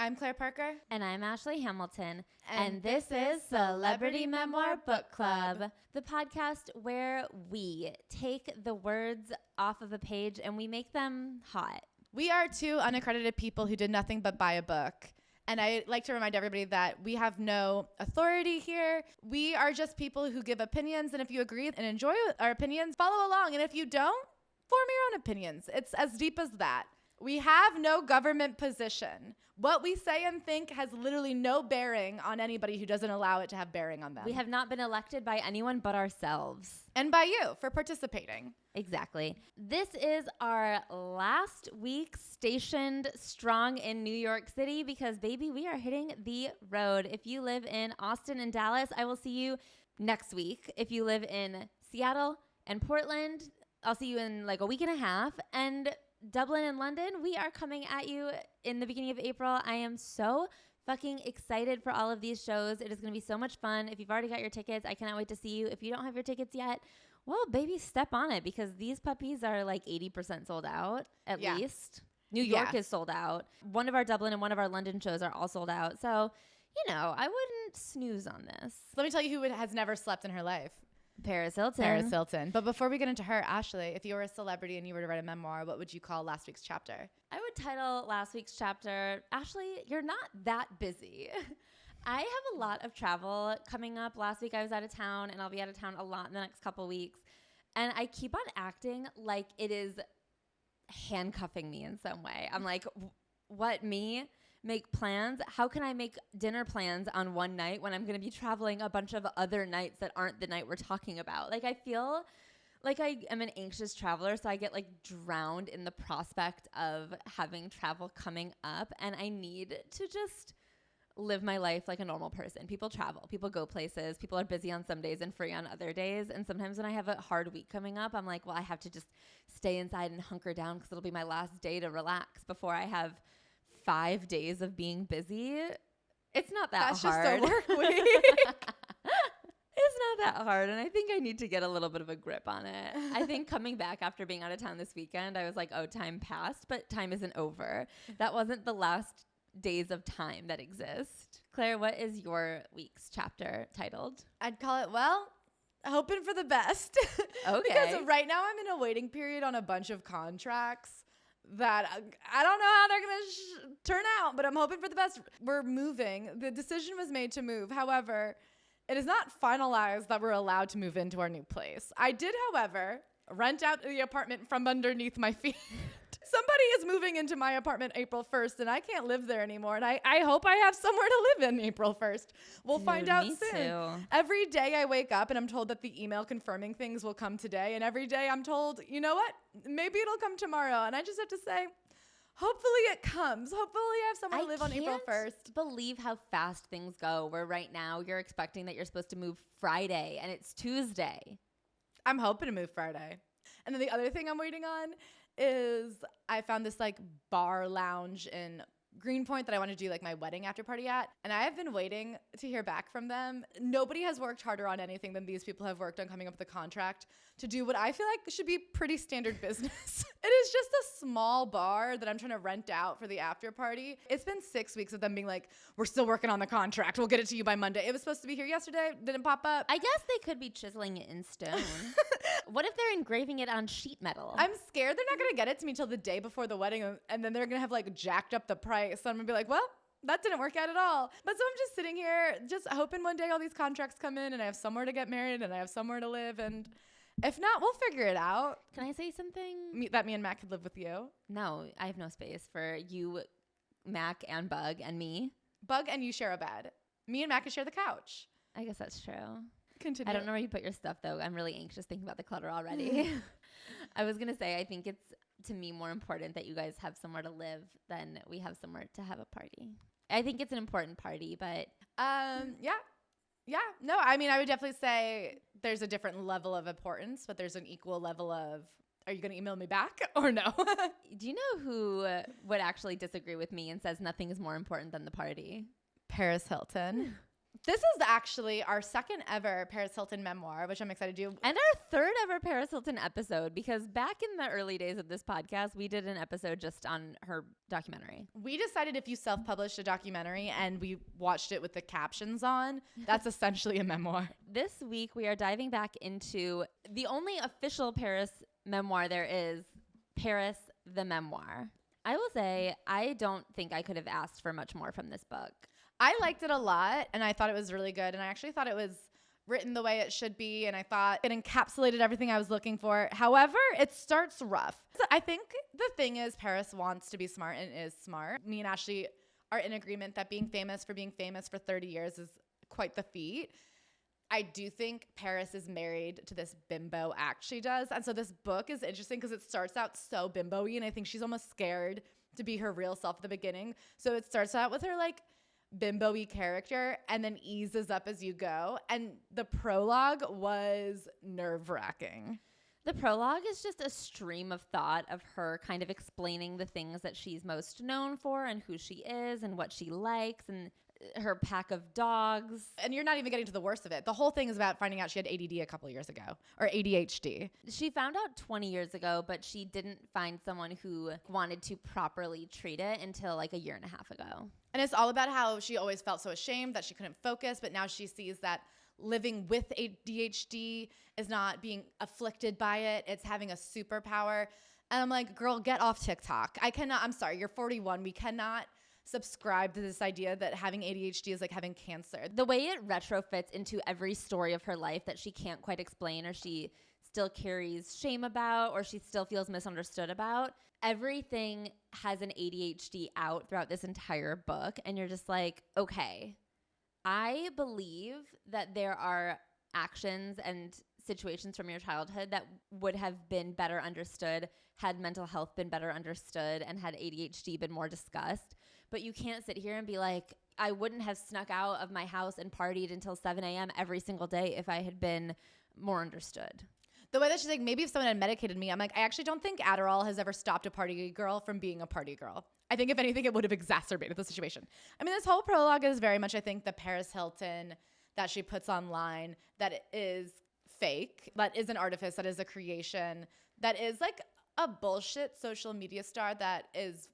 I'm Claire Parker. And I'm Ashley Hamilton. And this is Celebrity Memoir Book Club, the podcast where we take the words off of a page and we make them hot. We are two unaccredited people who did nothing but buy a book. And I like to remind everybody that we have no authority here. We are just people who give opinions. And if you agree and enjoy our opinions, follow along. And if you don't, form your own opinions. It's as deep as that. We have no government position. What we say and think has literally no bearing on anybody who doesn't allow it to have bearing on them. We have not been elected by anyone but ourselves. And by you for participating. Exactly. This is our last week stationed strong in New York City because, baby, we are hitting the road. If you live in Austin and Dallas, I will see you next week. If you live in Seattle and Portland, I'll see you in like a week and a half. And Dublin and London, we are coming at you in the beginning of April. I am so fucking excited for all of these shows. It is going to be so much fun. If you've already got your tickets, I cannot wait to see you. If you don't have your tickets yet, well, baby, step on it because these puppies are like 80% sold out at least. New York is sold out. One of our Dublin and one of our London shows are all sold out. So, you know, I wouldn't snooze on this. Let me tell you who has never slept in her life. Paris Hilton. Paris Hilton. But before we get into her, Ashley, if you were a celebrity and you were to write a memoir, what would you call last week's chapter? I would title last week's chapter, Ashley, you're not that busy. I have a lot of travel coming up. Last week I was out of town, and I'll be out of town a lot in the next couple weeks. And I keep on acting like it is handcuffing me in some way. I'm like, what, me? Make plans? How can I make dinner plans on one night when I'm going to be traveling a bunch of other nights that aren't the night we're talking about? Like, I feel like I am an anxious traveler, so I get like drowned in the prospect of having travel coming up, and I need to just live my life like a normal person. People travel, people go places, people are busy on some days and free on other days. And sometimes when I have a hard week coming up, I'm like, well, I have to just stay inside and hunker down because it'll be my last day to relax before I have 5 days of being busy. It's not that hard. That's just a work week. It's not that hard. And I think I need to get a little bit of a grip on it. I think coming back after being out of town this weekend, I was like, oh, time passed, but time isn't over. That wasn't the last days of time that exist. Claire, what is your week's chapter titled? I'd call it, well, hoping for the best. Okay. Because right now I'm in a waiting period on a bunch of contracts that I don't know how they're going to turn out, but I'm hoping for the best. We're moving. The decision was made to move. However, it is not finalized that we're allowed to move into our new place. I did, however, rent out the apartment from underneath my feet. Somebody is moving into my apartment April 1st, and I can't live there anymore. And I hope I have somewhere to live in April 1st. We'll find out soon. Too. Every day I wake up and I'm told that the email confirming things will come today. And every day I'm told, you know what? Maybe it'll come tomorrow. And I just have to say, hopefully it comes. Hopefully I have somewhere to live on April 1st. I can't believe how fast things go, where right now you're expecting that you're supposed to move Friday, and it's Tuesday. I'm hoping to move Friday. And then the other thing I'm waiting on is I found this like bar lounge in Greenpoint that I want to do like my wedding after party at. And I have been waiting to hear back from them. Nobody has worked harder on anything than these people have worked on coming up with a contract to do what I feel like should be pretty standard business. It is just a small bar that I'm trying to rent out for the after party. It's been 6 weeks of them being like, we're still working on the contract. We'll get it to you by Monday. It was supposed to be here yesterday. Didn't pop up. I guess they could be chiseling it in stone. What if they're engraving it on sheet metal? I'm scared they're not going to get it to me till the day before the wedding, and then they're going to have like jacked up the price. So I'm going to be like, well, that didn't work out at all. But so I'm just sitting here just hoping one day all these contracts come in and I have somewhere to get married and I have somewhere to live. And if not, we'll figure it out. Can I say something? That me and Mac could live with you. No, I have no space for you, Mac, and Bug, and me. Bug and you share a bed. Me and Mac can share the couch. I guess that's true. Continue. I don't know where you put your stuff, though. I'm really anxious thinking about the clutter already. I was going to say, I think it's, to me, more important that you guys have somewhere to live than we have somewhere to have a party. I think it's an important party, but... Yeah. No, I mean, I would definitely say there's a different level of importance, but there's an equal level of, are you going to email me back or no? Do you know who would actually disagree with me and says nothing is more important than the party? Paris Hilton. This is actually our second ever Paris Hilton memoir, which I'm excited to do. And our third ever Paris Hilton episode, because back in the early days of this podcast, we did an episode just on her documentary. We decided if you self-published a documentary and we watched it with the captions on, that's essentially a memoir. This week, we are diving back into the only official Paris memoir there is, Paris the Memoir. I will say, I don't think I could have asked for much more from this book. I liked it a lot, and I thought it was really good, and I actually thought it was written the way it should be, and I thought it encapsulated everything I was looking for. However, it starts rough. So I think the thing is Paris wants to be smart and is smart. Me and Ashley are in agreement that being famous for 30 years is quite the feat. I do think Paris is married to this bimbo act she does, and so this book is interesting because it starts out so bimbo-y, and I think she's almost scared to be her real self at the beginning. So it starts out with her like bimbo-y character and then eases up as you go. And the prologue was nerve-wracking. The prologue is just a stream of thought of her kind of explaining the things that she's most known for and who she is and what she likes and her pack of dogs. And you're not even getting to the worst of it. The whole thing is about finding out she had ADD a couple years ago, or ADHD. She found out 20 years ago, but she didn't find someone who wanted to properly treat it until like a year and a half ago. And it's all about how she always felt so ashamed that she couldn't focus, but now she sees that living with ADHD is not being afflicted by it. It's having a superpower. And I'm like, girl, get off TikTok. I'm sorry, you're 41. We cannot subscribe to this idea that having ADHD is like having cancer. The way it retrofits into every story of her life that she can't quite explain, or she still carries shame about, or she still feels misunderstood about, everything has an ADHD out throughout this entire book. And you're just like, okay, I believe that there are actions and situations from your childhood that would have been better understood had mental health been better understood and had ADHD been more discussed. But you can't sit here and be like, I wouldn't have snuck out of my house and partied until 7 a.m. every single day if I had been more understood. The way that she's like, maybe if someone had medicated me, I'm like, I actually don't think Adderall has ever stopped a party girl from being a party girl. I think if anything, it would have exacerbated the situation. I mean, this whole prologue is very much, I think, the Paris Hilton that she puts online that is fake, that is an artifice, that is a creation, that is like a bullshit social media star that is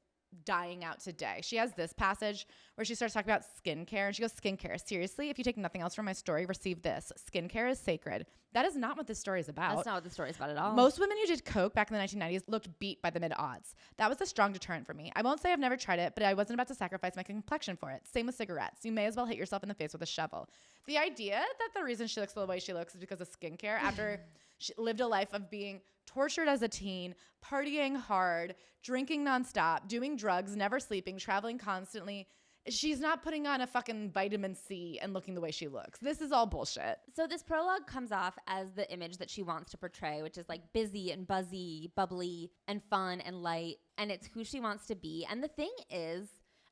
dying out today. She has this passage where she starts talking about skincare, and she goes, skincare, seriously, if you take nothing else from my story, receive this. Skincare is sacred. That is not what this story is about. That's not what the story is about at all. Most women who did coke back in the 1990s looked beat by the mid-aughts. That was a strong deterrent for me. I won't say I've never tried it, but I wasn't about to sacrifice my complexion for it. Same with cigarettes. You may as well hit yourself in the face with a shovel. The idea that the reason she looks the way she looks is because of skincare after she lived a life of being tortured as a teen, partying hard, drinking nonstop, doing drugs, never sleeping, traveling constantly. She's not putting on a fucking vitamin C and looking the way she looks. This is all bullshit. So this prologue comes off as the image that she wants to portray, which is like busy and buzzy, bubbly and fun and light. And it's who she wants to be. And the thing is,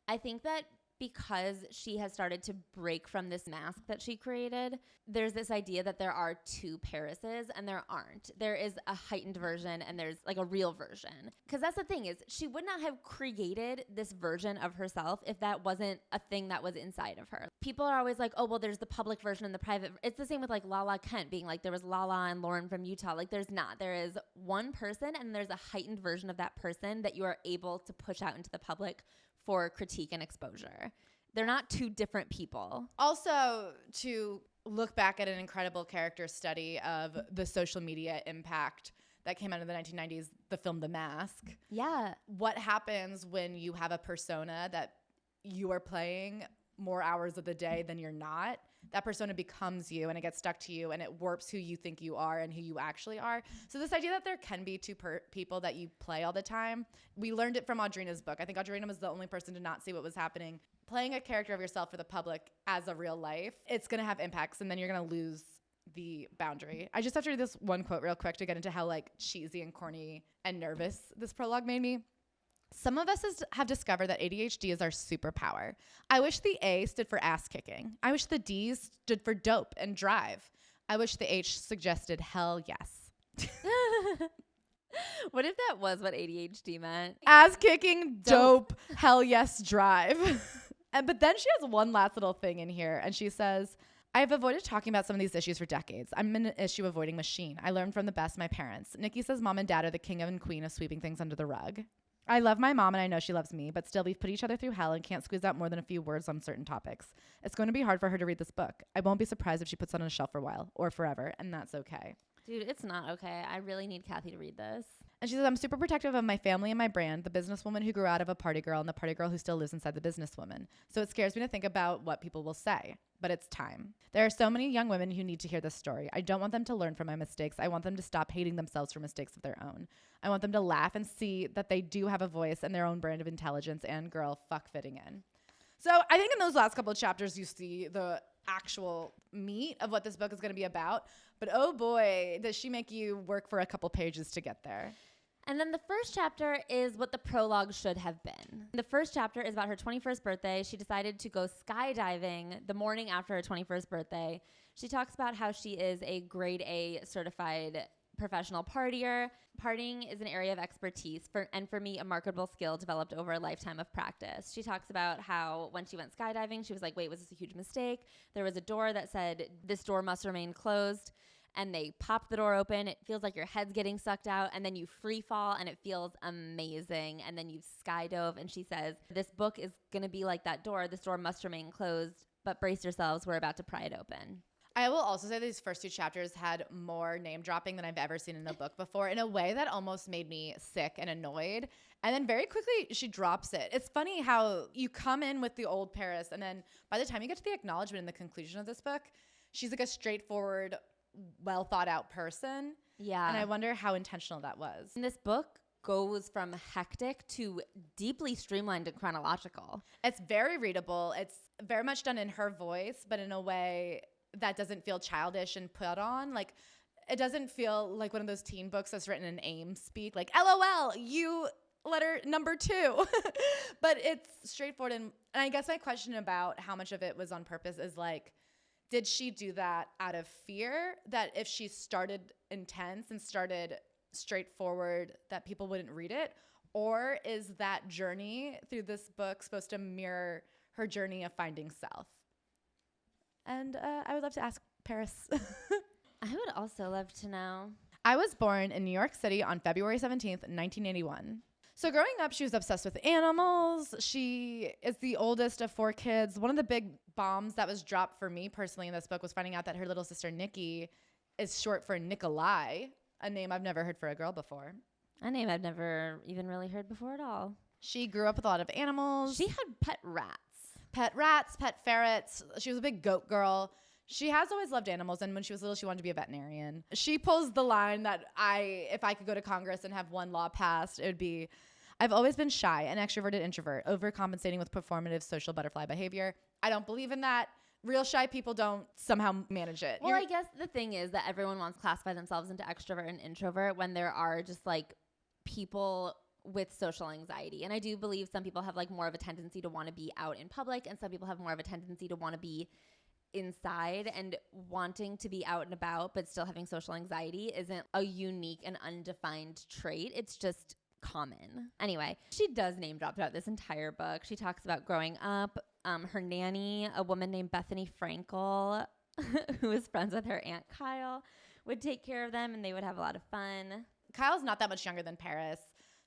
I think that because she has started to break from this mask that she created, there's this idea that there are two Parises, and there aren't. There is a heightened version and there's like a real version. Because that's the thing is, she would not have created this version of herself if that wasn't a thing that was inside of her. People are always like, oh, well, there's the public version and the private. It's the same with like Lala Kent being like, there was Lala and Lauren from Utah. Like there's not. There is one person, and there's a heightened version of that person that you are able to push out into the public for critique and exposure. They're not two different people. Also, to look back at an incredible character study of the social media impact that came out in the 1990s, the film The Mask. Yeah. What happens when you have a persona that you are playing more hours of the day than you're not? That persona becomes you, and it gets stuck to you, and it warps who you think you are and who you actually are. So this idea that there can be two people that you play all the time, we learned it from Audrina's book. I think Audrina was the only person to not see what was happening. Playing a character of yourself for the public as a real life, it's going to have impacts, and then you're going to lose the boundary. I just have to read this one quote real quick to get into how like cheesy and corny and nervous this prologue made me. Some of us have discovered that ADHD is our superpower. I wish the A stood for ass kicking. I wish the D stood for dope and drive. I wish the H suggested hell yes. What if that was what ADHD meant? Ass kicking, dope, hell yes, drive. But then she has one last little thing in here, and she says, I have avoided talking about some of these issues for decades. I'm an issue avoiding machine. I learned from the best of my parents. Nikki says mom and dad are the king and queen of sweeping things under the rug. I love my mom and I know she loves me, but still we've put each other through hell and can't squeeze out more than a few words on certain topics. It's going to be hard for her to read this book. I won't be surprised if she puts it on a shelf for a while or forever, and that's okay. Dude, it's not okay. I really need Kathy to read this. And she says, I'm super protective of my family and my brand, the businesswoman who grew out of a party girl and the party girl who still lives inside the businesswoman. So it scares me to think about what people will say, but it's time. There are so many young women who need to hear this story. I don't want them to learn from my mistakes. I want them to stop hating themselves for mistakes of their own. I want them to laugh and see that they do have a voice and their own brand of intelligence and girl fuck fitting in. So I think in those last couple of chapters, you see the actual meat of what this book is going to be about. But oh boy, does she make you work for a couple pages to get there. And then the first chapter is what the prologue should have been. The first chapter is about her 21st birthday. She decided to go skydiving the morning after her 21st birthday. She talks about how she is a grade A certified professional partier. Partying is an area of expertise and for me, a marketable skill developed over a lifetime of practice. She talks about how when she went skydiving, she was like, wait, was this a huge mistake? There was a door that said, this door must remain closed. And they pop the door open. It feels like your head's getting sucked out. And then you free fall and it feels amazing. And then you skydove. And she says, this book is going to be like that door. This door must remain closed, but brace yourselves. We're about to pry it open. I will also say these first two chapters had more name dropping than I've ever seen in a book before in a way that almost made me sick and annoyed. And then very quickly she drops it. It's funny how you come in with the old Paris and then by the time you get to the acknowledgement and the conclusion of this book, she's like a straightforward, well thought out person. Yeah. And I wonder how intentional that was. And this book goes from hectic to deeply streamlined and chronological. It's very readable. It's very much done in her voice, but in a way that doesn't feel childish and put on. Like, it doesn't feel like one of those teen books that's written in AIM speak, like, LOL, you letter number 2. But it's straightforward. And I guess my question about how much of it was on purpose is like, did she do that out of fear that if she started intense and started straightforward that people wouldn't read it? Or is that journey through this book supposed to mirror her journey of finding self? And I would love to ask Paris. I would also love to know. I was born in New York City on February 17th, 1981. So growing up, she was obsessed with animals. She is the oldest of 4 kids. One of the big bombs that was dropped for me personally in this book was finding out that her little sister Nikki is short for Nikolai, a name I've never heard for a girl before. A name I've never even really heard before at all. She grew up with a lot of animals. She had pet rats. Pet rats, pet ferrets. She was a big goat girl. She has always loved animals, and when she was little, she wanted to be a veterinarian. She pulls the line that if I could go to Congress and have one law passed, it would be, I've always been shy, an extroverted introvert, overcompensating with performative social butterfly behavior. I don't believe in that. Real shy people don't somehow manage it. Well, I guess the thing is that everyone wants to classify themselves into extrovert and introvert when there are just like people with social anxiety. And I do believe some people have like more of a tendency to want to be out in public, and some people have more of a tendency to want to be inside. And wanting to be out and about but still having social anxiety isn't a unique and undefined trait. It's just common. Anyway, she does name drop throughout this entire book. She talks about growing up. Her nanny, a woman named Bethany Frankel, who was friends with her Aunt Kyle, would take care of them and they would have a lot of fun. Kyle's not that much younger than Paris.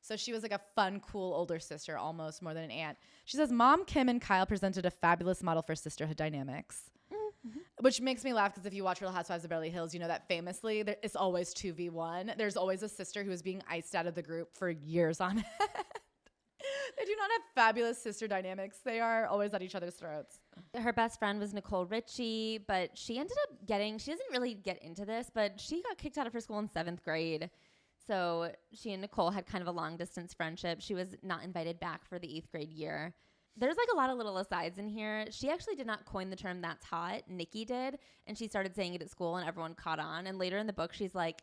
So she was like a fun, cool older sister, almost more than an aunt. She says, Mom, Kim, and Kyle presented a fabulous model for sisterhood dynamics. Mm-hmm. Which makes me laugh because if you watch Real Housewives of Beverly Hills, you know that famously it's always 2v1. There's always a sister who is being iced out of the group for years on end. They do not have fabulous sister dynamics. They are always at each other's throats. Her best friend was Nicole Richie, but she ended up she doesn't really get into this, but she got kicked out of her school in 7th grade. So she and Nicole had kind of a long distance friendship. She was not invited back for the 8th grade year. There's like a lot of little asides in here. She actually did not coin the term "that's hot." Nikki did, and she started saying it at school and everyone caught on. And later in the book, she's like,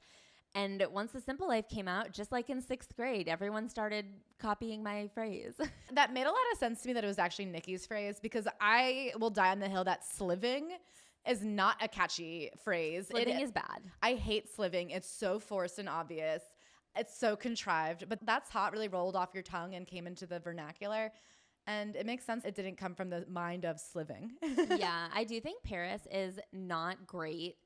and once The Simple Life came out, just like in 6th grade, everyone started copying my phrase. That made a lot of sense to me that it was actually Nikki's phrase, because I will die on the hill that sliving is not a catchy phrase. Sliving is bad. I hate sliving. It's so forced and obvious. It's so contrived. But "that's hot" really rolled off your tongue and came into the vernacular. And it makes sense it didn't come from the mind of sliving. Yeah, I do think Paris is not great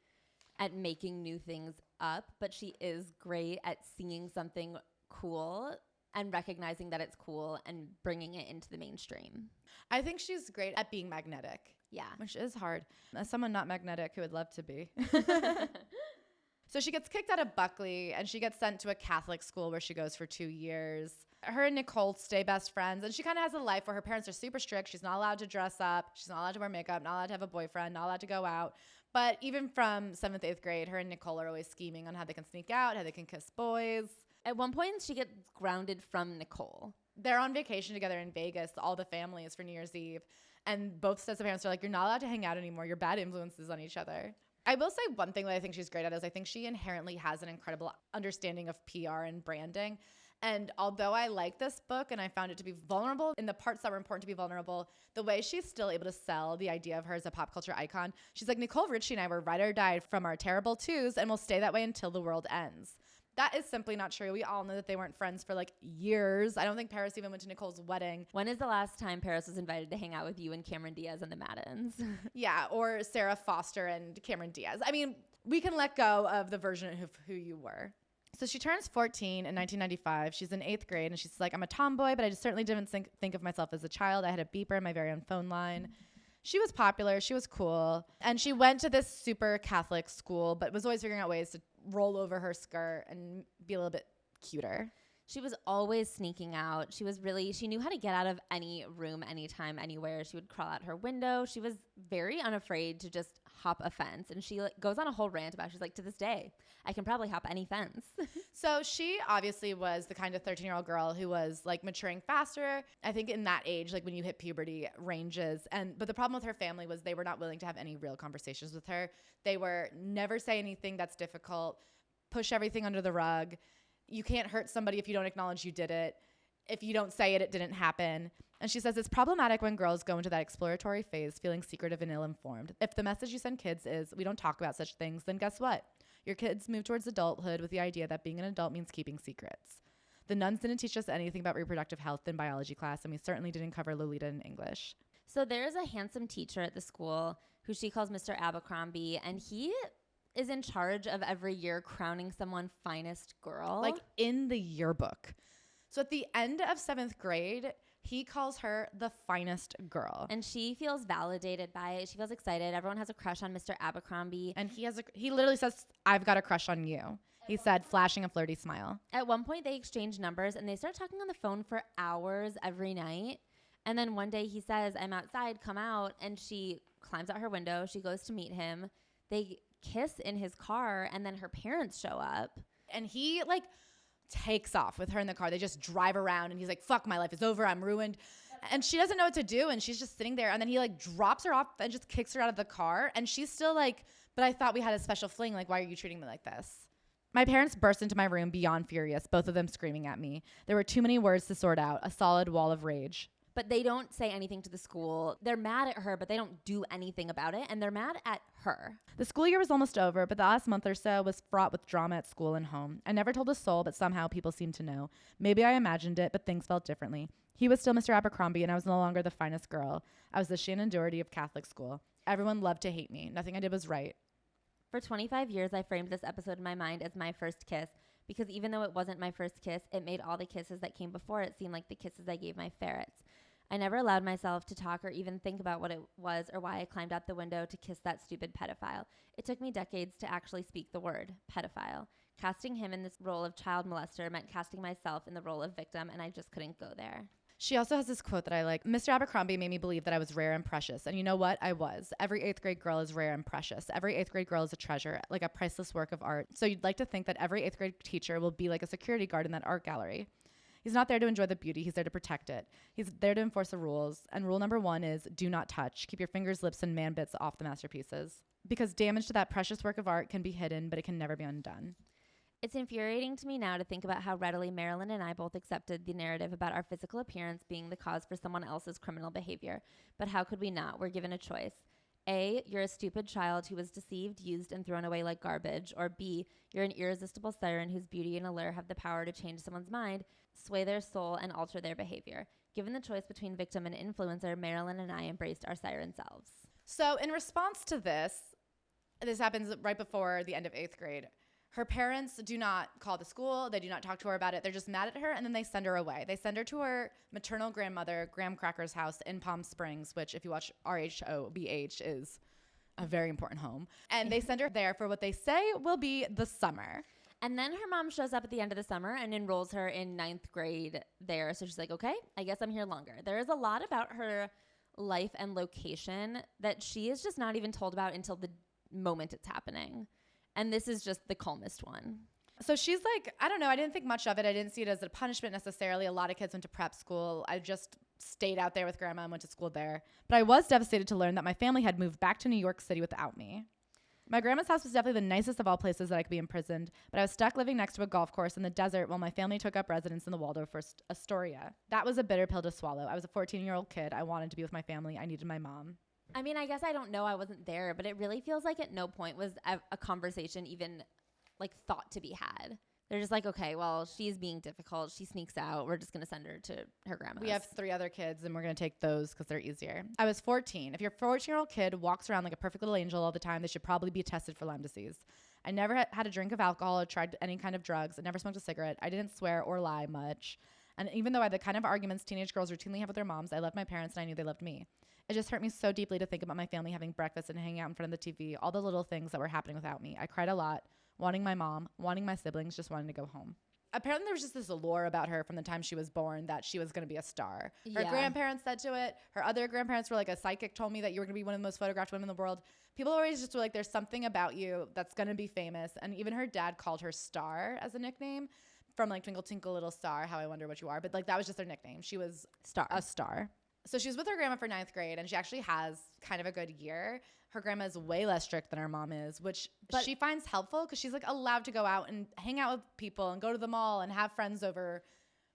at making new things up, but she is great at seeing something cool and recognizing that it's cool and bringing it into the mainstream. I think she's great at being magnetic. Yeah. Which is hard. As someone not magnetic who would love to be. So she gets kicked out of Buckley and she gets sent to a Catholic school where she goes for 2 years. Her and Nicole stay best friends, and she kind of has a life where her parents are super strict. She's not allowed to dress up. She's not allowed to wear makeup, not allowed to have a boyfriend, not allowed to go out. But even from 7th, 8th grade, her and Nicole are always scheming on how they can sneak out, how they can kiss boys. At one point, she gets grounded from Nicole. They're on vacation together in Vegas, all the families, for New Year's Eve. And both sets of parents are like, you're not allowed to hang out anymore. You're bad influences on each other. I will say one thing that I think she's great at is I think she inherently has an incredible understanding of PR and branding. And although I like this book and I found it to be vulnerable in the parts that were important to be vulnerable, the way she's still able to sell the idea of her as a pop culture icon, she's like, Nicole Richie and I were ride or die from our terrible twos and we'll stay that way until the world ends. That is simply not true. We all know that they weren't friends for like years. I don't think Paris even went to Nicole's wedding. When is the last time Paris was invited to hang out with you and Cameron Diaz and the Maddens? Yeah, or Sarah Foster and Cameron Diaz. I mean, we can let go of the version of who you were. So she turns 14 in 1995. She's in 8th grade, and she's like, I'm a tomboy, but I just certainly didn't think of myself as a child. I had a beeper in my very own phone line. She was popular. She was cool. And she went to this super Catholic school, but was always figuring out ways to roll over her skirt and be a little bit cuter. She was always sneaking out. She knew how to get out of any room, anytime, anywhere. She would crawl out her window. She was very unafraid to just hop a fence. And she goes on a whole rant about it. She's like, to this day, I can probably hop any fence. So she obviously was the kind of 13-year-old girl who was like maturing faster. I think in that age, like when you hit puberty ranges. But the problem with her family was they were not willing to have any real conversations with her. They were never say anything that's difficult, push everything under the rug. You can't hurt somebody if you don't acknowledge you did it. If you don't say it, it didn't happen. And she says it's problematic when girls go into that exploratory phase feeling secretive and ill-informed. If the message you send kids is, we don't talk about such things, then guess what? Your kids move towards adulthood with the idea that being an adult means keeping secrets. The nuns didn't teach us anything about reproductive health in biology class, and we certainly didn't cover Lolita in English. So there's a handsome teacher at the school who she calls Mr. Abercrombie, and he is in charge of every year crowning someone finest girl. Like in the yearbook. So at the end of 7th grade, he calls her the finest girl. And she feels validated by it. She feels excited. Everyone has a crush on Mr. Abercrombie. And he literally says, I've got a crush on you. He said, flashing a flirty smile. At one point, they exchange numbers and they start talking on the phone for hours every night. And then one day he says, I'm outside, come out. And she climbs out her window. She goes to meet him. They kiss in his car, and then her parents show up. And he like takes off with her in the car. They just drive around and he's like, fuck, my life is over. I'm ruined. And she doesn't know what to do. And she's just sitting there. And then he like drops her off and just kicks her out of the car. And she's still like, but I thought we had a special fling. Like, why are you treating me like this? My parents burst into my room beyond furious, both of them screaming at me. There were too many words to sort out, a solid wall of rage. But they don't say anything to the school. They're mad at her, but they don't do anything about it. And they're mad at her. The school year was almost over, but the last month or so was fraught with drama at school and home. I never told a soul, but somehow people seemed to know. Maybe I imagined it, but things felt differently. He was still Mr. Abercrombie, and I was no longer the finest girl. I was the Shannon Doherty of Catholic school. Everyone loved to hate me. Nothing I did was right. For 25 years, I framed this episode in my mind as my first kiss, because even though it wasn't my first kiss, it made all the kisses that came before it seem like the kisses I gave my ferrets. I never allowed myself to talk or even think about what it was or why I climbed out the window to kiss that stupid pedophile. It took me decades to actually speak the word, pedophile. Casting him in this role of child molester meant casting myself in the role of victim, and I just couldn't go there. She also has this quote that I like. Mr. Abercrombie made me believe that I was rare and precious. And you know what? I was. Every 8th grade girl is rare and precious. Every 8th grade girl is a treasure, like a priceless work of art. So you'd like to think that every 8th grade teacher will be like a security guard in that art gallery. He's not there to enjoy the beauty. He's there to protect it. He's there to enforce the rules. And rule number 1 is do not touch. Keep your fingers, lips, and man bits off the masterpieces. Because damage to that precious work of art can be hidden, but it can never be undone. It's infuriating to me now to think about how readily Marilyn and I both accepted the narrative about our physical appearance being the cause for someone else's criminal behavior. But how could we not? We're given a choice. A, you're a stupid child who was deceived, used, and thrown away like garbage. Or B, you're an irresistible siren whose beauty and allure have the power to change someone's mind, sway their soul, and alter their behavior. Given the choice between victim and influencer, Marilyn and I embraced our siren selves. So in response to this happens right before the end of 8th grade. Her parents do not call the school. They do not talk to her about it. They're just mad at her, and then they send her away. They send her to her maternal grandmother, Graham Cracker's house in Palm Springs, which if you watch RHOBH is a very important home. And they send her there for what they say will be the summer. And then her mom shows up at the end of the summer and enrolls her in 9th grade there. So she's like, okay, I guess I'm here longer. There is a lot about her life and location that she is just not even told about until the moment it's happening. And this is just the calmest one. So she's like, I don't know. I didn't think much of it. I didn't see it as a punishment necessarily. A lot of kids went to prep school. I just stayed out there with grandma and went to school there. But I was devastated to learn that my family had moved back to New York City without me. My grandma's house was definitely the nicest of all places that I could be imprisoned, but I was stuck living next to a golf course in the desert while my family took up residence in the Waldorf Astoria. That was a bitter pill to swallow. I was a 14-year-old kid. I wanted to be with my family. I needed my mom. I mean, I guess I don't know. I wasn't there, but it really feels like at no point was a conversation even like thought to be had. They're just like, okay, well, she's being difficult. She sneaks out. We're just going to send her to her grandma's. We have 3 other kids, and we're going to take those because they're easier. I was 14. If your 14-year-old kid walks around like a perfect little angel all the time, they should probably be tested for Lyme disease. I never had a drink of alcohol or tried any kind of drugs. I never smoked a cigarette. I didn't swear or lie much. And even though I had the kind of arguments teenage girls routinely have with their moms, I loved my parents and I knew they loved me. It just hurt me so deeply to think about my family having breakfast and hanging out in front of the TV, all the little things that were happening without me. I cried a lot, wanting my mom, wanting my siblings, just wanting to go home. Apparently there was just this allure about her from the time she was born that she was going to be a star. Her grandparents said to it. Her other grandparents were like, a psychic told me that you were going to be one of the most photographed women in the world. People always just were like, there's something about you that's going to be famous. And even her dad called her Star as a nickname from like Twinkle Twinkle Little Star, How I Wonder What You Are. But like that was just their nickname. She was a star. So she was with her grandma for 9th grade, and she actually has kind of a good year. Her grandma is way less strict than her mom is, which she finds helpful because she's like allowed to go out and hang out with people and go to the mall and have friends over.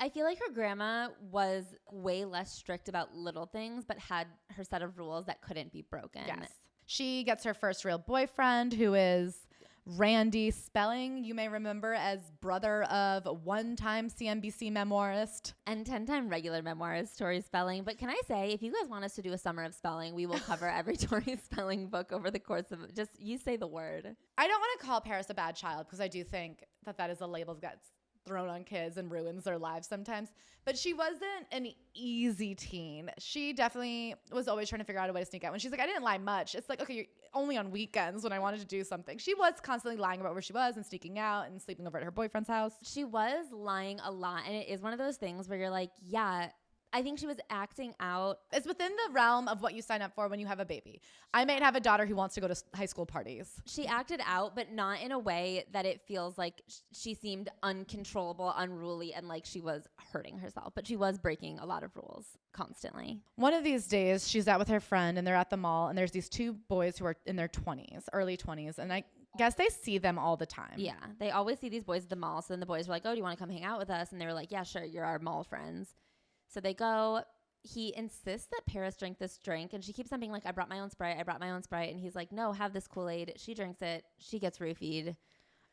I feel like her grandma was way less strict about little things, but had her set of rules that couldn't be broken. Yes. She gets her first real boyfriend, who is Randy Spelling, you may remember as brother of one-time CNBC memoirist. And 10-time regular memoirist, Tori Spelling. But can I say, if you guys want us to do a summer of spelling, we will cover every Tori Spelling book over the course of just, you say the word. I don't want to call Paris a bad child because I do think that is a label that gets thrown on kids and ruins their lives sometimes. But she wasn't an easy teen. She definitely was always trying to figure out a way to sneak out. When she's like, I didn't lie much. It's like, okay, you're only on weekends when I wanted to do something. She was constantly lying about where she was and sneaking out and sleeping over at her boyfriend's house. She was lying a lot. And it is one of those things where you're like, yeah, I think she was acting out. It's within the realm of what you sign up for when you have a baby. I might have a daughter who wants to go to high school parties. She acted out, but not in a way that it feels like she seemed uncontrollable, unruly, and like she was hurting herself. But she was breaking a lot of rules constantly. One of these days, she's out with her friend, and they're at the mall, and there's these 2 boys who are in their 20s, early 20s, and I guess they see them all the time. Yeah, they always see these boys at the mall. So then the boys were like, oh, do you want to come hang out with us? And they were like, yeah, sure, you're our mall friends. So they go. He insists that Paris drink this drink, and she keeps on being like, I brought my own Sprite. And he's like, no, have this Kool-Aid. She drinks it. She gets roofied.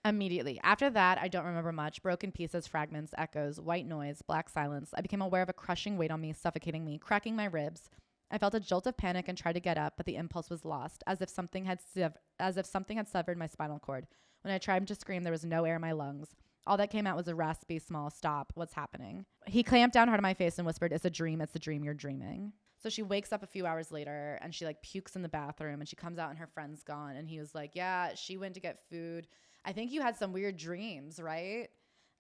Immediately. After that, I don't remember much. Broken pieces, fragments, echoes, white noise, black silence. I became aware of a crushing weight on me, suffocating me, cracking my ribs. I felt a jolt of panic and tried to get up, but the impulse was lost, as if something had severed my spinal cord. When I tried to scream, there was no air in my lungs. All that came out was a raspy, small stop. What's happening? He clamped down hard on my face and whispered, it's a dream. It's the dream you're dreaming. So she wakes up a few hours later and she like pukes in the bathroom and she comes out and her friend's gone. And he was like, yeah, she went to get food. I think you had some weird dreams, right?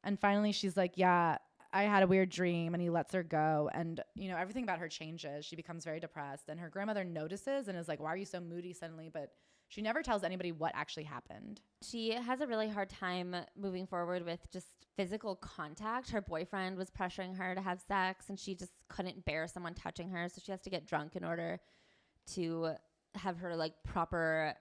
And finally she's like, yeah, I had a weird dream. And he lets her go. And, you know, everything about her changes. She becomes very depressed. And her grandmother notices and is like, why are you so moody suddenly? But she never tells anybody what actually happened. She has a really hard time moving forward with just physical contact. Her boyfriend was pressuring her to have sex, and she just couldn't bear someone touching her. So she has to get drunk in order to have her like proper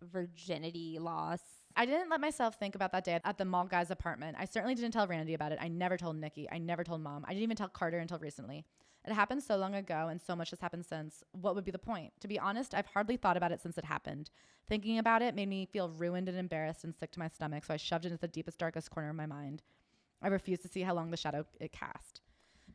virginity loss. I didn't let myself think about that day at the mall guy's apartment. I certainly didn't tell Randy about it. I never told Nikki. I never told Mom. I didn't even tell Carter until recently. It happened so long ago, and so much has happened since. What would be the point? To be honest, I've hardly thought about it since it happened. Thinking about it made me feel ruined and embarrassed and sick to my stomach, so I shoved it into the deepest, darkest corner of my mind. I refused to see how long the shadow it cast.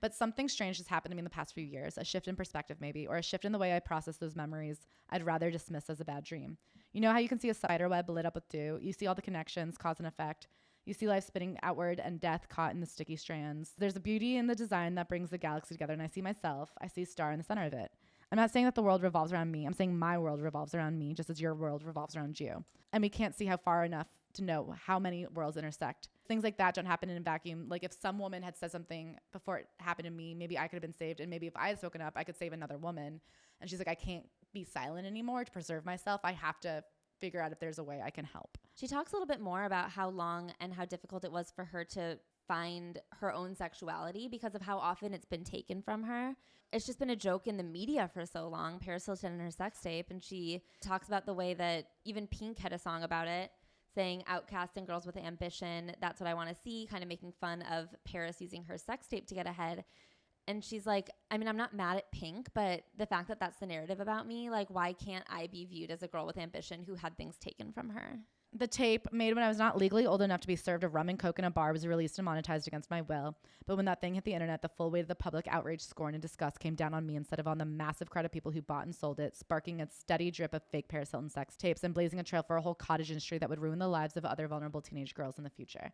But something strange has happened to me in the past few years, a shift in perspective maybe, or a shift in the way I process those memories I'd rather dismiss as a bad dream. You know how you can see a spider web lit up with dew? You see all the connections, cause and effect. You see life spinning outward and death caught in the sticky strands. There's a beauty in the design that brings the galaxy together, and I see myself. I see a star in the center of it. I'm not saying that the world revolves around me. I'm saying my world revolves around me, just as your world revolves around you. And we can't see how far enough to know how many worlds intersect. Things like that don't happen in a vacuum. Like if some woman had said something before it happened to me, maybe I could have been saved. And maybe if I had spoken up, I could save another woman. And she's like, I can't be silent anymore to preserve myself. I have to figure out if there's a way I can help. She talks a little bit more about how long and how difficult it was for her to find her own sexuality because of how often it's been taken from her. It's just been a joke in the media for so long, Paris Hilton and her sex tape. And she talks about the way that even Pink had a song about it, saying outcast and girls with ambition, that's what I want to see, kind of making fun of Paris using her sex tape to get ahead. And she's like, I mean, I'm not mad at Pink, but the fact that that's the narrative about me, like, why can't I be viewed as a girl with ambition who had things taken from her? The tape, made when I was not legally old enough to be served a rum and coke in a bar, was released and monetized against my will. But when that thing hit the internet, the full weight of the public outrage, scorn, and disgust came down on me instead of on the massive crowd of people who bought and sold it, sparking a steady drip of fake Paris Hilton sex tapes and blazing a trail for a whole cottage industry that would ruin the lives of other vulnerable teenage girls in the future.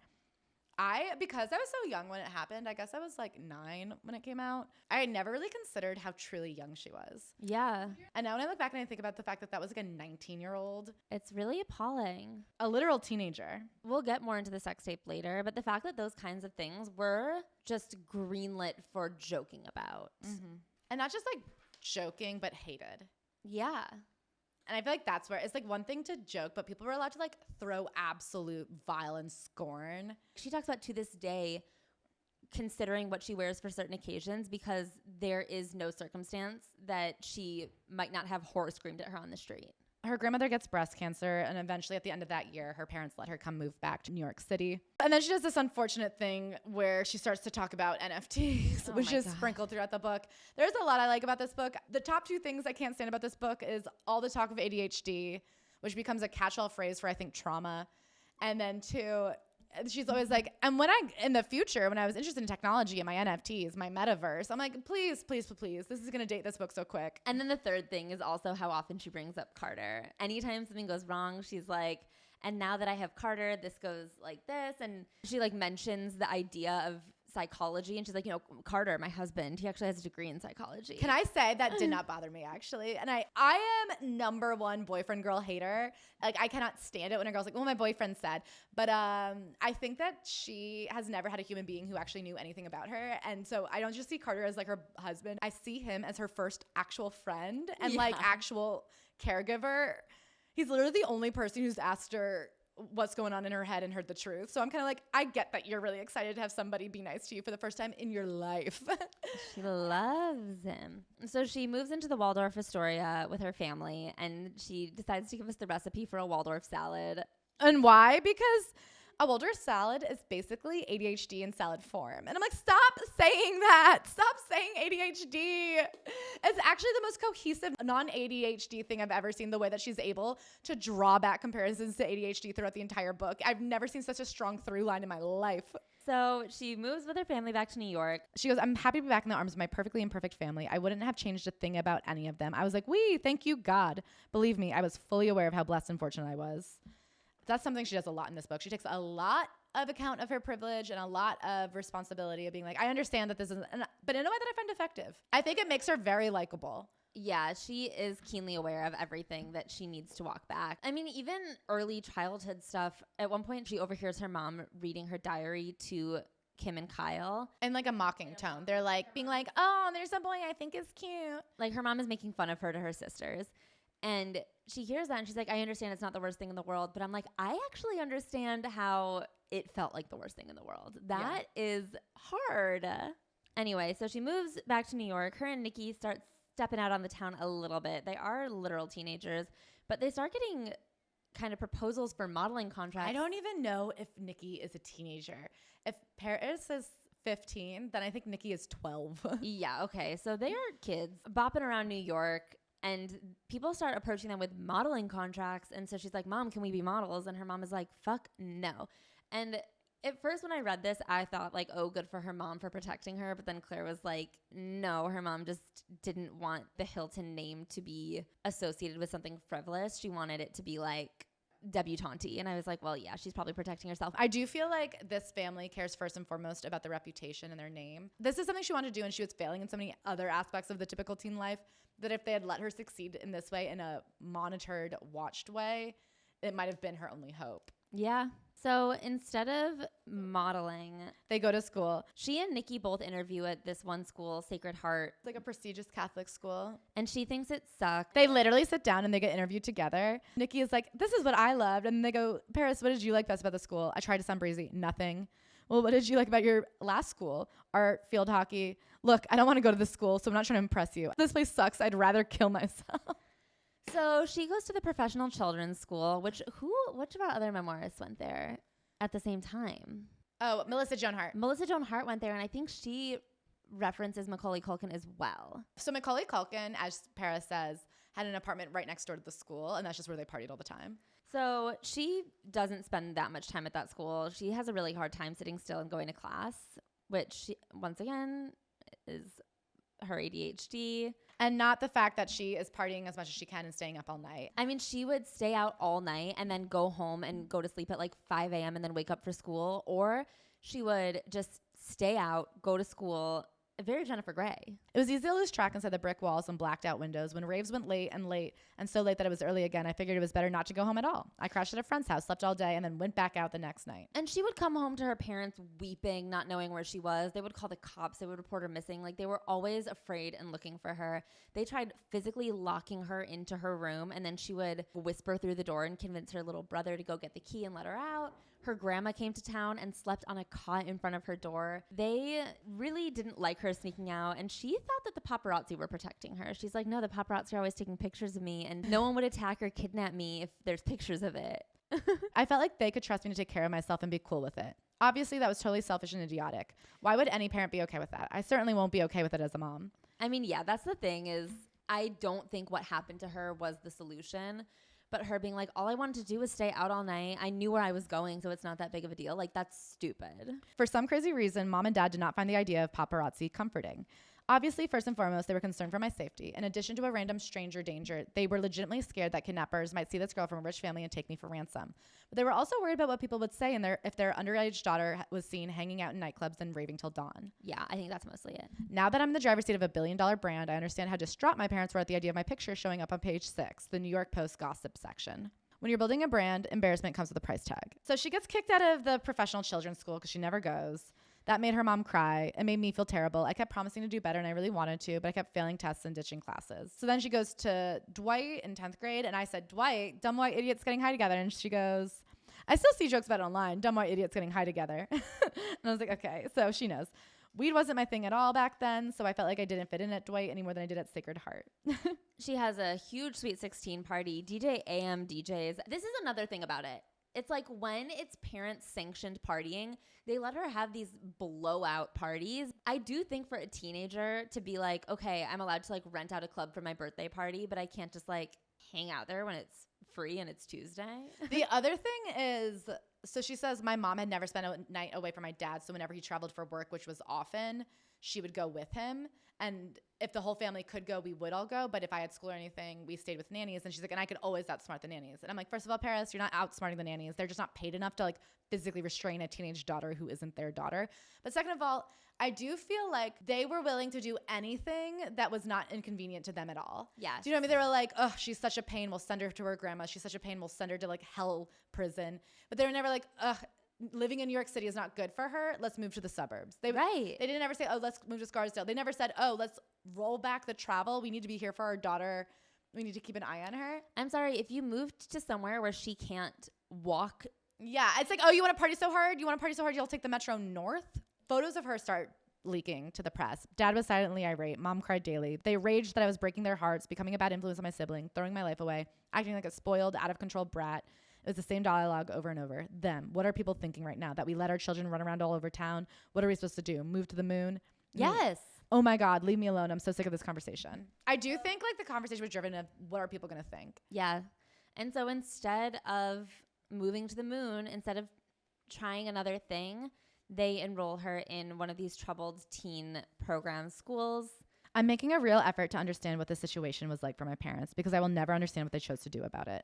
Because I was so young when it happened, I guess I was like 9 when it came out. I had never really considered how truly young she was. Yeah. And now when I look back and I think about the fact that that was like a 19-year-old. It's really appalling. A literal teenager. We'll get more into the sex tape later, but the fact that those kinds of things were just greenlit for joking about. Mm-hmm. And not just like joking, but hated. Yeah. And I feel like that's where it's like one thing to joke, but people were allowed to like throw absolute vile and scorn. She talks about to this day considering what she wears for certain occasions because there is no circumstance that she might not have horror screamed at her on the street. Her grandmother gets breast cancer, and eventually at the end of that year, her parents let her come move back to New York City. And then she does this unfortunate thing where she starts to talk about NFTs, which is sprinkled throughout the book. There's a lot I like about this book. The top 2 things I can't stand about this book is all the talk of ADHD, which becomes a catch-all phrase for, I think, trauma. And then 2, she's always like, and in the future, when I was interested in technology and my NFTs, my metaverse, I'm like, please, please, please, this is going to date this book so quick. And then the third thing is also how often she brings up Carter. Anytime something goes wrong, she's like, and now that I have Carter, this goes like this. And she like mentions the idea of psychology, and she's like, you know, Carter, my husband, he actually has a degree in psychology. Can I say that did not bother me actually? And I am number 1 boyfriend girl hater. Like I cannot stand it when a girl's like, well, my boyfriend said. But I think that she has never had a human being who actually knew anything about her. And so I don't just see Carter as like her husband. I see him as her first actual friend and like actual caregiver. He's literally the only person who's asked her what's going on in her head and heard the truth. So I'm kind of like, I get that you're really excited to have somebody be nice to you for the first time in your life. She loves him. So she moves into the Waldorf Astoria with her family, and she decides to give us the recipe for a Waldorf salad. And why? Because a Waldorf salad is basically ADHD in salad form. And I'm like, stop saying that. Stop saying ADHD. It's actually the most cohesive non-ADHD thing I've ever seen, the way that she's able to draw back comparisons to ADHD throughout the entire book. I've never seen such a strong through line in my life. So she moves with her family back to New York. She goes, I'm happy to be back in the arms of my perfectly imperfect family. I wouldn't have changed a thing about any of them. I was like, thank you, God. Believe me, I was fully aware of how blessed and fortunate I was. That's something she does a lot in this book. She takes a lot of account of her privilege and a lot of responsibility of being like, I understand that this is, but in a way that I find effective. I think it makes her very likable. Yeah, she is keenly aware of everything that she needs to walk back. I mean, even early childhood stuff. At one point, she overhears her mom reading her diary to Kim and Kyle. In like a mocking tone. They're like being like, oh, there's a boy I think is cute. Like her mom is making fun of her to her sisters. And she hears that and she's like, I understand it's not the worst thing in the world. But I'm like, I actually understand how it felt like the worst thing in the world. That is hard. Anyway, so she moves back to New York. Her and Nikki start stepping out on the town a little bit. They are literal teenagers, but they start getting kind of proposals for modeling contracts. I don't even know if Nikki is a teenager. If Paris is 15, then I think Nikki is 12. Yeah, okay. So they are kids bopping around New York. And people start approaching them with modeling contracts. And so she's like, Mom, can we be models? And her mom is like, fuck no. And At first, when I read this, I thought like, oh, good for her mom for protecting her. But then Claire was like, no, her mom just didn't want the Hilton name to be associated with something frivolous. She wanted it to be like debutante. And I was like, well, yeah, she's probably protecting herself. I do feel like this family cares first and foremost about their reputation and their name. This is something she wanted to do, and she was failing in so many other aspects of the typical teen life that if they had let her succeed in this way, in a monitored, watched way, it might have been her only hope. Yeah. So instead of modeling, they go to school. She and Nikki both interview at this one school, Sacred Heart. It's like a prestigious Catholic school. And she thinks it sucks. They literally sit down and they get interviewed together. Nikki is like, this is what I loved. And they go, Paris, what did you like best about the school? I tried to sound breezy. Nothing. Well, what did you like about your last school? Art, field hockey. Look, I don't want to go to this school, so I'm not trying to impress you. This place sucks. I'd rather kill myself. So she goes to the professional children's school, which of our other memoirists went there at the same time? Oh, Melissa Joan Hart. Melissa Joan Hart went there, and I think she references Macaulay Culkin as well. So Macaulay Culkin, as Paris says, had an apartment right next door to the school, and that's just where they partied all the time. So she doesn't spend that much time at that school. She has a really hard time sitting still and going to class, which, once again, is her ADHD. And not the fact that she is partying as much as she can and staying up all night. I mean, she would stay out all night and then go home and go to sleep at like 5 a.m. and then wake up for school. Or she would just stay out, go to school. Very Jennifer Grey. It was easy to lose track inside the brick walls and blacked out windows. When raves went late and so late that it was early again, I figured it was better not to go home at all. I crashed at a friend's house, slept all day, and then went back out the next night. And she would come home to her parents weeping, not knowing where she was. They would call the cops. They would report her missing. Like, they were always afraid and looking for her. They tried physically locking her into her room, and then she would whisper through the door and convince her little brother to go get the key and let her out. Her grandma came to town and slept on a cot in front of her door. They really didn't like her sneaking out, and she thought that the paparazzi were protecting her. She's like, no, the paparazzi are always taking pictures of me, and no one would attack or kidnap me if there's pictures of it. I felt like they could trust me to take care of myself and be cool with it. Obviously, that was totally selfish and idiotic. Why would any parent be okay with that? I certainly won't be okay with it as a mom. I mean, yeah, that's the thing is I don't think what happened to her was the solution. But her being like, all I wanted to do was stay out all night. I knew where I was going, so it's not that big of a deal. Like, that's stupid. For some crazy reason, mom and dad did not find the idea of paparazzi comforting. Obviously, first and foremost, they were concerned for my safety. In addition to a random stranger danger, they were legitimately scared that kidnappers might see this girl from a rich family and take me for ransom. But they were also worried about what people would say if their underage daughter was seen hanging out in nightclubs and raving till dawn. Yeah, I think that's mostly it. Now that I'm in the driver's seat of a billion-dollar brand, I understand how distraught my parents were at the idea of my picture showing up on page 6, the New York Post gossip section. When you're building a brand, embarrassment comes with a price tag. So she gets kicked out of the professional children's school because she never goes. That made her mom cry. It made me feel terrible. I kept promising to do better, and I really wanted to, but I kept failing tests and ditching classes. So then she goes to Dwight in 10th grade, and I said, Dwight, dumb white idiots getting high together. And she goes, I still see jokes about it online, dumb white idiots getting high together. And I was like, okay, so she knows. Weed wasn't my thing at all back then, so I felt like I didn't fit in at Dwight any more than I did at Sacred Heart. She has a huge Sweet 16 party, DJ AM DJs. This is another thing about it. It's like when it's parents sanctioned partying, they let her have these blowout parties. I do think for a teenager to be like, okay, I'm allowed to like rent out a club for my birthday party, but I can't just like hang out there when it's free and it's Tuesday. The other thing is, so she says my mom had never spent a night away from my dad. So whenever he traveled for work, which was often, she would go with him. And if the whole family could go, we would all go. But if I had school or anything, we stayed with nannies. And she's like, and I could always outsmart the nannies. And I'm like, first of all, Paris, you're not outsmarting the nannies. They're just not paid enough to like physically restrain a teenage daughter who isn't their daughter. But second of all, I do feel like they were willing to do anything that was not inconvenient to them at all. Yes. Do you know what I mean? They were like, oh, she's such a pain. We'll send her to her grandma. She's such a pain. We'll send her to like hell prison. But they were never like, ugh, living in New York City is not good for her. Let's move to the suburbs. They didn't ever say, oh, let's move to Scarsdale. They never said, oh, let's roll back the travel. We need to be here for our daughter. We need to keep an eye on her. I'm sorry, if you moved to somewhere where she can't walk. Yeah, it's like, oh, you want to party so hard? You want to party so hard you'll take the Metro North? Photos of her start leaking to the press. Dad was silently irate. Mom cried daily. They raged that I was breaking their hearts, becoming a bad influence on my sibling, throwing my life away, acting like a spoiled, out-of-control brat. It was the same dialogue over and over. Them. What are people thinking right now? That we let our children run around all over town? What are we supposed to do? Move to the moon? Yes. Oh my God, leave me alone. I'm so sick of this conversation. I do think like the conversation was driven of what are people going to think? Yeah. And so instead of moving to the moon, instead of trying another thing, they enroll her in one of these troubled teen program schools. I'm making a real effort to understand what the situation was like for my parents because I will never understand what they chose to do about it.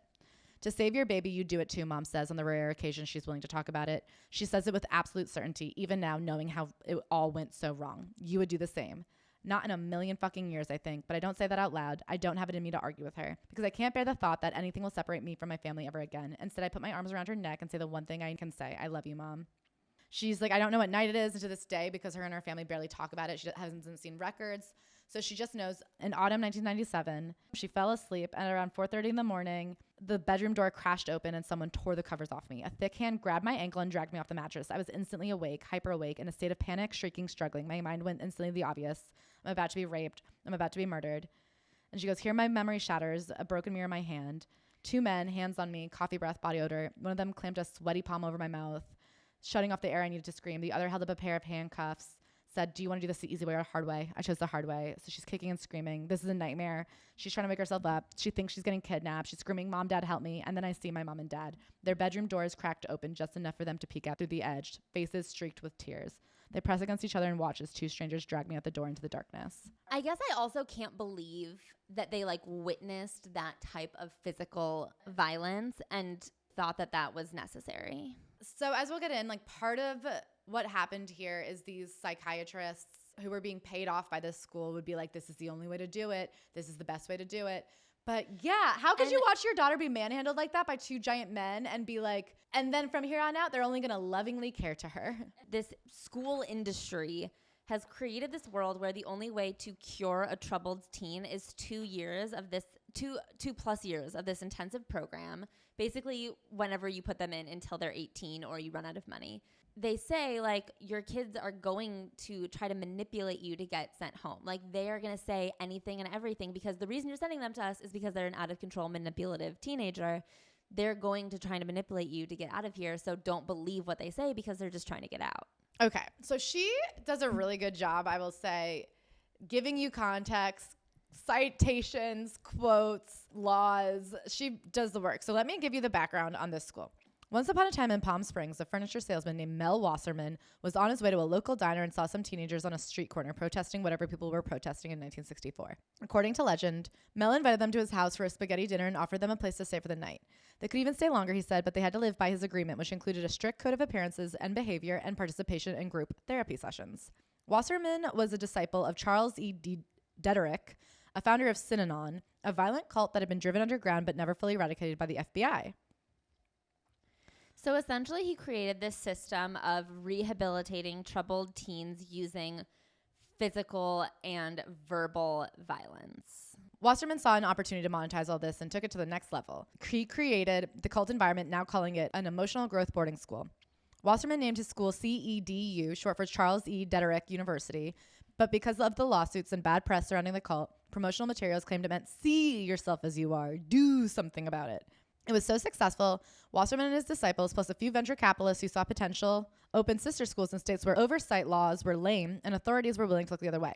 To save your baby, you do it too, Mom says on the rare occasion she's willing to talk about it. She says it with absolute certainty, even now knowing how it all went so wrong. You would do the same. Not in a million fucking years, I think, but I don't say that out loud. I don't have it in me to argue with her because I can't bear the thought that anything will separate me from my family ever again. Instead, I put my arms around her neck and say the one thing I can say. I love you, Mom. She's like, I don't know what night it is, and to this day, because her and her family barely talk about it, she hasn't seen records. So she just knows in autumn 1997, she fell asleep and around 4:30 in the morning, the bedroom door crashed open and someone tore the covers off me. A thick hand grabbed my ankle and dragged me off the mattress. I was instantly awake, hyper awake, in a state of panic, shrieking, struggling. My mind went instantly to the obvious. I'm about to be raped. I'm about to be murdered. And she goes, here my memory shatters, a broken mirror in my hand. Two men, hands on me, coffee breath, body odor. One of them clamped a sweaty palm over my mouth, shutting off the air I needed to scream. The other held up a pair of handcuffs, said, do you want to do this the easy way or the hard way? I chose the hard way. So she's kicking and screaming. This is a nightmare. She's trying to wake herself up. She thinks she's getting kidnapped. She's screaming, Mom, Dad, help me. And then I see my mom and dad. Their bedroom doors cracked open just enough for them to peek out through the edge, faces streaked with tears. They press against each other and watch as two strangers drag me out the door into the darkness. I guess I also can't believe that they like witnessed that type of physical violence and thought that that was necessary. So as we'll get in, like part of what happened here is these psychiatrists who were being paid off by this school would be like, this is the only way to do it. This is the best way to do it. But yeah, how could you watch your daughter be manhandled like that by two giant men and be like, and then from here on out, they're only going to lovingly care to her. This school industry has created this world where the only way to cure a troubled teen is 2 years of this, two plus years of this intensive program. Basically, whenever you put them in until they're 18 or you run out of money. They say, like, your kids are going to try to manipulate you to get sent home. Like, they are going to say anything and everything because the reason you're sending them to us is because they're an out-of-control, manipulative teenager. They're going to try to manipulate you to get out of here, so don't believe what they say because they're just trying to get out. Okay, so she does a really good job, I will say, giving you context, citations, quotes, laws. She does the work. So let me give you the background on this school. Once upon a time in Palm Springs, a furniture salesman named Mel Wasserman was on his way to a local diner and saw some teenagers on a street corner protesting whatever people were protesting in 1964. According to legend, Mel invited them to his house for a spaghetti dinner and offered them a place to stay for the night. They could even stay longer, he said, but they had to live by his agreement, which included a strict code of appearances and behavior and participation in group therapy sessions. Wasserman was a disciple of Charles E. Dederick, a founder of Synanon, a violent cult that had been driven underground but never fully eradicated by the FBI. So essentially, he created this system of rehabilitating troubled teens using physical and verbal violence. Wasserman saw an opportunity to monetize all this and took it to the next level. He created the cult environment, now calling it an emotional growth boarding school. Wasserman named his school CEDU, short for Charles E. Dederick University, but because of the lawsuits and bad press surrounding the cult, promotional materials claimed it meant see yourself as you are, do something about it. It was so successful, Wasserman and his disciples, plus a few venture capitalists who saw potential, opened sister schools in states where oversight laws were lame and authorities were willing to look the other way.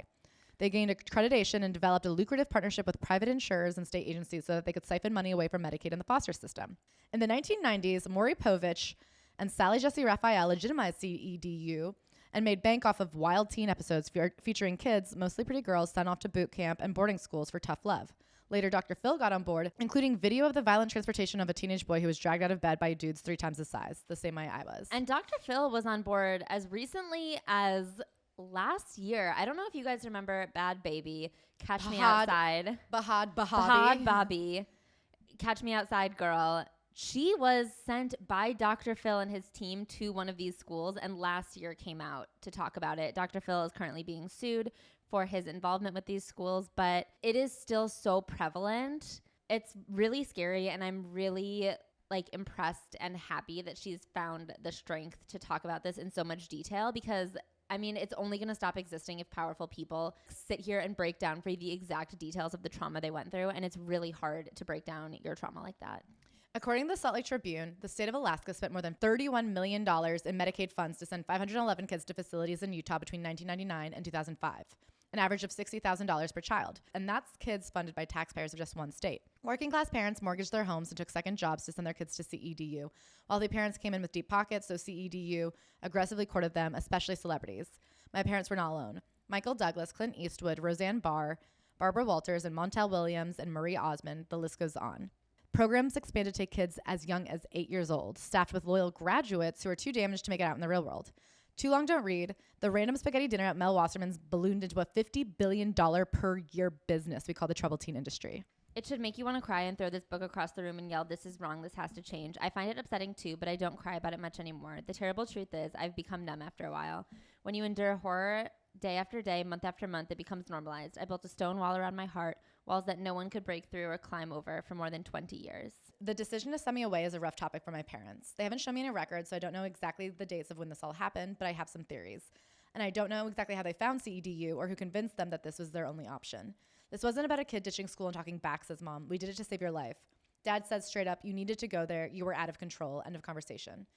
They gained accreditation and developed a lucrative partnership with private insurers and state agencies so that they could siphon money away from Medicaid and the foster system. In the 1990s, Maury Povich and Sally Jesse Raphael legitimized CEDU and made bank off of wild teen episodes featuring kids, mostly pretty girls, sent off to boot camp and boarding schools for tough love. Later, Dr. Phil got on board, including video of the violent transportation of a teenage boy who was dragged out of bed by dudes 3 times his size, the same way I was. And Dr. Phil was on board as recently as last year. I don't know if you guys remember Bad Baby, Catch Me Outside. Bahad Bobby, Catch Me Outside Girl. She was sent by Dr. Phil and his team to one of these schools and last year came out to talk about it. Dr. Phil is currently being sued for his involvement with these schools, but it is still so prevalent. It's really scary, and I'm really impressed and happy that she's found the strength to talk about this in so much detail because I mean, it's only going to stop existing if powerful people sit here and break down for you the exact details of the trauma they went through, and it's really hard to break down your trauma like that. According to the Salt Lake Tribune, the state of Alaska spent more than $31 million in Medicaid funds to send 511 kids to facilities in Utah between 1999 and 2005. an average of $60,000 per child. And that's kids funded by taxpayers of just one state. Working class parents mortgaged their homes and took second jobs to send their kids to CEDU. Wealthy parents came in with deep pockets, so CEDU aggressively courted them, especially celebrities. My parents were not alone. Michael Douglas, Clint Eastwood, Roseanne Barr, Barbara Walters, and Montel Williams, and Marie Osmond, the list goes on. Programs expanded to kids as young as 8 years old, staffed with loyal graduates who are too damaged to make it out in the real world. Too Long Don't Read, the random spaghetti dinner at Mel Wasserman's ballooned into a $50 billion per year business we call the troubled teen industry. It should make you want to cry and throw this book across the room and yell, "This is wrong, this has to change." I find it upsetting too, but I don't cry about it much anymore. The terrible truth is I've become numb after a while. When you endure horror day after day, month after month, it becomes normalized. I built a stone wall around my heart, walls that no one could break through or climb over for more than 20 years. The decision to send me away is a rough topic for my parents. They haven't shown me any records, so I don't know exactly the dates of when this all happened, but I have some theories. And I don't know exactly how they found CEDU or who convinced them that this was their only option. This wasn't about a kid ditching school and talking back, says Mom. We did it to save your life. Dad said straight up, you needed to go there. You were out of control. End of conversation.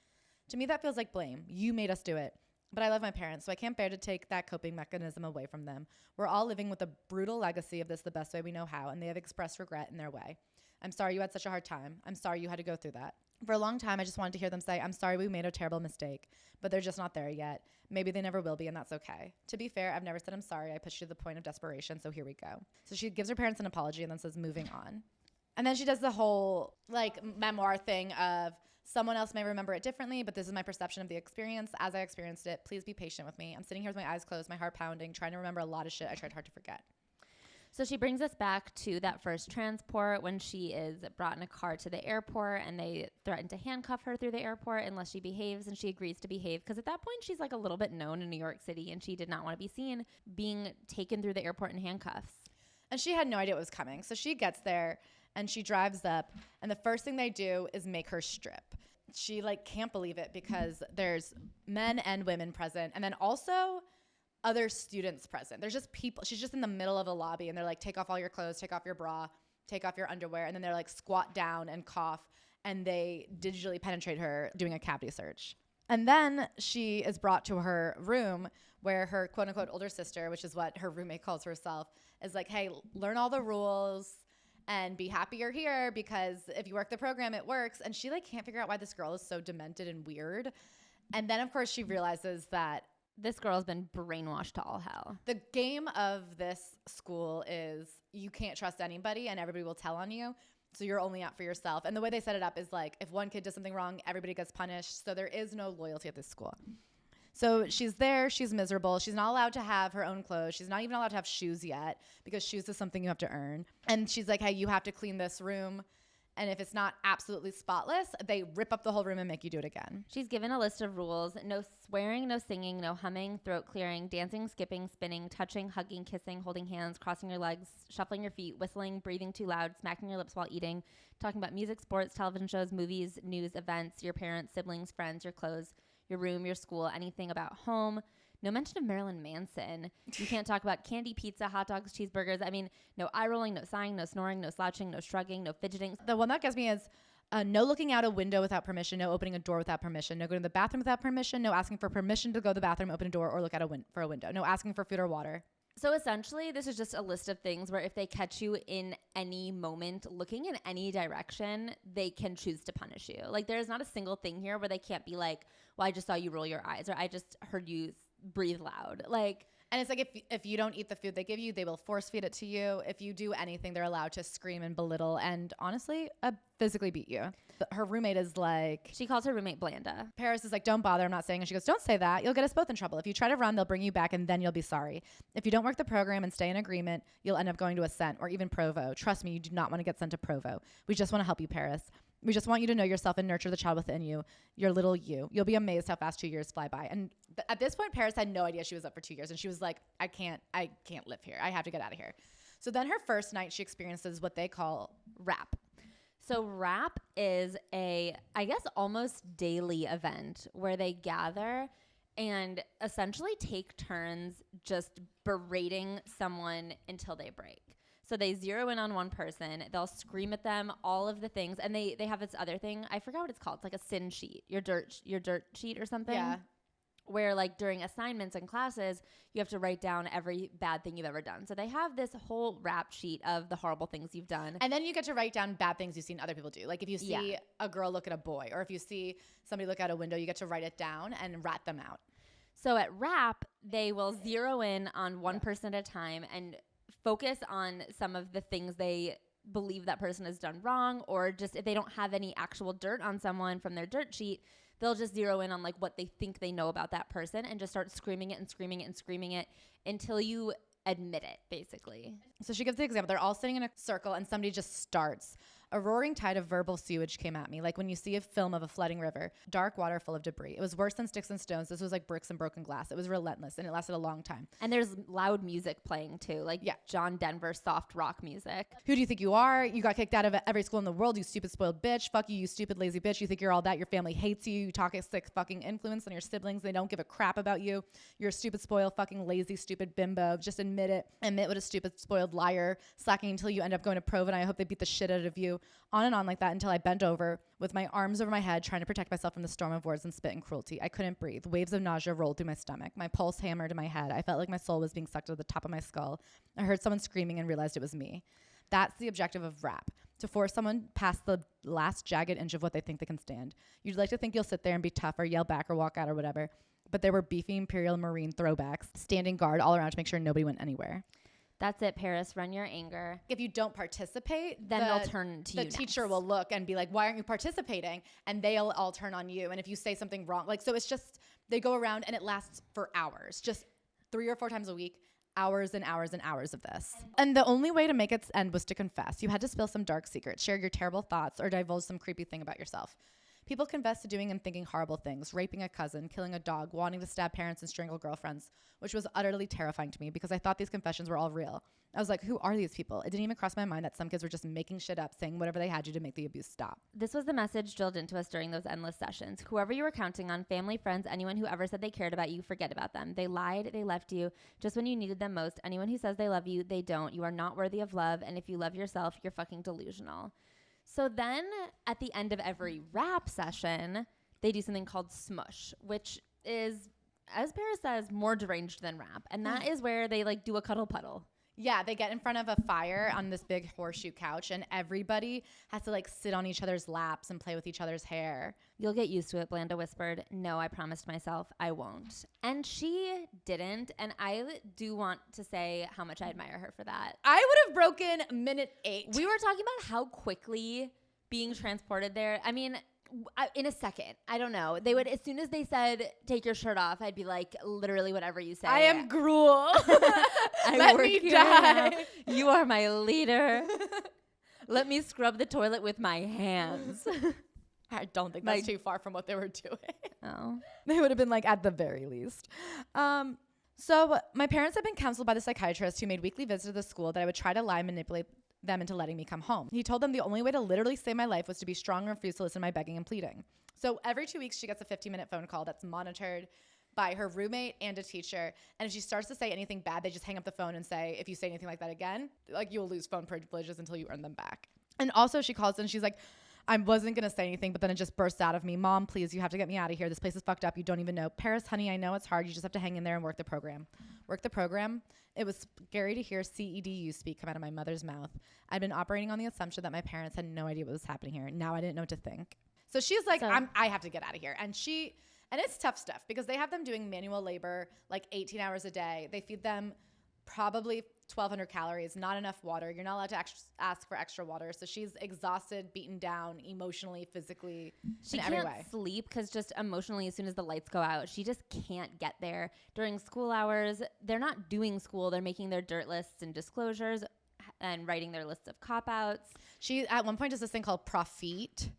To me, that feels like blame. You made us do it. But I love my parents, so I can't bear to take that coping mechanism away from them. We're all living with a brutal legacy of this the best way we know how, and they have expressed regret in their way. I'm sorry you had such a hard time. I'm sorry you had to go through that. For a long time, I just wanted to hear them say, I'm sorry we made a terrible mistake, but they're just not there yet. Maybe they never will be, and that's okay. To be fair, I've never said I'm sorry. I pushed you to the point of desperation, so here we go. So she gives her parents an apology and then says, moving on. And then she does the whole memoir thing of someone else may remember it differently, but this is my perception of the experience as I experienced it. Please be patient with me. I'm sitting here with my eyes closed, my heart pounding, trying to remember a lot of shit I tried hard to forget. So she brings us back to that first transport when she is brought in a car to the airport and they threaten to handcuff her through the airport unless she behaves, and she agrees to behave because at that point she's like a little bit known in New York City and she did not want to be seen being taken through the airport in handcuffs. And she had no idea what was coming. So she gets there and she drives up and the first thing they do is make her strip. She can't believe it because there's men and women present and then also other students present. There's just people. She's just in the middle of a lobby and they're like, take off all your clothes, take off your bra, take off your underwear. And then they're like squat down and cough and they digitally penetrate her doing a cavity search. And then she is brought to her room where her quote unquote older sister, which is what her roommate calls herself, is like, hey, learn all the rules and be happy you're here because if you work the program, it works. And she can't figure out why this girl is so demented and weird. And then of course she realizes that this girl's been brainwashed to all hell. The game of this school is you can't trust anybody and everybody will tell on you. So you're only out for yourself. And the way they set it up is if one kid does something wrong, everybody gets punished. So there is no loyalty at this school. So she's there. She's miserable. She's not allowed to have her own clothes. She's not even allowed to have shoes yet because shoes is something you have to earn. And she's like, hey, you have to clean this room. And if it's not absolutely spotless, they rip up the whole room and make you do it again. She's given a list of rules: no swearing, no singing, no humming, throat clearing, dancing, skipping, spinning, touching, hugging, kissing, holding hands, crossing your legs, shuffling your feet, whistling, breathing too loud, smacking your lips while eating, talking about music, sports, television shows, movies, news, events, your parents, siblings, friends, your clothes, your room, your school, anything about home. No mention of Marilyn Manson. You can't talk about candy, pizza, hot dogs, cheeseburgers. I mean, no eye rolling, no sighing, no snoring, no slouching, no shrugging, no fidgeting. The one that gets me is no looking out a window without permission, no opening a door without permission, no going to the bathroom without permission, no asking for permission to go to the bathroom, open a door, or look out for a window, no asking for food or water. So essentially, this is just a list of things where if they catch you in any moment looking in any direction, they can choose to punish you. There's not a single thing here where they can't be like, well, I just saw you roll your eyes, or I just heard you breathe loud. And it's if you don't eat the food they give you, they will force feed it to you. If you do anything, they're allowed to scream and belittle and honestly physically beat you. Her roommate is she calls her roommate Blanda. Paris is like, don't bother, I'm not saying. And she goes, don't say that. You'll get us both in trouble. If you try to run, they'll bring you back and then you'll be sorry. If you don't work the program and stay in agreement, you'll end up going to Ascent or even Provo. Trust me, you do not want to get sent to Provo. We just want to help you, Paris. We just want you to know yourself and nurture the child within you, your little you. You'll be amazed how fast 2 years fly by. And at this point, Paris had no idea she was up for 2 years. And she was like, I can't live here. I have to get out of here. So then her first night, she experiences what they call rap. So rap is I guess, almost daily event where they gather and essentially take turns just berating someone until they break. So they zero in on one person. They'll scream at them, all of the things. And they have this other thing. I forgot what it's called. It's like a sin sheet, your dirt sheet or something. Yeah. where like during assignments and classes, you have to write down every bad thing you've ever done. So they have this whole rap sheet of the horrible things you've done. And then you get to write down bad things you've seen other people do. Like if you see a girl look at a boy, or if you see somebody look out a window, you get to write it down and rat them out. So at rap, they will zero in on one person at a time and focus on some of the things they believe that person has done wrong, or just if they don't have any actual dirt on someone from their dirt sheet, they'll just zero in on like what they think they know about that person and just start screaming it and screaming it and screaming it until you admit it, basically. So she gives the example. They're all sitting in a circle and somebody just starts. A roaring tide of verbal sewage came at me, like when you see a film of a flooding river, dark water full of debris. It was worse than sticks and stones. This was like bricks and broken glass. It was relentless, and it lasted a long time. And there's loud music playing too, like John Denver soft rock music. Who do you think you are? You got kicked out of every school in the world, you stupid spoiled bitch. Fuck you, you stupid lazy bitch. You think you're all that. Your family hates you. You toxic fucking influence on your siblings. They don't give a crap about you. You're a stupid, spoiled, fucking lazy, stupid bimbo. Just admit it. Admit what a stupid, spoiled liar. Slacking until you end up going to Prov, and I hope they beat the shit out of you. On and on like that until I bent over with my arms over my head, trying to protect myself from the storm of words and spit and cruelty. I couldn't breathe. Waves of nausea rolled through my stomach. My pulse hammered in my head. I felt like my soul was being sucked to the top of my skull. I heard someone screaming and realized it was me. That's the objective of rap, to force someone past the last jagged inch of what they think they can stand. You'd like to think you'll sit there and be tough or yell back or walk out or whatever, but there were beefy Imperial Marine throwbacks standing guard all around to make sure nobody went anywhere. That's it, Paris. Run your anger. If you don't participate, then they'll turn to you. The teacher will look and be like, why aren't you participating? And they'll all turn on you. And if you say something wrong, like, so it's just, they go around and it lasts for hours, just 3 or 4 times a week, hours and hours and hours of this. And the only way to make its end was to confess. You had to spill some dark secrets, share your terrible thoughts, or divulge some creepy thing about yourself. People confess to doing and thinking horrible things, raping a cousin, killing a dog, wanting to stab parents and strangle girlfriends, which was utterly terrifying to me because I thought these confessions were all real. I was like, who are these people? It didn't even cross my mind that some kids were just making shit up, saying whatever they had to make the abuse stop. This was the message drilled into us during those endless sessions. Whoever you were counting on, family, friends, anyone who ever said they cared about you, forget about them. They lied, they left you just when you needed them most. Anyone who says they love you, they don't. You are not worthy of love, and if you love yourself, you're fucking delusional. So then at the end of every rap session, they do something called smush, which is, as Paris says, more deranged than rap. And that is where they like do a cuddle puddle. Yeah, they get in front of a fire on this big horseshoe couch, and everybody has to like sit on each other's laps and play with each other's hair. You'll get used to it, Blanda whispered. No, I promised myself I won't. And she didn't. And I do want to say how much I admire her for that. I would have broken minute 8. We were talking about how quickly being transported there. I mean, in a second. I don't know. They would, as soon as they said, take your shirt off, I'd be like, literally whatever you say. I am gruel. Let me die. You are my leader. Let me scrub the toilet with my hands. I don't think that's too far from what they were doing. Oh. They would have been like, at the very least. So my parents had been counseled by the psychiatrist who made weekly visits to the school that I would try to lie and manipulate them into letting me come home. He told them the only way to literally save my life was to be strong and refuse to listen to my begging and pleading. So every 2 weeks, she gets a 15-minute phone call that's monitored by her roommate and a teacher. And if she starts to say anything bad, they just hang up the phone and say, if you say anything like that again, like you'll lose phone privileges until you earn them back. And also she calls and she's like, I wasn't going to say anything, but then it just bursts out of me. Mom, please, you have to get me out of here. This place is fucked up. You don't even know. Paris, honey, I know it's hard. You just have to hang in there and work the program. Work the program? It was scary to hear CEDU speak come out of my mother's mouth. I'd been operating on the assumption that my parents had no idea what was happening here. Now I didn't know what to think. So she's like, I have to get out of here. And it's tough stuff because they have them doing manual labor like 18 hours a day. They feed them probably 1,200 calories, not enough water. You're not allowed to ask for extra water. So she's exhausted, beaten down emotionally, physically, in every way. She can't sleep because just emotionally, as soon as the lights go out, she just can't get there. During school hours, they're not doing school. They're making their dirt lists and disclosures and writing their lists of cop-outs. She, at one point, does this thing called profit,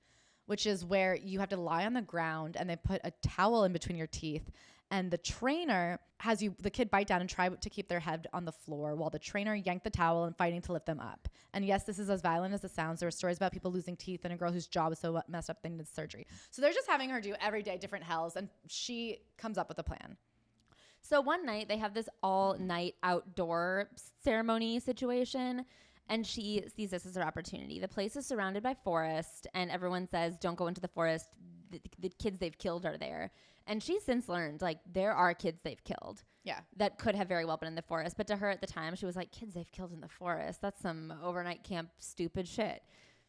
which is where you have to lie on the ground and they put a towel in between your teeth. And the trainer has the kid bite down and try to keep their head on the floor while the trainer yanked the towel and fighting to lift them up. And yes, this is as violent as it sounds. There were stories about people losing teeth and a girl whose jaw was so messed up they needed surgery. So they're just having her do every day different hells, and she comes up with a plan. So one night they have this all-night outdoor ceremony situation, and she sees this as her opportunity. The place is surrounded by forest, and everyone says, don't go into the forest. The kids they've killed are there. And she's since learned, like, there are kids they've killed. Yeah. That could have very well been in the forest. But to her at the time, she was like, kids they've killed in the forest. That's some overnight camp stupid shit.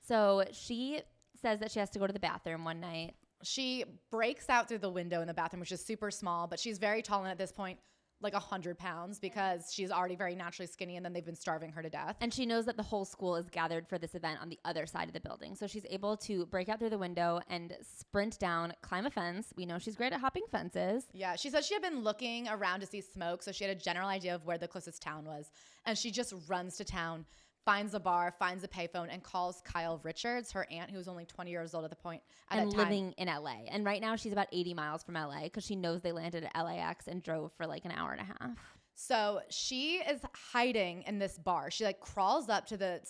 So she says that she has to go to the bathroom one night. She breaks out through the window in the bathroom, which is super small, but she's very tall and at this point, like 100 pounds because she's already very naturally skinny and then they've been starving her to death. And she knows that the whole school is gathered for this event on the other side of the building. So she's able to break out through the window and sprint down, climb a fence. We know she's great at hopping fences. Yeah, she said she had been looking around to see smoke, so she had a general idea of where the closest town was. And she just runs to town, finds a bar, finds a payphone, and calls Kyle Richards, her aunt, who was only 20 years old at the point. And living in LA. And right now she's about 80 miles from LA because she knows they landed at LAX and drove for like an hour and a half. So she is hiding in this bar. She like crawls up to the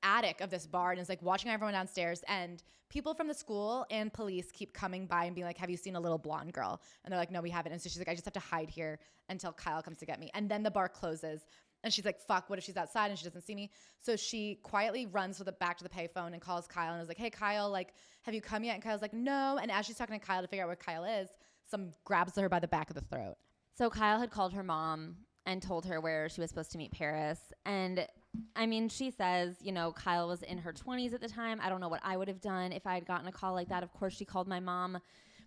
attic of this bar and is like watching everyone downstairs. And people from the school and police keep coming by and being like, have you seen a little blonde girl? And they're like, no, we haven't. And so she's like, I just have to hide here until Kyle comes to get me. And then the bar closes. And she's like, fuck, what if she's outside and she doesn't see me? So she quietly runs back to the payphone and calls Kyle and is like, hey, Kyle, like, have you come yet? And Kyle's like, no. And as she's talking to Kyle to figure out where Kyle is, some grabs her by the back of the throat. So Kyle had called her mom and told her where she was supposed to meet Paris. And I mean, she says, you know, Kyle was in her 20s at the time. I don't know what I would have done if I had gotten a call like that. Of course, she called my mom.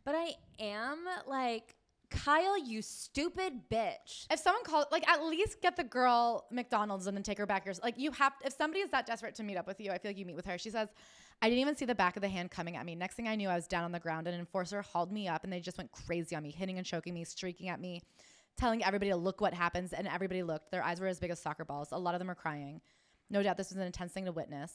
But I am like, Kyle, you stupid bitch. If someone called, like, at least get the girl McDonald's and then take her back. Like, you have, if somebody is that desperate to meet up with you, I feel like you meet with her. She says, I didn't even see the back of the hand coming at me. Next thing I knew, I was down on the ground. An enforcer hauled me up and they just went crazy on me, hitting and choking me, streaking at me, telling everybody to look what happens. And everybody looked. Their eyes were as big as soccer balls. A lot of them were crying. No doubt this was an intense thing to witness.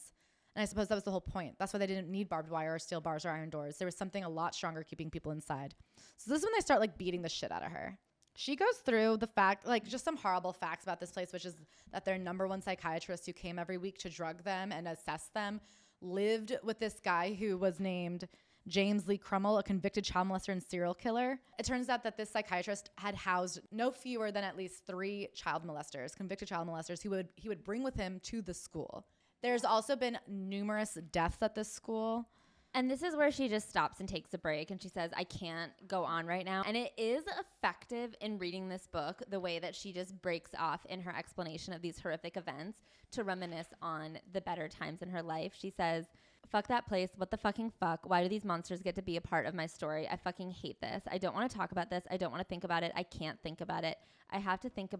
And I suppose that was the whole point. That's why they didn't need barbed wire or steel bars or iron doors. There was something a lot stronger keeping people inside. So this is when they start like beating the shit out of her. She goes through the fact, like just some horrible facts about this place, which is that their number one psychiatrist who came every week to drug them and assess them lived with this guy who was named James Lee Crummell, a convicted child molester and serial killer. It turns out that this psychiatrist had housed no fewer than at least 3 child molesters, convicted child molesters, he would bring with him to the school. There's also been numerous deaths at this school. And this is where she just stops and takes a break and she says, I can't go on right now. And it is effective in reading this book, the way that she just breaks off in her explanation of these horrific events to reminisce on the better times in her life. She says, fuck that place. What the fucking fuck? Why do these monsters get to be a part of my story? I fucking hate this. I don't want to talk about this. I don't want to think about it. I can't think about it. I have to think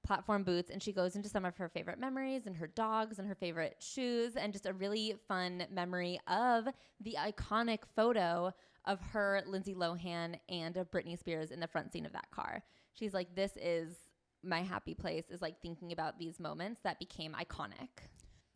platform boots. And she goes into some of her favorite memories and her dogs and her favorite shoes and just a really fun memory of the iconic photo of her, Lindsay Lohan, and of Britney Spears in the front seat of that car. She's like, this is my happy place, is like thinking about these moments that became iconic.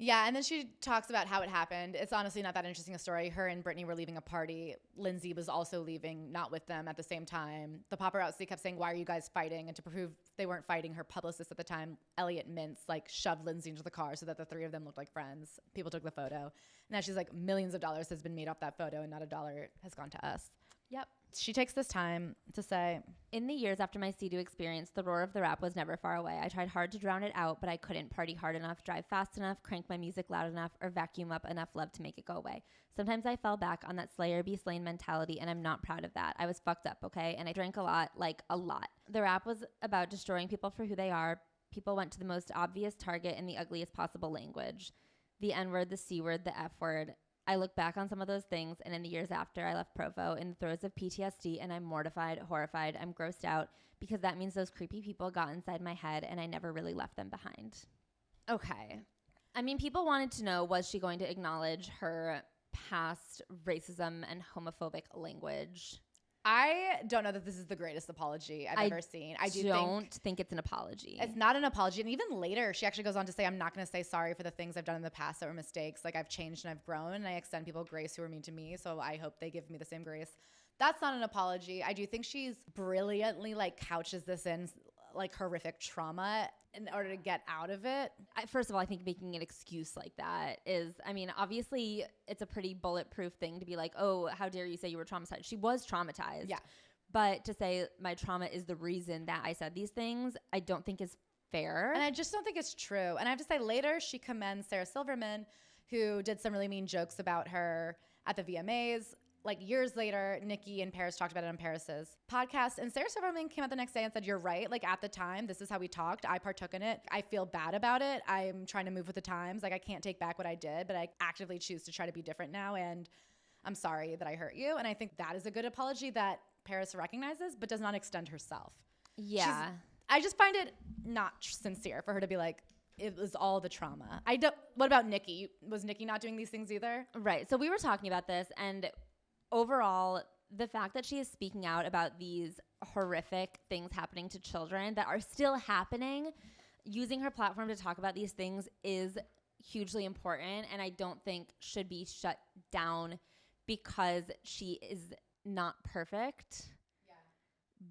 Yeah, and then she talks about how it happened. It's honestly not that interesting a story. Her and Britney were leaving a party. Lindsay was also leaving, not with them at the same time. The paparazzi kept saying, why are you guys fighting? And to prove they weren't fighting, her publicist at the time, Elliot Mintz, like shoved Lindsay into the car so that the 3 of them looked like friends. People took the photo. Now she's like, millions of dollars has been made off that photo and not a dollar has gone to us. Yep. She takes this time to say, in the years after my Sea-Doo experience, the roar of the rap was never far away. I tried hard to drown it out, but I couldn't party hard enough, drive fast enough, crank my music loud enough, or vacuum up enough love to make it go away. Sometimes I fell back on that Slayer be slain mentality, and I'm not proud of that. I was fucked up, okay? And I drank a lot, like a lot. The rap was about destroying people for who they are. People went to the most obvious target in the ugliest possible language. The N-word, the C-word, the F-word. I look back on some of those things, and in the years after, I left Provo in the throes of PTSD, and I'm mortified, horrified, I'm grossed out, because that means those creepy people got inside my head, and I never really left them behind. Okay. I mean, people wanted to know, was she going to acknowledge her past racism and homophobic language? I don't know that this is the greatest apology I've ever seen. I don't think it's an apology. It's not an apology. And even later, she actually goes on to say, I'm not going to say sorry for the things I've done in the past that were mistakes. Like, I've changed and I've grown, and I extend people grace who are mean to me. So I hope they give me the same grace. That's not an apology. I do think she's brilliantly, like, couches this in, like, horrific trauma in order to get out of it. First of all, I think making an excuse like that is, I mean, obviously it's a pretty bulletproof thing to be like, oh, how dare you say you were traumatized? She was traumatized. Yeah. But to say my trauma is the reason that I said these things, I don't think is fair. And I just don't think it's true. And I have to say, later she commends Sarah Silverman, who did some really mean jokes about her at the VMAs. like years later, Nikki and Paris talked about it on Paris's podcast, and Sarah Silverman came out the next day and said, you're right. Like at the time, this is how we talked. I partook in it. I feel bad about it. I'm trying to move with the times. Like I can't take back what I did, but I actively choose to try to be different now. And I'm sorry that I hurt you. And I think that is a good apology that Paris recognizes, but does not extend herself. Yeah. I just find it not sincere for her to be like, it was all the trauma. What about Nikki? Was Nikki not doing these things either? Right. So we were talking about this, and overall, the fact that she is speaking out about these horrific things happening to children that are still happening, using her platform to talk about these things is hugely important, and I don't think should be shut down because she is not perfect. Yeah.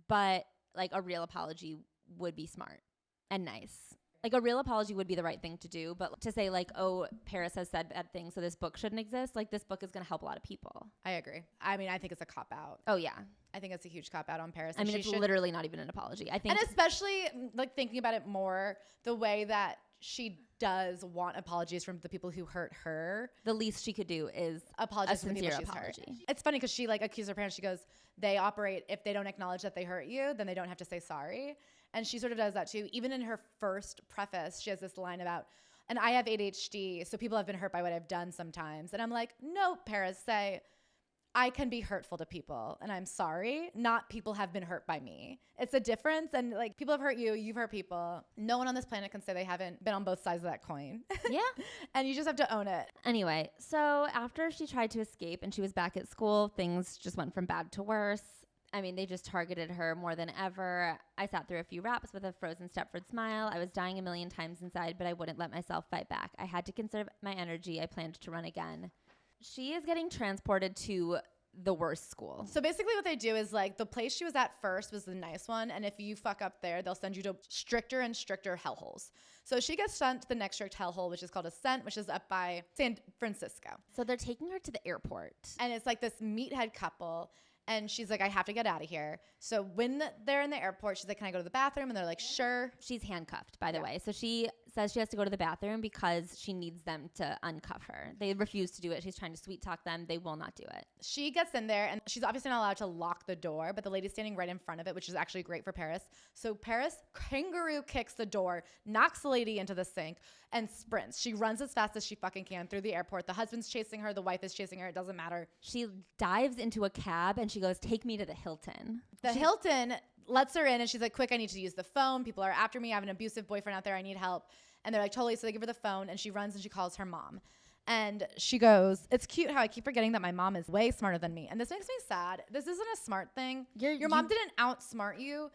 But like a real apology would be smart and nice. Like a real apology would be the right thing to do, but to say like, oh, Paris has said bad things, so this book shouldn't exist. Like this book is going to help a lot of people. I agree. I mean, I think it's a cop out. Oh yeah. I think it's a huge cop out on Paris. I mean, it's literally not even an apology. I think. And especially like thinking about it more, the way that she does want apologies from the people who hurt her. The least she could do is apologize a to the people sincere she's apology. Hurt. It's funny because she like accused her parents. She goes, they operate, if they don't acknowledge that they hurt you, then they don't have to say sorry. And she sort of does that too. Even in her first preface, she has this line about, and I have ADHD, so people have been hurt by what I've done sometimes. And I'm like, no, Paris, say, I can be hurtful to people and I'm sorry. Not people have been hurt by me. It's a difference. And like people have hurt you, you've hurt people. No one on this planet can say they haven't been on both sides of that coin. Yeah. And you just have to own it. Anyway, so after she tried to escape and she was back at school, things just went from bad to worse. I mean, they just targeted her more than ever. I sat through a few raps with a frozen Stepford smile. I was dying a million times inside, but I wouldn't let myself fight back. I had to conserve my energy. I planned to run again. She is getting transported to the worst school. So basically what they do is like the place she was at first was the nice one. And if you fuck up there, they'll send you to stricter and stricter hellholes. So she gets sent to the next strict hellhole, which is called Ascent, which is up by San Francisco. So they're taking her to the airport. And it's like this meathead couple. And she's like, I have to get out of here. So when they're in the airport, she's like, can I go to the bathroom? And they're like, sure. She's handcuffed, by the way. So she says she has to go to the bathroom because she needs them to uncuff her. They refuse to do it. She's trying to sweet talk them. They will not do it. She gets in there and she's obviously not allowed to lock the door, but the lady's standing right in front of it, which is actually great for Paris. So Paris kangaroo kicks the door, knocks the lady into the sink and sprints. She runs as fast as she fucking can through the airport. The husband's chasing her. The wife is chasing her. It doesn't matter. She dives into a cab and she goes, take me to the Hilton. The Hilton lets her in and she's like, quick, I need to use the phone. People are after me. I have an abusive boyfriend out there. I need help. And they're like, totally. So they give her the phone and she runs and she calls her mom. And she goes, it's cute how I keep forgetting that my mom is way smarter than me. And this makes me sad. This isn't a smart thing. Your mom didn't outsmart you.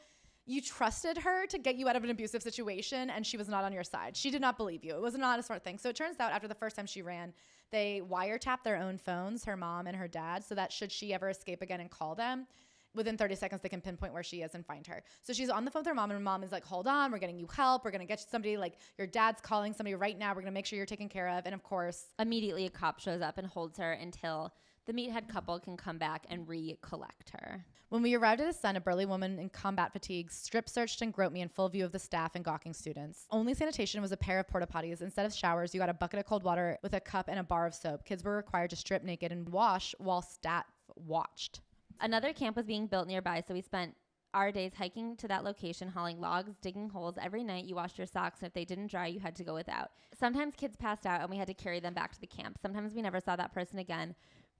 You trusted her to get you out of an abusive situation and she was not on your side. She did not believe you. It was not a smart thing. So it turns out after the first time she ran, they wiretapped their own phones, her mom and her dad, so that should she ever escape again and call them, within 30 seconds, they can pinpoint where she is and find her. So she's on the phone with her mom, and her mom is like, hold on, we're getting you help. We're going to get you somebody, like your dad's calling somebody right now. We're going to make sure you're taken care of. And of course, immediately a cop shows up and holds her until the meathead couple can come back and recollect her. When we arrived at Addison, a burly woman in combat fatigue strip searched and groped me in full view of the staff and gawking students. Only sanitation was a pair of porta potties. Instead of showers, you got a bucket of cold water with a cup and a bar of soap. Kids were required to strip naked and wash while staff watched. Another camp was being built nearby, so we spent our days hiking to that location, hauling logs, digging holes. Every night you washed your socks, and if they didn't dry, you had to go without. Sometimes kids passed out, and we had to carry them back to the camp. Sometimes we never saw that person again,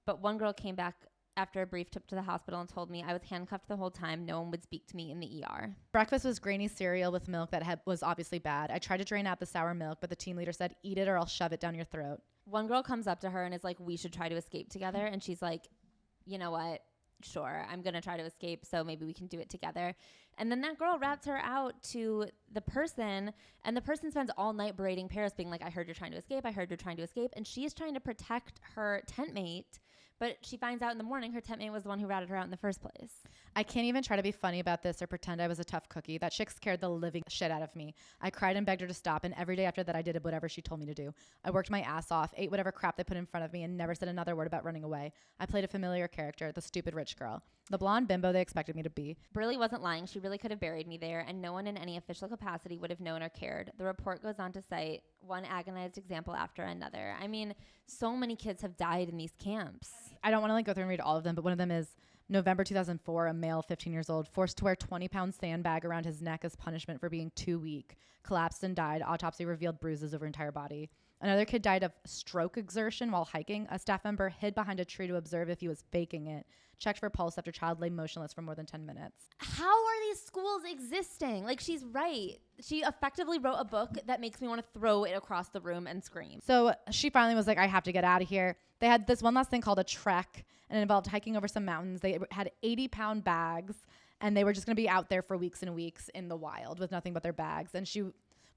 but one girl came back after a brief trip to the hospital and told me I was handcuffed the whole time. No one would speak to me in the ER. Breakfast was grainy cereal with milk that was obviously bad. I tried to drain out the sour milk, but the team leader said, eat it or I'll shove it down your throat. One girl comes up to her and is like, we should try to escape together. And she's like, you know what? Sure, I'm going to try to escape, so maybe we can do it together. And then that girl rats her out to the person, and the person spends all night berating Paris, being like, I heard you're trying to escape. I heard you're trying to escape. And she's trying to protect her tent mate, but she finds out in the morning her tent mate was the one who ratted her out in the first place. I can't even try to be funny about this or pretend I was a tough cookie. That chick scared the living shit out of me. I cried and begged her to stop, and every day after that I did whatever she told me to do. I worked my ass off, ate whatever crap they put in front of me, and never said another word about running away. I played a familiar character, the stupid rich girl. The blonde bimbo they expected me to be. Briley wasn't lying. She really could have buried me there, and no one in any official capacity would have known or cared. The report goes on to cite one agonized example after another. I mean, so many kids have died in these camps. I don't want to like go through and read all of them, but one of them is November 2004, a male 15 years old forced to wear 20-pound sandbag around his neck as punishment for being too weak, collapsed and died. Autopsy revealed bruises over entire body. Another kid died of stroke exertion while hiking. A staff member hid behind a tree to observe if he was faking it. Checked for pulse after child lay motionless for more than 10 minutes. How are these schools existing? Like, she's right. She effectively wrote a book that makes me want to throw it across the room and scream. So she finally was like, I have to get out of here. They had this one last thing called a trek, and it involved hiking over some mountains. They had 80-pound bags, and they were just going to be out there for weeks and weeks in the wild with nothing but their bags. And she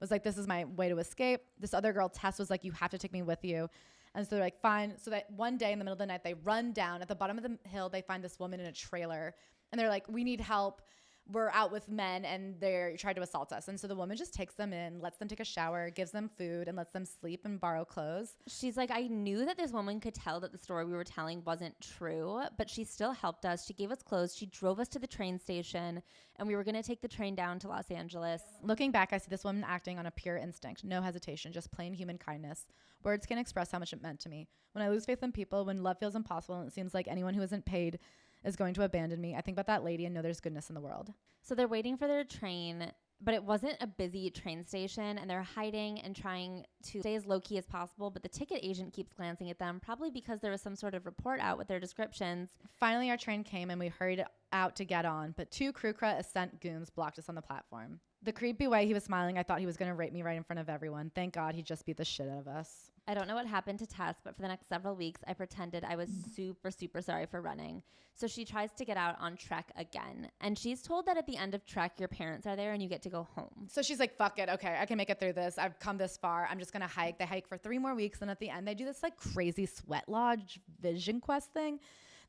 was like, this is my way to escape. This other girl, Tess, was like, you have to take me with you. And so they're like, fine. So that one day in the middle of the night, they run down. At the bottom of the hill, they find this woman in a trailer. And they're like, we need help. We're out with men, and they tried to assault us. And so the woman just takes them in, lets them take a shower, gives them food, and lets them sleep and borrow clothes. She's like, I knew that this woman could tell that the story we were telling wasn't true, but she still helped us. She gave us clothes. She drove us to the train station, and we were going to take the train down to Los Angeles. Looking back, I see this woman acting on a pure instinct, no hesitation, just plain human kindness. Words can't express how much it meant to me. When I lose faith in people, when love feels impossible, and it seems like anyone who isn't paid is going to abandon me, I think about that lady and know there's goodness in the world. So they're waiting for their train, but it wasn't a busy train station, and they're hiding and trying to stay as low-key as possible, but the ticket agent keeps glancing at them, probably because there was some sort of report out with their descriptions. Finally, our train came, and we hurried out to get on, but two Crew-Cra Ascent goons blocked us on the platform. The creepy way he was smiling, I thought he was going to rape me right in front of everyone. Thank God he just beat the shit out of us. I don't know what happened to Tess, but for the next several weeks, I pretended I was super, super sorry for running. So she tries to get out on Trek again. And she's told that at the end of Trek, your parents are there and you get to go home. So she's like, fuck it. Okay, I can make it through this. I've come this far. I'm just going to hike. They hike for 3 more weeks. And at the end, they do this like crazy sweat lodge vision quest thing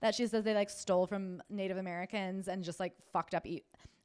that she says they like stole from Native Americans and just like fucked up.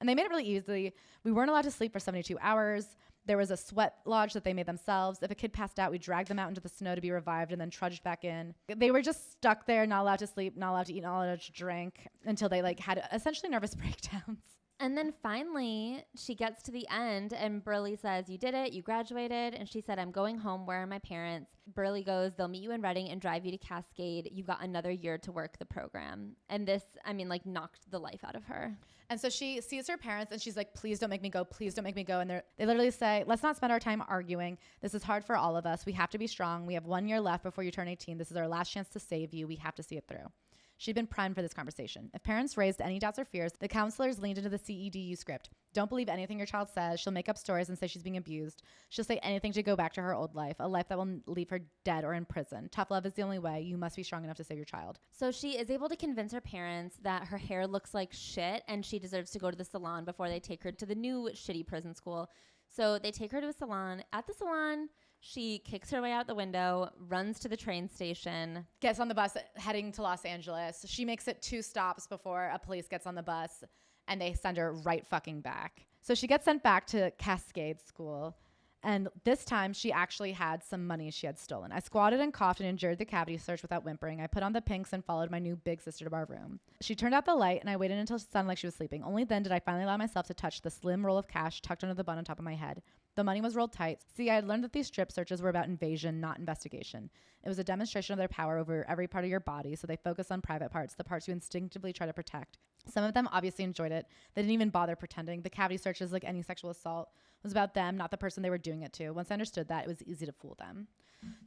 And they made it really easy. We weren't allowed to sleep for 72 hours. There was a sweat lodge that they made themselves. If a kid passed out, we dragged them out into the snow to be revived and then trudged back in. They were just stuck there, not allowed to sleep, not allowed to eat, not allowed to drink until they like had essentially nervous breakdowns. And then finally, she gets to the end and Burley says, you did it, you graduated. And she said, I'm going home. Where are my parents? Burley goes, they'll meet you in Reading and drive you to Cascade. You've got another year to work the program. And this, I mean, like knocked the life out of her. And so she sees her parents and she's like, please don't make me go. Please don't make me go. And they literally say, let's not spend our time arguing. This is hard for all of us. We have to be strong. We have 1 year left before you turn 18. This is our last chance to save you. We have to see it through. She'd been primed for this conversation. If parents raised any doubts or fears, the counselors leaned into the CEDU script. Don't believe anything your child says. She'll make up stories and say she's being abused. She'll say anything to go back to her old life, a life that will leave her dead or in prison. Tough love is the only way. You must be strong enough to save your child. So she is able to convince her parents that her hair looks like shit and she deserves to go to the salon before they take her to the new shitty prison school. So they take her to a salon. At the salon, she kicks her way out the window, runs to the train station. Gets on the bus heading to Los Angeles. She makes it 2 stops before a police gets on the bus, and they send her right fucking back. So she gets sent back to Cascade School, and this time she actually had some money she had stolen. I squatted and coughed and endured the cavity search without whimpering. I put on the pinks and followed my new big sister to our room. She turned out the light, and I waited until it sounded like she was sleeping. Only then did I finally allow myself to touch the slim roll of cash tucked under the bun on top of my head. The money was rolled tight. See, I had learned that these strip searches were about invasion, not investigation. It was a demonstration of their power over every part of your body, so they focus on private parts, the parts you instinctively try to protect. Some of them obviously enjoyed it. They didn't even bother pretending. The cavity searches, like any sexual assault, was about them, not the person they were doing it to. Once I understood that, it was easy to fool them.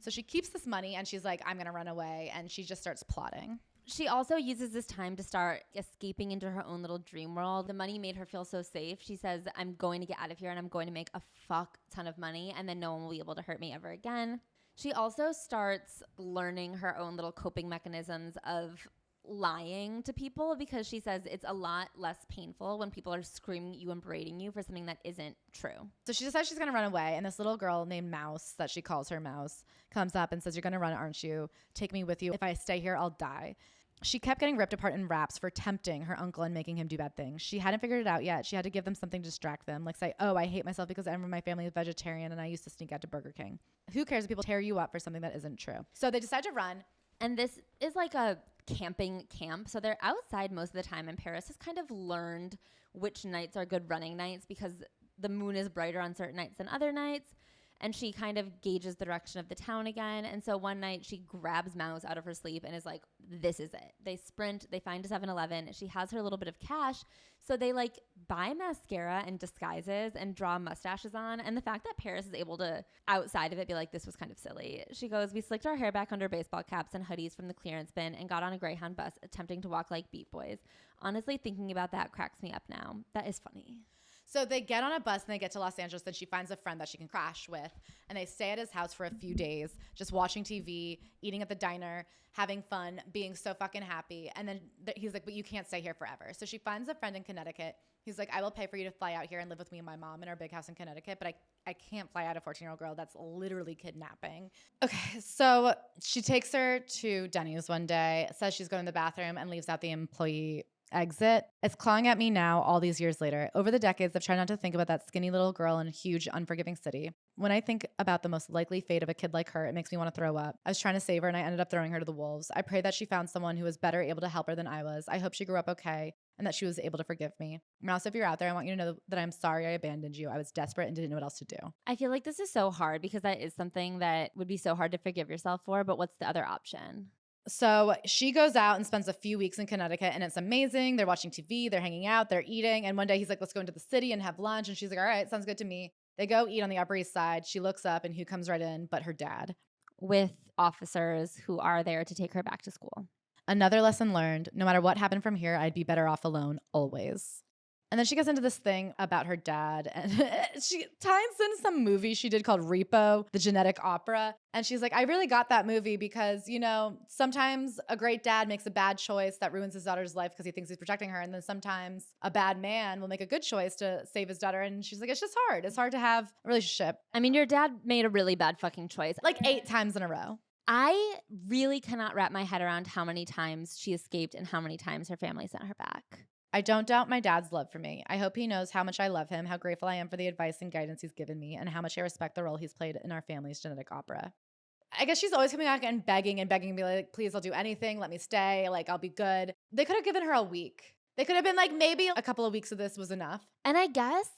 So she keeps this money, and she's like, I'm going to run away, and she just starts plotting. She also uses this time to start escaping into her own little dream world. The money made her feel so safe. She says, I'm going to get out of here and I'm going to make a fuck ton of money and then no one will be able to hurt me ever again. She also starts learning her own little coping mechanisms of lying to people because she says it's a lot less painful when people are screaming at you and berating you for something that isn't true. So she decides she's going to run away, and this little girl named Mouse, that she calls her Mouse, comes up and says, you're going to run, aren't you? Take me with you. If I stay here, I'll die. She kept getting ripped apart in raps for tempting her uncle and making him do bad things. She hadn't figured it out yet. She had to give them something to distract them, like say, oh, I hate myself because everyone in my family is vegetarian and I used to sneak out to Burger King. Who cares if people tear you up for something that isn't true? So they decide to run. And this is like a camping camp. So they're outside most of the time, and Paris has kind of learned which nights are good running nights because the moon is brighter on certain nights than other nights. and she kind of gauges the direction of the town again. And so one night she grabs Mouse out of her sleep and is like, this is it. They sprint, they find a 7-Eleven. She has her little bit of cash. So they like buy mascara and disguises and draw mustaches on. And the fact that Paris is able to, outside of it, be like, this was kind of silly. She goes, we slicked our hair back under baseball caps and hoodies from the clearance bin and got on a Greyhound bus attempting to walk like Beat Boys. Honestly, thinking about that cracks me up now. That is funny. So they get on a bus and they get to Los Angeles, and she finds a friend that she can crash with. And they stay at his house for a few days, just watching TV, eating at the diner, having fun, being so fucking happy. And then he's like, but you can't stay here forever. So she finds a friend in Connecticut. He's like, I will pay for you to fly out here and live with me and my mom in our big house in Connecticut, but I can't fly out a 14-year-old girl. That's literally kidnapping. Okay, so she takes her to Denny's one day, says she's going to the bathroom, and leaves out the employee exit. It's clawing at me now all these years later. Over the decades, I've tried not to think about that skinny little girl in a huge, unforgiving city. When I think about the most likely fate of a kid like her, it makes me want to throw up. I was trying to save her and I ended up throwing her to the wolves. I pray that she found someone who was better able to help her than I was. I hope she grew up okay and that she was able to forgive me. Mouse, if you're out there, I want you to know that I'm sorry I abandoned you. I was desperate and didn't know what else to do. I feel like this is so hard because that is something that would be so hard to forgive yourself for, but what's the other option? So she goes out and spends a few weeks in Connecticut, and it's amazing. They're watching TV, they're hanging out, they're eating. And one day he's like, let's go into the city and have lunch. And she's like, all right, sounds good to me. They go eat on the Upper East Side. She looks up and who comes right in but her dad. With officers who are there to take her back to school. Another lesson learned, no matter what happened from here, I'd be better off alone, always. And then she gets into this thing about her dad, and she ties in some movie she did called Repo, the genetic opera. And she's like, I really got that movie because, you know, sometimes a great dad makes a bad choice that ruins his daughter's life because he thinks he's protecting her. And then sometimes a bad man will make a good choice to save his daughter. And she's like, it's just hard. It's hard to have a relationship. I mean, your dad made a really bad fucking choice. Like 8 times in a row. I really cannot wrap my head around how many times she escaped and how many times her family sent her back. I don't doubt my dad's love for me. I hope he knows how much I love him, how grateful I am for the advice and guidance he's given me, and how much I respect the role he's played in our family's genetic opera. I guess she's always coming back and begging and be like, please, I'll do anything. Let me stay. Like, I'll be good. They could have given her a week. They could have been like, maybe a couple of weeks of this was enough. And I guess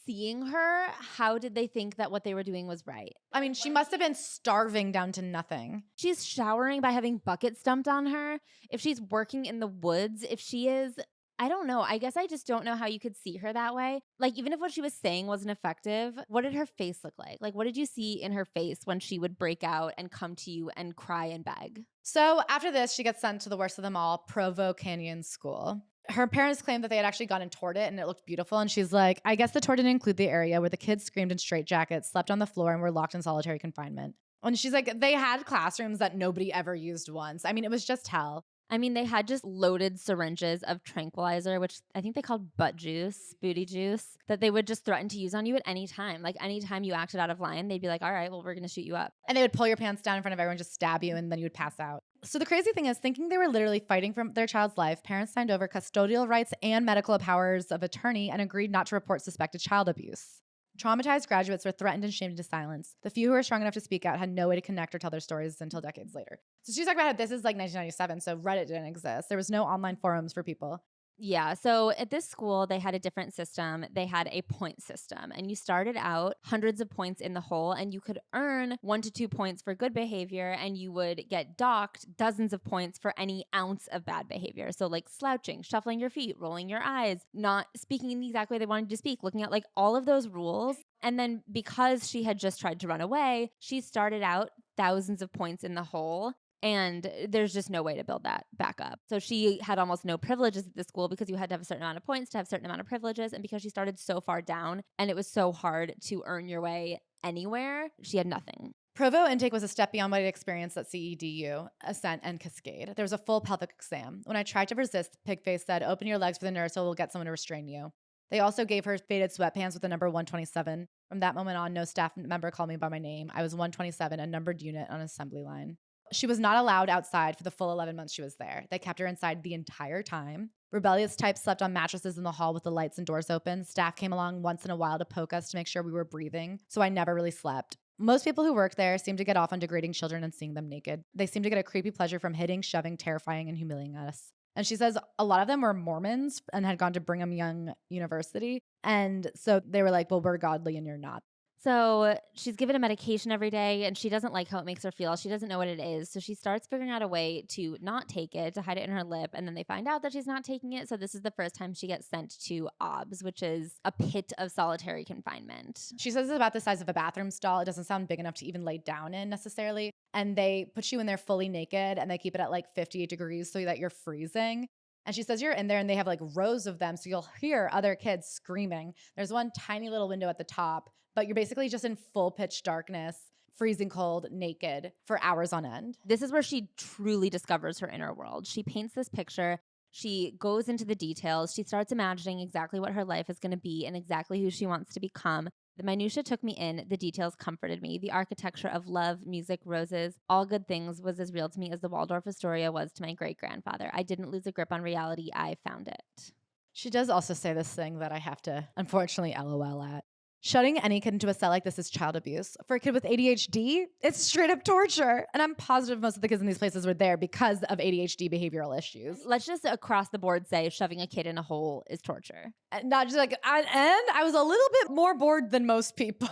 seeing her, how did they think that what they were doing was right? I mean, she must have been starving down to nothing. She's showering by having buckets dumped on her. If she's working in the woods, if she is... I don't know. I guess I just don't know how you could see her that way. Like, even if what she was saying wasn't effective, what did her face look like? Like, what did you see in her face when she would break out and come to you and cry and beg? So after this, she gets sent to the worst of them all, Provo Canyon School. Her parents claimed that they had actually gone and toured it and it looked beautiful. And she's like, I guess the tour didn't include the area where the kids screamed in straitjackets, slept on the floor, and were locked in solitary confinement. And she's like, they had classrooms that nobody ever used once. I mean, it was just hell. I mean, they had just loaded syringes of tranquilizer, which I think they called butt juice, booty juice, that they would just threaten to use on you at any time. Like, anytime you acted out of line, they'd be like, all right, well, we're going to shoot you up. And they would pull your pants down in front of everyone, just stab you, and then you would pass out. So the crazy thing is, thinking they were literally fighting for their child's life, parents signed over custodial rights and medical powers of attorney and agreed not to report suspected child abuse. Traumatized graduates were threatened and shamed into silence. The few who were strong enough to speak out had no way to connect or tell their stories until decades later. So she's talking about how this is like 1997, so Reddit didn't exist. There was no online forums for people. Yeah. So at this school, they had a different system. They had a point system, and you started out hundreds of points in the hole, and you could earn 1 to 2 points for good behavior, and you would get docked dozens of points for any ounce of bad behavior. So like slouching, shuffling your feet, rolling your eyes, not speaking in the exact way they wanted you to speak, looking at like all of those rules. And then because she had just tried to run away, she started out thousands of points in the hole. And there's just no way to build that back up. So she had almost no privileges at the school because you had to have a certain amount of points to have a certain amount of privileges. And because she started so far down and it was so hard to earn your way anywhere, she had nothing. Provo intake was a step beyond what I'd experienced at CEDU, Ascent, and Cascade. There was a full pelvic exam. When I tried to resist, Pigface said, open your legs for the nurse or we'll get someone to restrain you. They also gave her faded sweatpants with the number 127. From that moment on, no staff member called me by my name. I was 127, a numbered unit on an assembly line. She was not allowed outside for the full 11 months she was there. They kept her inside the entire time. Rebellious types slept on mattresses in the hall with the lights and doors open. Staff came along once in a while to poke us to make sure we were breathing, so I never really slept. Most people who work there seem to get off on degrading children and seeing them naked. They seem to get a creepy pleasure from hitting, shoving, terrifying, and humiliating us. And she says a lot of them were Mormons and had gone to Brigham Young University. And so they were like, well, we're godly and you're not. So she's given a medication every day and she doesn't like how it makes her feel. She doesn't know what it is. So she starts figuring out a way to not take it, to hide it in her lip. And then they find out that she's not taking it. So this is the first time she gets sent to OBS, which is a pit of solitary confinement. She says it's about the size of a bathroom stall. It doesn't sound big enough to even lay down in necessarily. And they put you in there fully naked and they keep it at like 58 degrees so that you're freezing. And she says you're in there and they have like rows of them. So you'll hear other kids screaming. There's one tiny little window at the top, but you're basically just in full pitch darkness, freezing cold, naked for hours on end. This is where she truly discovers her inner world. She paints this picture. She goes into the details. She starts imagining exactly what her life is going to be and exactly who she wants to become. The minutia took me in. The details comforted me. The architecture of love, music, roses, all good things was as real to me as the Waldorf Astoria was to my great-grandfather. I didn't lose a grip on reality. I found it. She does also say this thing that I have to unfortunately LOL at. Shutting any kid into a cell like this is child abuse. For a kid with ADHD, it's straight up torture. And I'm positive most of the kids in these places were there because of ADHD behavioral issues. Let's just across the board say shoving a kid in a hole is torture. And not just like, and I was a little bit more bored than most people.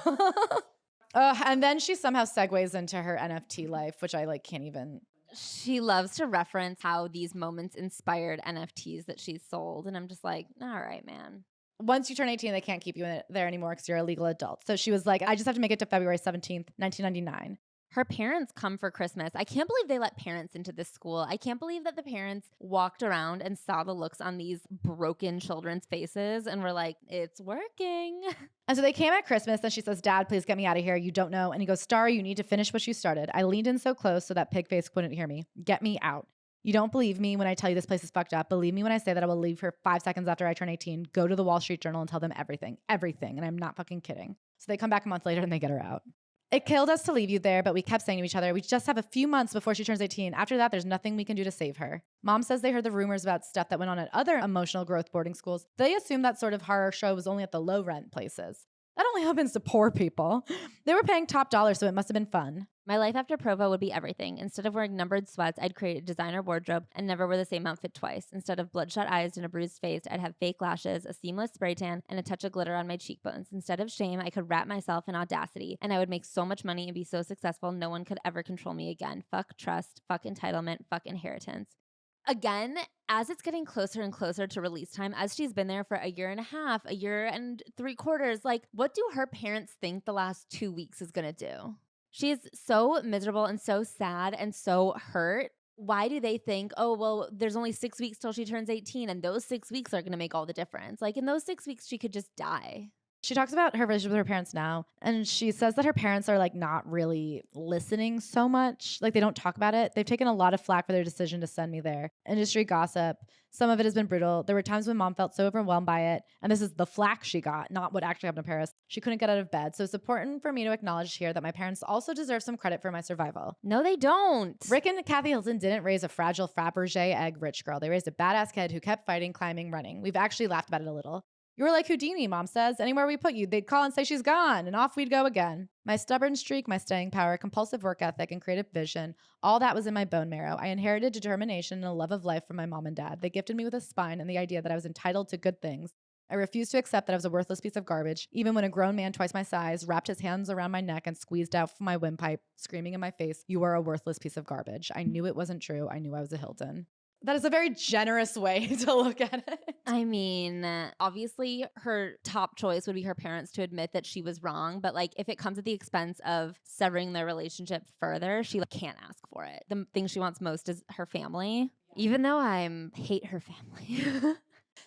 And then she somehow segues into her NFT life, which I like can't even. She loves to reference how these moments inspired NFTs that she's sold. And I'm just like, all right, man. Once you turn 18, they can't keep you in there anymore because you're a legal adult. So she was like, I just have to make it to February 17th, 1999. Her parents come for Christmas. I can't believe they let parents into this school. I can't believe that the parents walked around and saw the looks on these broken children's faces and were like, it's working. And so they came at Christmas and she says, Dad, please get me out of here. You don't know. And he goes, Star, you need to finish what you started. I leaned in so close so that pig face couldn't hear me. Get me out. You don't believe me when I tell you this place is fucked up. Believe me when I say that I will leave here 5 seconds after I turn 18, go to the Wall Street Journal and tell them everything. And I'm not fucking kidding. So they come back a month later and they get her out. It killed us to leave you there, but we kept saying to each other, we just have a few months before she turns 18. After that, there's nothing we can do to save her. Mom says they heard the rumors about stuff that went on at other emotional growth boarding schools. They assumed that sort of horror show was only at the low rent places. That only happens to poor people. They were paying top dollar, so it must have been fun. My life after Provo would be everything. Instead of wearing numbered sweats, I'd create a designer wardrobe and never wear the same outfit twice. Instead of bloodshot eyes and a bruised face, I'd have fake lashes, a seamless spray tan, and a touch of glitter on my cheekbones. Instead of shame, I could wrap myself in audacity, and I would make so much money and be so successful no one could ever control me again. Fuck trust, fuck entitlement, fuck inheritance. Again, as it's getting closer and closer to release time, as she's been there for a year and a half, a year and 3/4, like, what do her parents think the last 2 weeks is going to do? She's so miserable and so sad and so hurt. Why do they think, oh, well, there's only 6 weeks till she turns 18 and those 6 weeks are going to make all the difference? Like, in those 6 weeks, she could just die. She talks about her relationship with her parents now, and she says that her parents are like not really listening so much. Like they don't talk about it. They've taken a lot of flack for their decision to send me there. Industry gossip. Some of it has been brutal. There were times when mom felt so overwhelmed by it. And this is the flack she got, not what actually happened in Paris. She couldn't get out of bed. So it's important for me to acknowledge here that my parents also deserve some credit for my survival. No, they don't. Rick and Kathy Hilton didn't raise a fragile Fabergé egg rich girl. They raised a badass kid who kept fighting, climbing, running. We've actually laughed about it a little. You were like Houdini, mom says. Anywhere we put you, they'd call and say she's gone, and off we'd go again. My stubborn streak, my staying power, compulsive work ethic, and creative vision, all that was in my bone marrow. I inherited determination and a love of life from my mom and dad. They gifted me with a spine and the idea that I was entitled to good things. I refused to accept that I was a worthless piece of garbage, even when a grown man twice my size wrapped his hands around my neck and squeezed out from my windpipe, screaming in my face, "You are a worthless piece of garbage." I knew it wasn't true. I knew I was a Hilton. That is a very generous way to look at it. I mean, obviously her top choice would be her parents to admit that she was wrong. But like, if it comes at the expense of severing their relationship further, she can't ask for it. The thing she wants most is her family, even though I hate her family.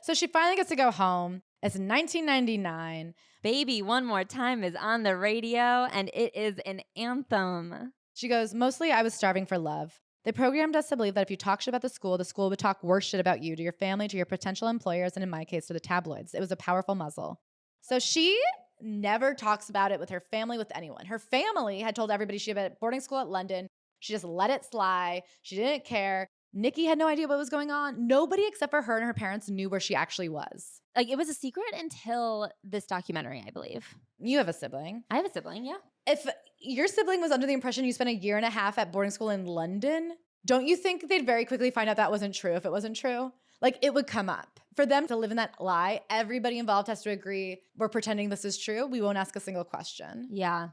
So she finally gets to go home. It's 1999. Baby One More Time is on the radio, and it is an anthem. She goes, mostly I was starving for love. They programmed us to believe that if you talk shit about the school would talk worse shit about you, to your family, to your potential employers, and in my case, to the tabloids. It was a powerful muzzle. So she never talks about it with her family, with anyone. Her family had told everybody she had been at boarding school at London. She just let it slide. She didn't care. Nikki had no idea what was going on. Nobody except for her and her parents knew where she actually was. Like, it was a secret until this documentary, I believe. You have a sibling. I have a sibling, yeah. If your sibling was under the impression you spent a year and a half at boarding school in London, don't you think they'd very quickly find out that wasn't true if it wasn't true? like it would come up. For them to live in that lie, everybody involved has to agree, we're pretending this is true. We won't ask a single question. Yeah.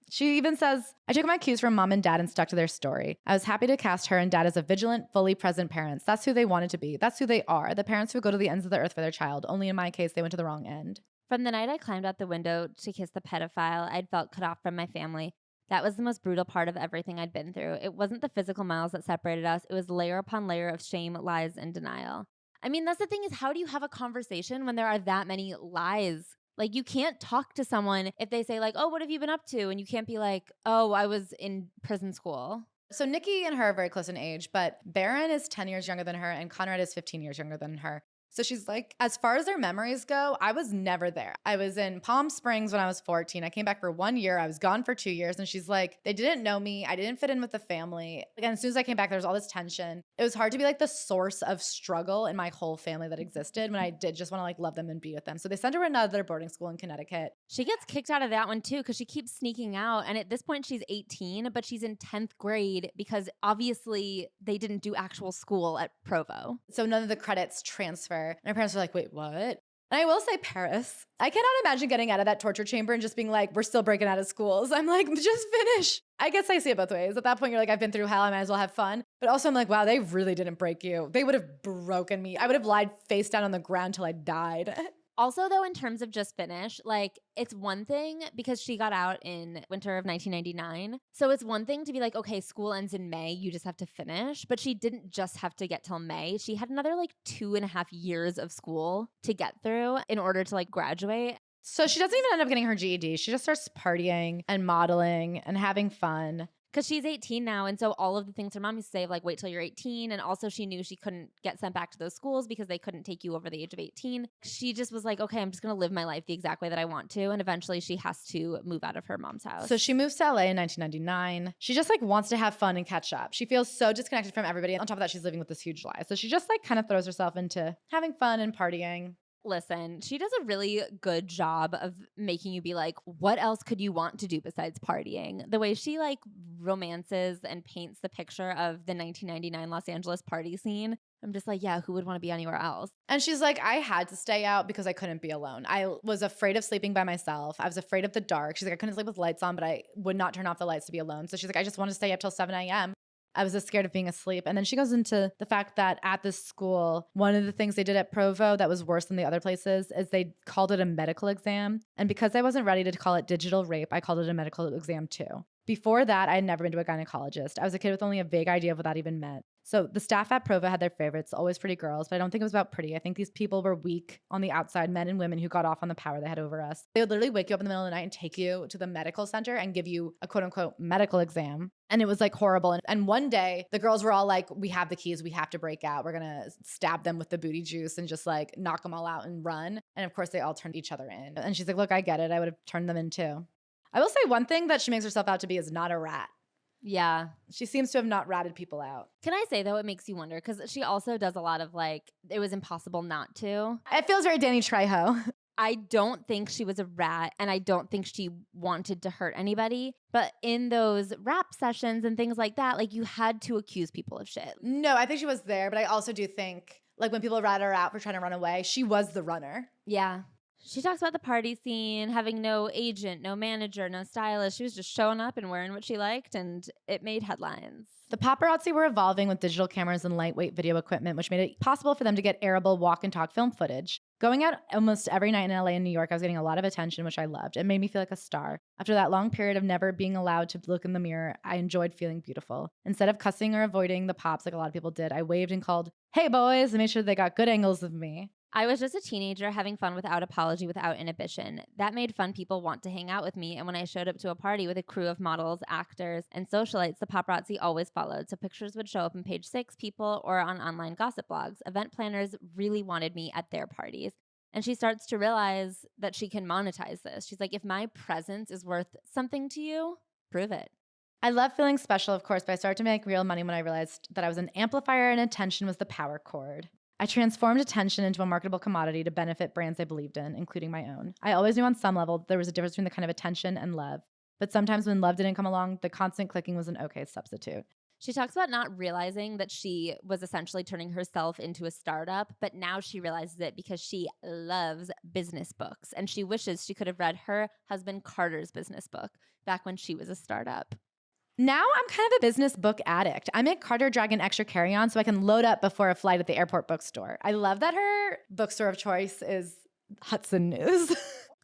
She even says, I took my cues from mom and dad and stuck to their story. I was happy to cast her and dad as a vigilant, fully present parents. That's who they wanted to be. That's who they are. The parents who go to the ends of the earth for their child. Only in my case, they went to the wrong end. From the night I climbed out the window to kiss the pedophile, I'd felt cut off from my family. That was the most brutal part of everything I'd been through. It wasn't the physical miles that separated us. It was layer upon layer of shame, lies, and denial. I mean, that's the thing is, how do you have a conversation when there are that many lies? Like, you can't talk to someone if they say, like, oh, what have you been up to? And you can't be like, oh, I was in prison school. So Nikki and her are very close in age, but Barron is 10 years younger than her and Conrad is 15 years younger than her. So she's like, as far as their memories go, I was never there. I was in Palm Springs when I was 14. I came back for 1 year. I was gone for 2 years. And she's like, they didn't know me. I didn't fit in with the family. Again, as soon as I came back, there was all this tension. It was hard to be like the source of struggle in my whole family that existed when I did just want to like love them and be with them. So they sent her to another boarding school in Connecticut. She gets kicked out of that one too because she keeps sneaking out. And at this point, she's 18, but she's in 10th grade because obviously they didn't do actual school at Provo. So none of the credits transfer. And her parents are like, wait, what? And I will say, Paris, I cannot imagine getting out of that torture chamber and just being like, we're still breaking out of schools. I'm like, just finish. I guess I see it both ways. At that point, you're like, I've been through hell. I might as well have fun. But also I'm like, wow, they really didn't break you. They would have broken me. I would have lied face down on the ground till I died. Also, though, in terms of just finish, like, it's one thing because she got out in winter of 1999. So it's one thing to be like, okay, school ends in May. You just have to finish. But she didn't just have to get till May. She had another like 2.5 years of school to get through in order to like graduate. So she doesn't even end up getting her GED. She just starts partying and modeling and having fun. Because she's 18 now. And so all of the things her mom used to say, like, wait till you're 18. And also she knew she couldn't get sent back to those schools because they couldn't take you over the age of 18. She just was like, okay, I'm just going to live my life the exact way that I want to. And eventually she has to move out of her mom's house. So she moves to LA in 1999. She just like wants to have fun and catch up. She feels so disconnected from everybody. On top of that, she's living with this huge lie. So she just like kind of throws herself into having fun and partying. Listen, she does a really good job of making you be like, what else could you want to do besides partying? The way she like romances and paints the picture of the 1999 Los Angeles party scene. I'm just like, yeah, who would want to be anywhere else? And she's like, I had to stay out because I couldn't be alone. I was afraid of sleeping by myself. I was afraid of the dark. She's like, I couldn't sleep with lights on, but I would not turn off the lights to be alone. So she's like, I just want to stay up till 7 a.m. I was just scared of being asleep. And then she goes into the fact that at this school, one of the things they did at Provo that was worse than the other places is they called it a medical exam. And because I wasn't ready to call it digital rape, I called it a medical exam too. Before that, I had never been to a gynecologist. I was a kid with only a vague idea of what that even meant. So the staff at Provo had their favorites, always pretty girls, but I don't think it was about pretty. I think these people were weak on the outside, men and women who got off on the power they had over us. They would literally wake you up in the middle of the night and take you to the medical center and give you a quote unquote medical exam. And it was like horrible. And one day the girls were all like, we have the keys. We have to break out. We're going to stab them with the booty juice and just like knock them all out and run. And of course they all turned each other in. And she's like, look, I get it. I would have turned them in too. I will say one thing that she makes herself out to be is not a rat. Yeah. She seems to have not ratted people out. Can I say, though, it makes you wonder because she also does a lot of like, it was impossible not to. It feels very Danny Trejo. I don't think she was a rat and I don't think she wanted to hurt anybody. But in those rap sessions and things like that, like you had to accuse people of shit. No, I think she was there. But I also do think like when people rat her out for trying to run away, she was the runner. Yeah. She talks about the party scene, having no agent, no manager, no stylist. She was just showing up and wearing what she liked, and it made headlines. The paparazzi were evolving with digital cameras and lightweight video equipment, which made it possible for them to get airable walk and talk film footage. Going out almost every night in LA and New York, I was getting a lot of attention, which I loved. It made me feel like a star. After that long period of never being allowed to look in the mirror, I enjoyed feeling beautiful. Instead of cussing or avoiding the pops like a lot of people did, I waved and called, "Hey boys," and made sure they got good angles of me. I was just a teenager having fun without apology, without inhibition. That made fun people want to hang out with me. And when I showed up to a party with a crew of models, actors, and socialites, the paparazzi always followed. So pictures would show up in Page Six, People, or on online gossip blogs. Event planners really wanted me at their parties. And she starts to realize that she can monetize this. She's like, if my presence is worth something to you, prove it. I love feeling special, of course, but I started to make real money when I realized that I was an amplifier and attention was the power cord. I transformed attention into a marketable commodity to benefit brands I believed in, including my own. I always knew on some level there was a difference between the kind of attention and love, but sometimes when love didn't come along, the constant clicking was an okay substitute. She talks about not realizing that she was essentially turning herself into a startup, but now she realizes it because she loves business books and she wishes she could have read her husband Carter's business book back when she was a startup. Now I'm kind of a business book addict. I make Carter drag an extra carry-on so I can load up before a flight at the airport bookstore. I love that her bookstore of choice is Hudson News.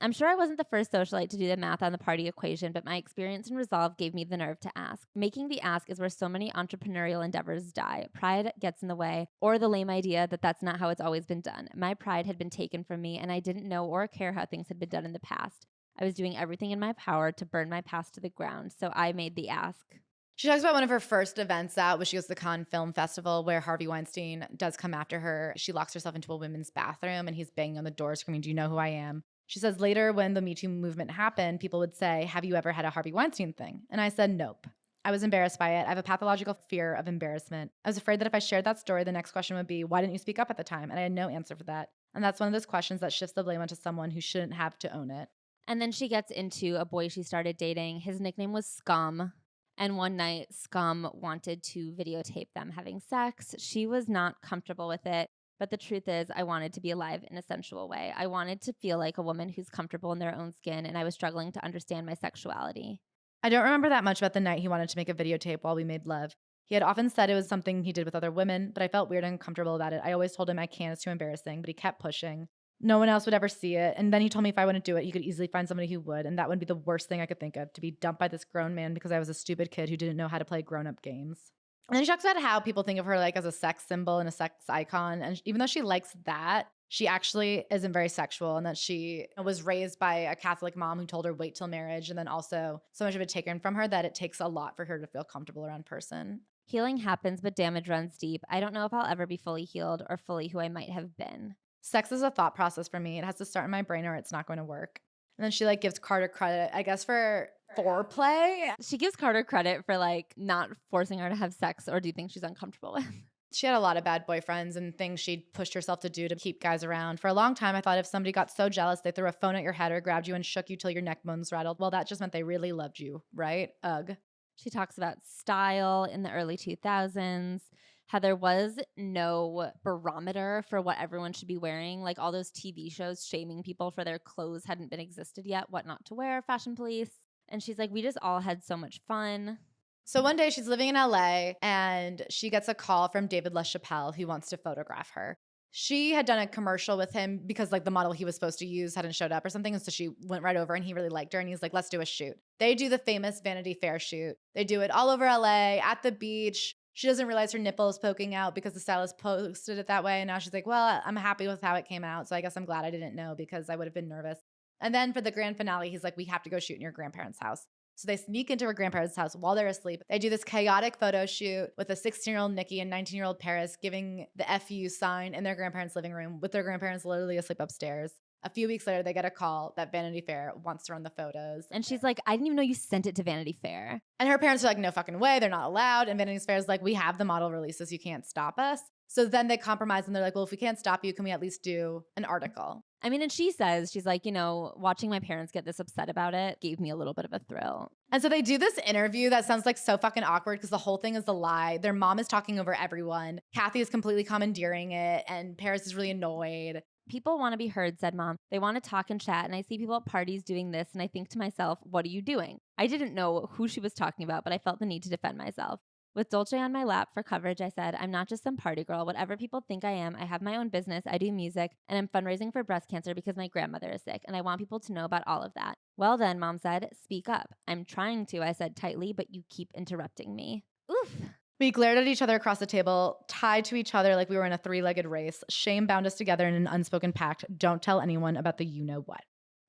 I'm sure I wasn't the first socialite to do the math on the party equation, but my experience and resolve gave me the nerve to ask. Making the ask is where so many entrepreneurial endeavors die. Pride gets in the way, or the lame idea that that's not how it's always been done. My pride had been taken from me, and I didn't know or care how things had been done in the past. I was doing everything in my power to burn my past to the ground, so I made the ask. She talks about one of her first events out when she goes to the Cannes Film Festival where Harvey Weinstein does come after her. She locks herself into a women's bathroom and he's banging on the door screaming, "Do you know who I am?" She says later when the Me Too movement happened, people would say, "Have you ever had a Harvey Weinstein thing?" And I said, nope. I was embarrassed by it. I have a pathological fear of embarrassment. I was afraid that if I shared that story, the next question would be, why didn't you speak up at the time? And I had no answer for that. And that's one of those questions that shifts the blame onto someone who shouldn't have to own it. And then she gets into a boy she started dating. His nickname was Scum. And one night, Scum wanted to videotape them having sex. She was not comfortable with it. But the truth is, I wanted to be alive in a sensual way. I wanted to feel like a woman who's comfortable in their own skin, and I was struggling to understand my sexuality. I don't remember that much about the night he wanted to make a videotape while we made love. He had often said it was something he did with other women, but I felt weird and uncomfortable about it. I always told him I can't, it's too embarrassing, but he kept pushing. No one else would ever see it. And then he told me if I wouldn't do it, he could easily find somebody who would. And that would be the worst thing I could think of, to be dumped by this grown man because I was a stupid kid who didn't know how to play grown-up games. And then she talks about how people think of her like as a sex symbol and a sex icon. And even though she likes that, she actually isn't very sexual, and that she was raised by a Catholic mom who told her wait till marriage. And then also so much of it taken from her that it takes a lot for her to feel comfortable around a person. Healing happens, but damage runs deep. I don't know if I'll ever be fully healed or fully who I might have been. Sex is a thought process for me. It has to start in my brain or it's not going to work. And then she like gives Carter credit, I guess, for foreplay. She gives Carter credit for like not forcing her to have sex or do things she's uncomfortable with. She had a lot of bad boyfriends and things she'd pushed herself to do to keep guys around. For a long time, I thought if somebody got so jealous, they threw a phone at your head or grabbed you and shook you till your neck bones rattled. Well, that just meant they really loved you, right? Ugh. She talks about style in the early 2000s. How there was no barometer for what everyone should be wearing. Like all those TV shows shaming people for their clothes hadn't been existed yet. What not to wear, Fashion Police. And she's like, we just all had so much fun. So one day she's living in LA and she gets a call from David LaChapelle who wants to photograph her. She had done a commercial with him because like the model he was supposed to use hadn't showed up or something. And so she went right over and he really liked her. And he's like, let's do a shoot. They do the famous Vanity Fair shoot. They do it all over LA, at the beach. She doesn't realize her nipple is poking out because the stylist posted it that way. And now she's like, well, I'm happy with how it came out. So I guess I'm glad I didn't know because I would have been nervous. And then for the grand finale, he's like, we have to go shoot in your grandparents' house. So they sneak into her grandparents' house while they're asleep. They do this chaotic photo shoot with a 16-year-old Nikki and 19-year-old Paris giving the FU sign in their grandparents' living room with their grandparents literally asleep upstairs. A few weeks later, they get a call that Vanity Fair wants to run the photos. And she's like, I didn't even know you sent it to Vanity Fair. And her parents are like, no fucking way. They're not allowed. And Vanity Fair is like, we have the model releases. You can't stop us. So then they compromise and they're like, well, if we can't stop you, can we at least do an article? I mean, and she says, she's like, you know, watching my parents get this upset about it gave me a little bit of a thrill. And so they do this interview that sounds like so fucking awkward because the whole thing is a lie. Their mom is talking over everyone. Kathy is completely commandeering it. And Paris is really annoyed. People want to be heard, said Mom. They want to talk and chat. And I see people at parties doing this. And I think to myself, what are you doing? I didn't know who she was talking about, but I felt the need to defend myself. With Dolce on my lap for coverage, I said, I'm not just some party girl. Whatever people think I am, I have my own business, I do music, and I'm fundraising for breast cancer because my grandmother is sick, and I want people to know about all of that. Well then, Mom said, speak up. I'm trying to, I said tightly, but you keep interrupting me. Oof. We glared at each other across the table, tied to each other like we were in a three-legged race. Shame bound us together in an unspoken pact. Don't tell anyone about the you-know-what.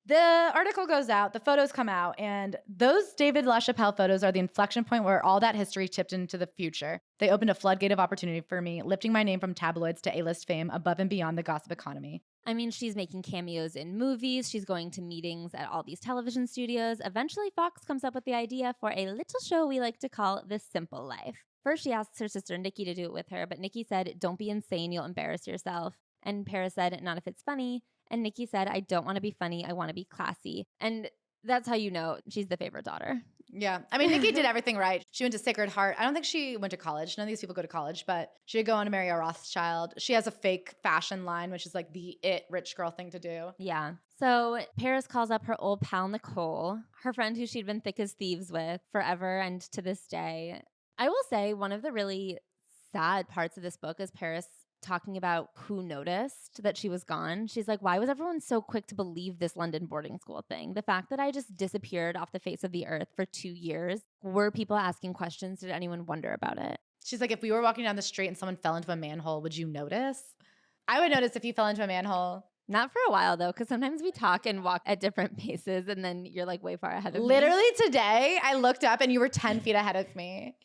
The article goes out, the photos come out, and those David LaChapelle photos are the inflection point where all that history tipped into the future. They opened a floodgate of opportunity for me, lifting my name from tabloids to A-list fame above and beyond the gossip economy. I mean, she's making cameos in movies. She's going to meetings at all these television studios. Eventually, Fox comes up with the idea for a little show we like to call The Simple Life. First, she asks her sister Nikki to do it with her, but Nikki said, don't be insane, you'll embarrass yourself. And Paris said, not if it's funny. And Nikki said, I don't want to be funny, I want to be classy. And That's how you know she's the favorite daughter. Yeah. I mean, Nikki did everything right. She went to Sacred Heart. I don't think she went to college. None of these people go to college, but she did go on to marry a Rothschild. She has a fake fashion line, which is like the rich girl thing to do. Yeah. So Paris calls up her old pal Nicole, her friend who she'd been thick as thieves with forever and to this day. I will say one of the really sad parts of this book is Paris talking about who noticed that she was gone. She's like, why was everyone so quick to believe this London boarding school thing? The fact that I just disappeared off the face of the earth for 2 years, were people asking questions? Did anyone wonder about it? She's like, if we were walking down the street and someone fell into a manhole, would you notice? I would notice if you fell into a manhole. Not for a while, though, because sometimes we talk and walk at different paces, and then you're like way far ahead of me. Literally today, I looked up and you were 10 feet ahead of me.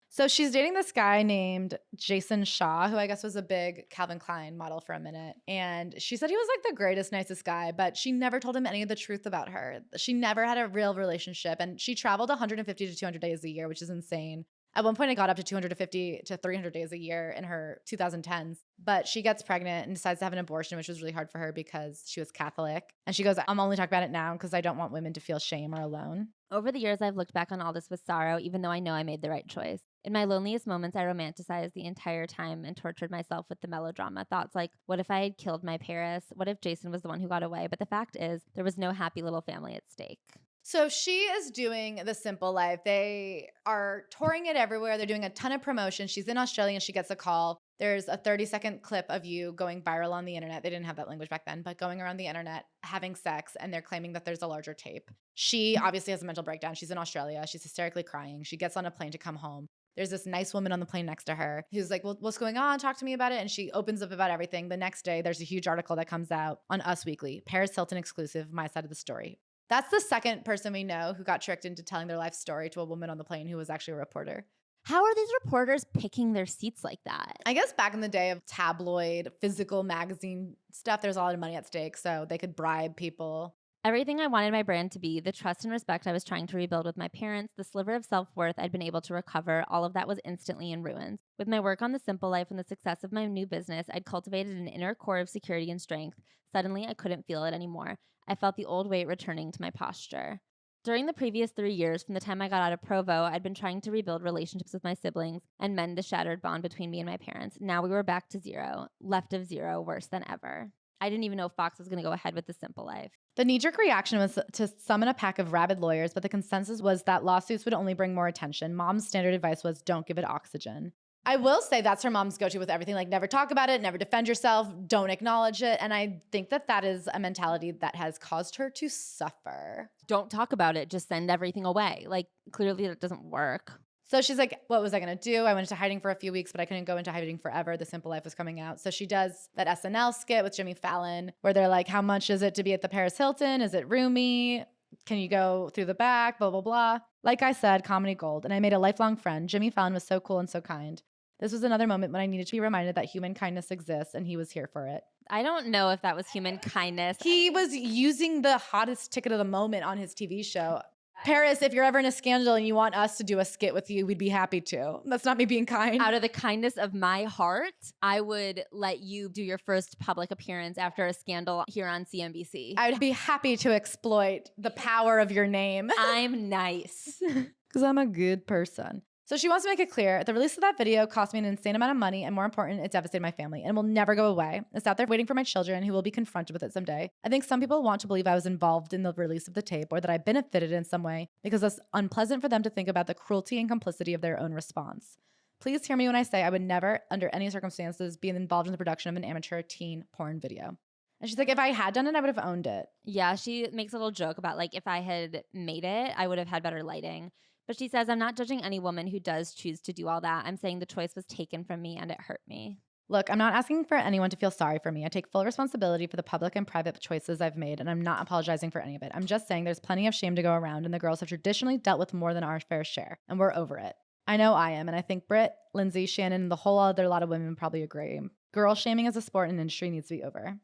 So she's dating this guy named Jason Shaw, who I guess was a big Calvin Klein model for a minute. And she said he was like the greatest, nicest guy, but she never told him any of the truth about her. She never had a real relationship. And she traveled 150 to 200 days a year, which is insane. At one point, it got up to 250 to 300 days a year in her 2010s. But she gets pregnant and decides to have an abortion, which was really hard for her because she was Catholic. And she goes, I'm only talking about it now because I don't want women to feel shame or alone. Over the years, I've looked back on all this with sorrow, even though I know I made the right choice. In my loneliest moments, I romanticized the entire time and tortured myself with the melodrama. Thoughts like, what if I had killed my Paris? What if Jason was the one who got away? But the fact is, there was no happy little family at stake. So she is doing The Simple Life. They are touring it everywhere. They're doing a ton of promotion. She's in Australia and she gets a call. There's a 30-second clip of you going viral on the internet. They didn't have that language back then, but going around the internet, having sex, and they're claiming that there's a larger tape. She obviously has a mental breakdown. She's in Australia. She's hysterically crying. She gets on a plane to come home. There's this nice woman on the plane next to her who's like, well, what's going on? Talk to me about it. And she opens up about everything. The next day, there's a huge article that comes out on Us Weekly, Paris Hilton exclusive, my side of the story. That's the second person we know who got tricked into telling their life story to a woman on the plane who was actually a reporter. How are these reporters picking their seats like that? I guess back in the day of tabloid, physical magazine stuff, there's a lot of money at stake, so they could bribe people. Everything I wanted my brand to be, the trust and respect I was trying to rebuild with my parents, the sliver of self-worth I'd been able to recover, all of that was instantly in ruins. With my work on The Simple Life and the success of my new business, I'd cultivated an inner core of security and strength. Suddenly, I couldn't feel it anymore. I felt the old weight returning to my posture. During the previous 3 years, from the time I got out of Provo, I'd been trying to rebuild relationships with my siblings and mend the shattered bond between me and my parents. Now we were back to zero, left of zero, worse than ever. I didn't even know Fox was going to go ahead with The Simple Life. The knee-jerk reaction was to summon a pack of rabid lawyers, but the consensus was that lawsuits would only bring more attention. Mom's standard advice was, don't give it oxygen. I will say that's her mom's go-to with everything. Like, never talk about it, never defend yourself, don't acknowledge it. And I think that that is a mentality that has caused her to suffer. Don't talk about it, just send everything away. Like, clearly that doesn't work. So she's like, what was I going to do? I went into hiding for a few weeks, but I couldn't go into hiding forever. The Simple Life was coming out. So she does that SNL skit with Jimmy Fallon where they're like, how much is it to be at the Paris Hilton? Is it roomy? Can you go through the back? Blah, blah, blah. Like I said, comedy gold. And I made a lifelong friend. Jimmy Fallon was so cool and so kind. This was another moment when I needed to be reminded that human kindness exists, and he was here for it. I don't know if that was human kindness. He was using the hottest ticket of the moment on his TV show. Paris, if you're ever in a scandal and you want us to do a skit with you, we'd be happy to. That's not me being kind. Out of the kindness of my heart, I would let you do your first public appearance after a scandal here on CNBC. I'd be happy to exploit the power of your name. I'm nice. Because I'm a good person. So she wants to make it clear, the release of that video cost me an insane amount of money, and more important, it devastated my family and will never go away. It's out there waiting for my children who will be confronted with it someday. I think some people want to believe I was involved in the release of the tape or that I benefited in some way because it's unpleasant for them to think about the cruelty and complicity of their own response. Please hear me when I say I would never, under any circumstances, be involved in the production of an amateur teen porn video. And she's like, if I had done it, I would have owned it. Yeah, she makes a little joke about like, if I had made it, I would have had better lighting. But she says, I'm not judging any woman who does choose to do all that. I'm saying the choice was taken from me and it hurt me. Look, I'm not asking for anyone to feel sorry for me. I take full responsibility for the public and private choices I've made, and I'm not apologizing for any of it. I'm just saying there's plenty of shame to go around, and the girls have traditionally dealt with more than our fair share, and we're over it. I know I am, and I think Britt, Lindsay, Shannon, and the whole other lot of women probably agree. Girl shaming as a sport and industry needs to be over.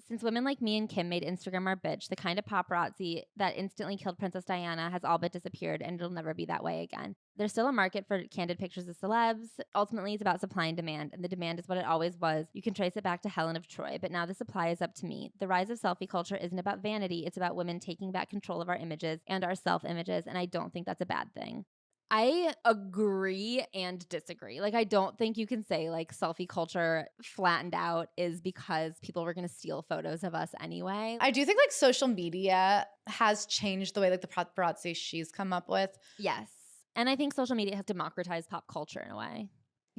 Since women like me and Kim made Instagram our bitch, the kind of paparazzi that instantly killed Princess Diana has all but disappeared, and it'll never be that way again. There's still a market for candid pictures of celebs. Ultimately, it's about supply and demand, and the demand is what it always was. You can trace it back to Helen of Troy, but now the supply is up to me. The rise of selfie culture isn't about vanity. It's about women taking back control of our images and our self-images, and I don't think that's a bad thing. I agree and disagree. Like, I don't think you can say like selfie culture flattened out is because people were going to steal photos of us anyway. I do think like social media has changed the way like the paparazzi she's come up with. Yes. And I think social media has democratized pop culture in a way.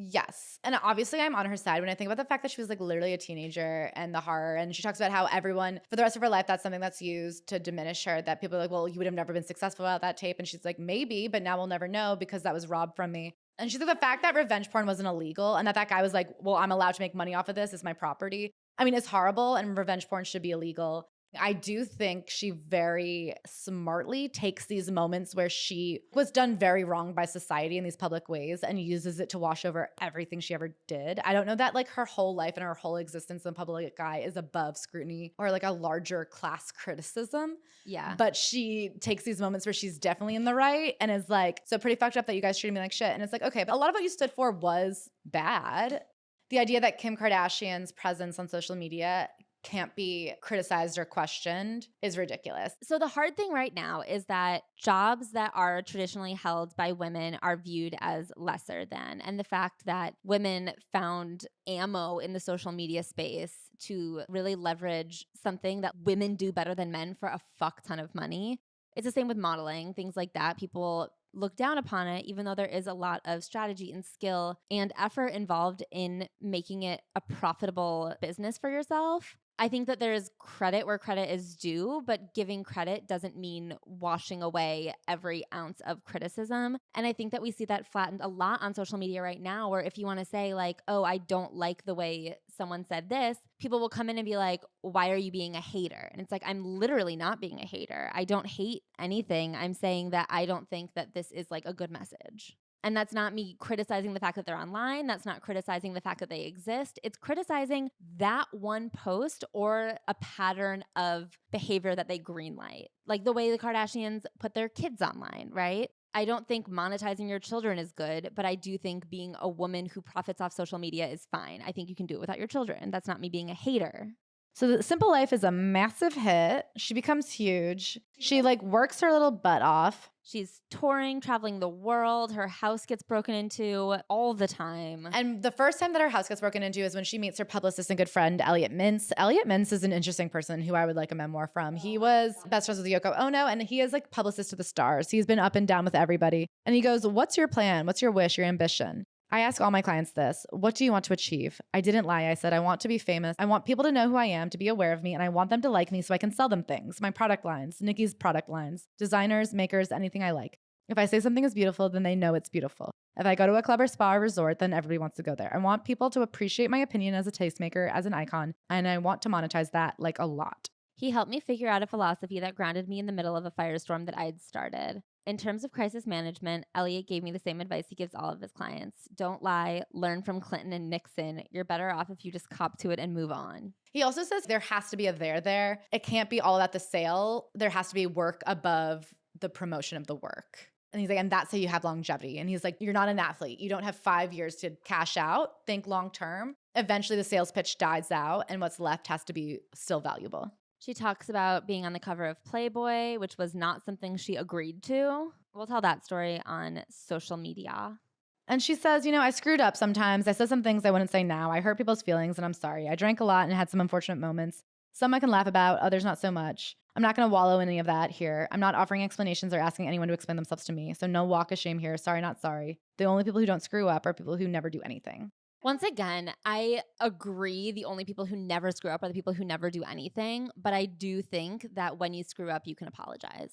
Yes. And obviously I'm on her side when I think about the fact that she was like literally a teenager and the horror. And she talks about how everyone, for the rest of her life, that's something that's used to diminish her. That people are like, well, you would have never been successful without that tape. And she's like, maybe, but now we'll never know because that was robbed from me. And she's like, the fact that revenge porn wasn't illegal and that guy was like, well, I'm allowed to make money off of this. It's my property. I mean, it's horrible and revenge porn should be illegal. I do think she very smartly takes these moments where she was done very wrong by society in these public ways and uses it to wash over everything she ever did. I don't know that like her whole life and her whole existence in the public eye is above scrutiny or like a larger class criticism. Yeah. But she takes these moments where she's definitely in the right and is like, so pretty fucked up that you guys treated me like shit. And it's like, okay, but a lot of what you stood for was bad. The idea that Kim Kardashian's presence on social media can't be criticized or questioned is ridiculous. So the hard thing right now is that jobs that are traditionally held by women are viewed as lesser than. And the fact that women found ammo in the social media space to really leverage something that women do better than men for a fuck ton of money. It's the same with modeling, things like that. People look down upon it, even though there is a lot of strategy and skill and effort involved in making it a profitable business for yourself. I think that there's credit where credit is due, but giving credit doesn't mean washing away every ounce of criticism. And I think that we see that flattened a lot on social media right now, where if you want to say like, oh, I don't like the way someone said this, people will come in and be like, why are you being a hater? And it's like, I'm literally not being a hater. I don't hate anything. I'm saying that I don't think that this is like a good message. And that's not me criticizing the fact that they're online. That's not criticizing the fact that they exist. It's criticizing that one post or a pattern of behavior that they greenlight. Like the way the Kardashians put their kids online, right? I don't think monetizing your children is good, but I do think being a woman who profits off social media is fine. I think you can do it without your children. That's not me being a hater. So The Simple Life is a massive hit. She becomes huge. She like works her little butt off. She's touring, traveling the world. Her house gets broken into all the time. And the first time that her house gets broken into is when she meets her publicist and good friend, Elliot Mintz. Elliot Mintz is an interesting person who I would like a memoir from. He was best friends with Yoko Ono, and he is like publicist to the stars. He's been up and down with everybody. And he goes, what's your plan? What's your wish, your ambition? I ask all my clients this. What do you want to achieve? I didn't lie. I said, I want to be famous. I want people to know who I am, to be aware of me, and I want them to like me so I can sell them things. My product lines, Nikki's product lines, designers, makers, anything I like. If I say something is beautiful, then they know it's beautiful. If I go to a club or spa or resort, then everybody wants to go there. I want people to appreciate my opinion as a tastemaker, as an icon, and I want to monetize that like a lot. He helped me figure out a philosophy that grounded me in the middle of a firestorm that I'd started. In terms of crisis management, Elliot gave me the same advice he gives all of his clients. Don't lie. Learn from Clinton and Nixon. You're better off if you just cop to it and move on. He also says there has to be a there. It can't be all about the sale. There has to be work above the promotion of the work. And he's like, and that's how you have longevity. And he's like, you're not an athlete. You don't have 5 years to cash out. Think long term. Eventually the sales pitch dies out and what's left has to be still valuable. She talks about being on the cover of Playboy, which was not something she agreed to. We'll tell that story on social media. And she says, I screwed up sometimes. I said some things I wouldn't say now. I hurt people's feelings and I'm sorry. I drank a lot and had some unfortunate moments. Some I can laugh about, others not so much. I'm not going to wallow in any of that here. I'm not offering explanations or asking anyone to explain themselves to me. So no walk of shame here. Sorry, not sorry. The only people who don't screw up are people who never do anything. Once again, I agree the only people who never screw up are the people who never do anything. But I do think that when you screw up, you can apologize.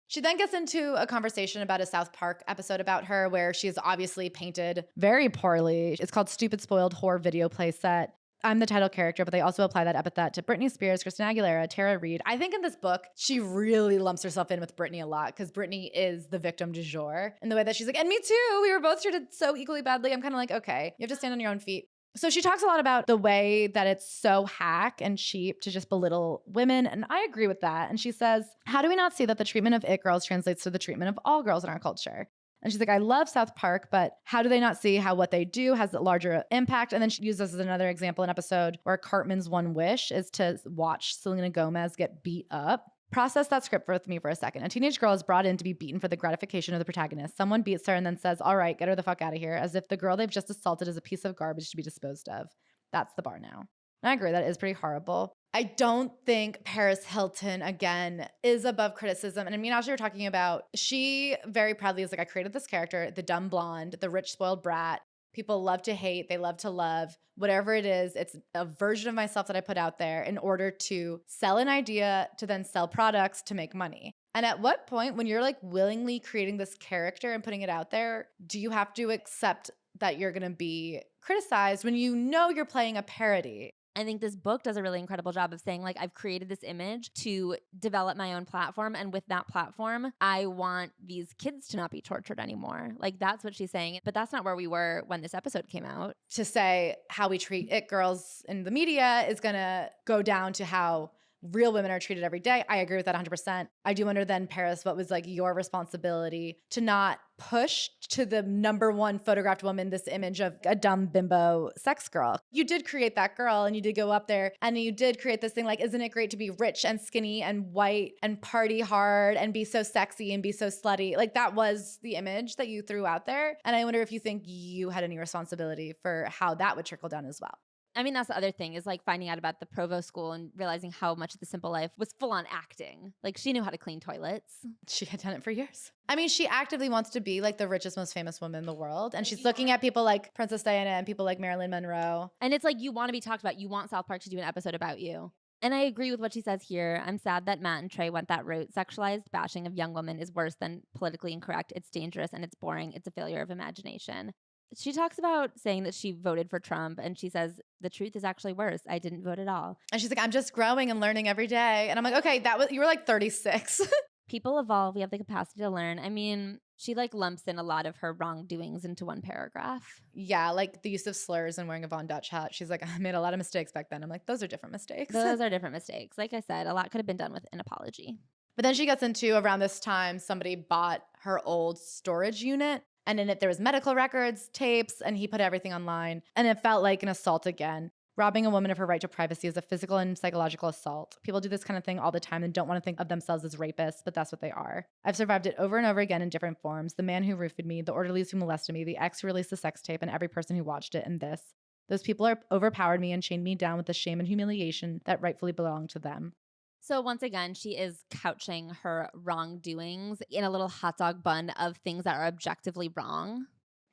She then gets into a conversation about a South Park episode about her where she is obviously painted very poorly. It's called Stupid Spoiled Whore Video Play Set. I'm the title character, but they also apply that epithet to Britney Spears, Christina Aguilera, Tara Reid. I think in this book, she really lumps herself in with Britney a lot because Britney is the victim du jour in the way that she's like, and me too. We were both treated so equally badly. I'm kind of like, okay, you have to stand on your own feet. So she talks a lot about the way that it's so hack and cheap to just belittle women. And I agree with that. And she says, how do we not see that the treatment of it girls translates to the treatment of all girls in our culture? And she's like, I love South Park, but how do they not see how what they do has a larger impact? And then she uses as another example an episode where Cartman's one wish is to watch Selena Gomez get beat up. Process that script with me for a second. A teenage girl is brought in to be beaten for the gratification of the protagonist. Someone beats her and then says, all right, get her the fuck out of here, as if the girl they've just assaulted is a piece of garbage to be disposed of. That's the bar now. And I agree, that is pretty horrible. I don't think Paris Hilton, again, is above criticism. And I mean, as you were talking about, she very proudly is like, I created this character, the dumb blonde, the rich spoiled brat. People love to hate, they love to love. Whatever it is, it's a version of myself that I put out there in order to sell an idea, to then sell products to make money. And at what point, when you're like willingly creating this character and putting it out there, do you have to accept that you're gonna be criticized when you know you're playing a parody? I think this book does a really incredible job of saying, like, I've created this image to develop my own platform. And with that platform, I want these kids to not be tortured anymore. Like, that's what she's saying. But that's not where we were when this episode came out. To say how we treat it girls in the media is going to go down to how real women are treated every day. I agree with that 100%. I do wonder then, Paris, what was like your responsibility to not push to the number one photographed woman this image of a dumb bimbo sex girl? You did create that girl and you did go up there and you did create this thing like, isn't it great to be rich and skinny and white and party hard and be so sexy and be so slutty? Like, that was the image that you threw out there. And I wonder if you think you had any responsibility for how that would trickle down as well. I mean, that's the other thing is like finding out about the Provo school and realizing how much of The Simple Life was full on acting. Like, she knew how to clean toilets. She had done it for years. I mean, she actively wants to be like the richest, most famous woman in the world. And she's looking at people like Princess Diana and people like Marilyn Monroe. And it's like, you want to be talked about. You want South Park to do an episode about you. And I agree with what she says here. I'm sad that Matt and Trey went that route. Sexualized bashing of young women is worse than politically incorrect. It's dangerous and it's boring. It's a failure of imagination. She talks about saying that she voted for Trump, and she says, the truth is actually worse. I didn't vote at all. And she's like, I'm just growing and learning every day. And I'm like, okay, you were like 36. People evolve. We have the capacity to learn. I mean, she like lumps in a lot of her wrongdoings into one paragraph. Yeah, like the use of slurs and wearing a Von Dutch hat. She's like, I made a lot of mistakes back then. I'm like, those are different mistakes. Those are different mistakes. Like I said, a lot could have been done with an apology. But then she gets into, around this time, somebody bought her old storage unit. And in it, there was medical records, tapes, and he put everything online. And it felt like an assault again. Robbing a woman of her right to privacy is a physical and psychological assault. People do this kind of thing all the time and don't want to think of themselves as rapists, but that's what they are. I've survived it over and over again in different forms. The man who roofied me, the orderlies who molested me, the ex who released the sex tape, and every person who watched it, and this. Those people overpowered me and chained me down with the shame and humiliation that rightfully belonged to them. So once again, she is couching her wrongdoings in a little hot dog bun of things that are objectively wrong.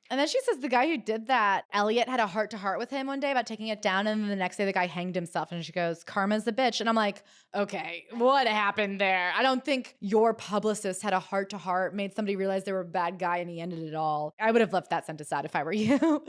And then she says the guy who did that, Elliot, had a heart-to-heart with him one day about taking it down, and then the next day the guy hanged himself, and she goes, karma's a bitch. And I'm like, okay, what happened there? I don't think your publicist had a heart-to-heart, made somebody realize they were a bad guy, and he ended it all. I would have left that sentence out if I were you, because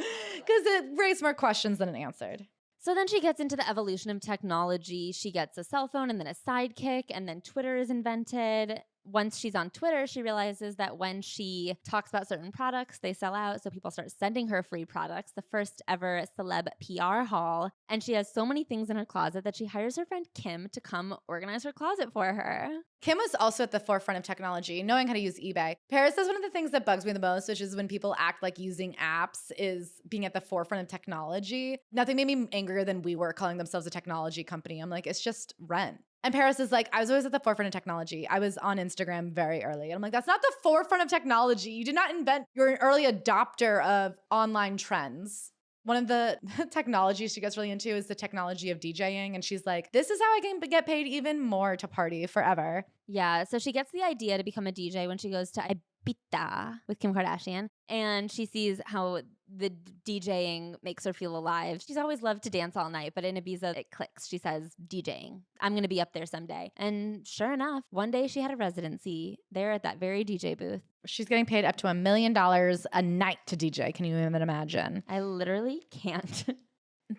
it raised more questions than it answered. So then she gets into the evolution of technology. She gets a cell phone and then a sidekick, and then Twitter is invented. Once she's on Twitter, she realizes that when she talks about certain products, they sell out. So people start sending her free products, the first ever celeb PR haul. And she has so many things in her closet that she hires her friend Kim to come organize her closet for her. Kim was also at the forefront of technology, knowing how to use eBay. Paris says one of the things that bugs me the most, which is when people act like using apps is being at the forefront of technology. Nothing made me angrier than WeWork calling themselves a technology company. I'm like, it's just rent. And Paris is like, I was always at the forefront of technology. I was on Instagram very early. And I'm like, that's not the forefront of technology. You did not invent, you're an early adopter of online trends. One of the technologies she gets really into is the technology of DJing. And she's like, this is how I can get paid even more to party forever. Yeah, so she gets the idea to become a DJ when she goes to Ibiza with Kim Kardashian. And she sees how the DJing makes her feel alive. She's always loved to dance all night, but in Ibiza, it clicks. She says, DJing. I'm going to be up there someday. And sure enough, one day she had a residency there at that very DJ booth. She's getting paid up to $1 million a night to DJ. Can you even imagine? I literally can't.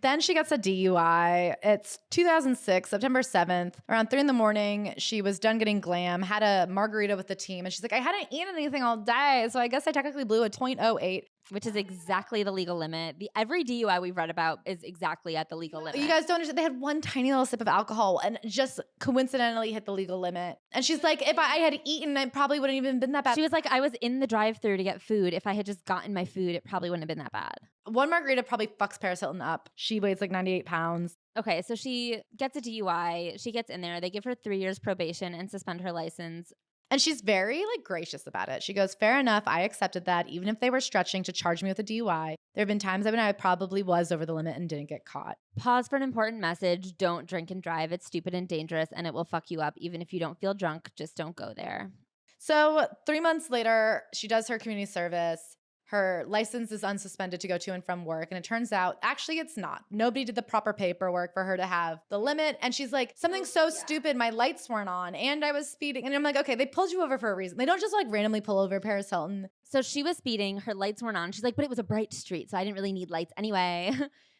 Then she gets a DUI. It's 2006, September 7th. Around 3 a.m, she was done getting glam, had a margarita with the team, and she's like, I hadn't eaten anything all day, so I guess I technically blew a .08. which is exactly the legal limit. Every DUI we've read about is exactly at the legal limit. You guys don't understand. They had one tiny little sip of alcohol and just coincidentally hit the legal limit. And she's like, if I had eaten, it probably wouldn't even been that bad. She was like, I was in the drive-thru to get food. If I had just gotten my food, it probably wouldn't have been that bad. One margarita probably fucks Paris Hilton up. She weighs like 98 pounds. Okay, so she gets a DUI. She gets in there. They give her 3 years probation and suspend her license. And she's very like gracious about it. She goes, fair enough. I accepted that. Even if they were stretching to charge me with a DUI, there have been times when I probably was over the limit and didn't get caught. Pause for an important message. Don't drink and drive. It's stupid and dangerous and it will fuck you up. Even if you don't feel drunk, just don't go there. So 3 months later, she does her community service. Her license is unsuspended to go to and from work. And it turns out, actually, it's not. Nobody did the proper paperwork for her to have the limit. And she's like, something so stupid, my lights weren't on and I was speeding. And I'm like, okay, they pulled you over for a reason. They don't just like randomly pull over Paris Hilton. So she was speeding. Her lights weren't on. She's like, but it was a bright street, so I didn't really need lights anyway.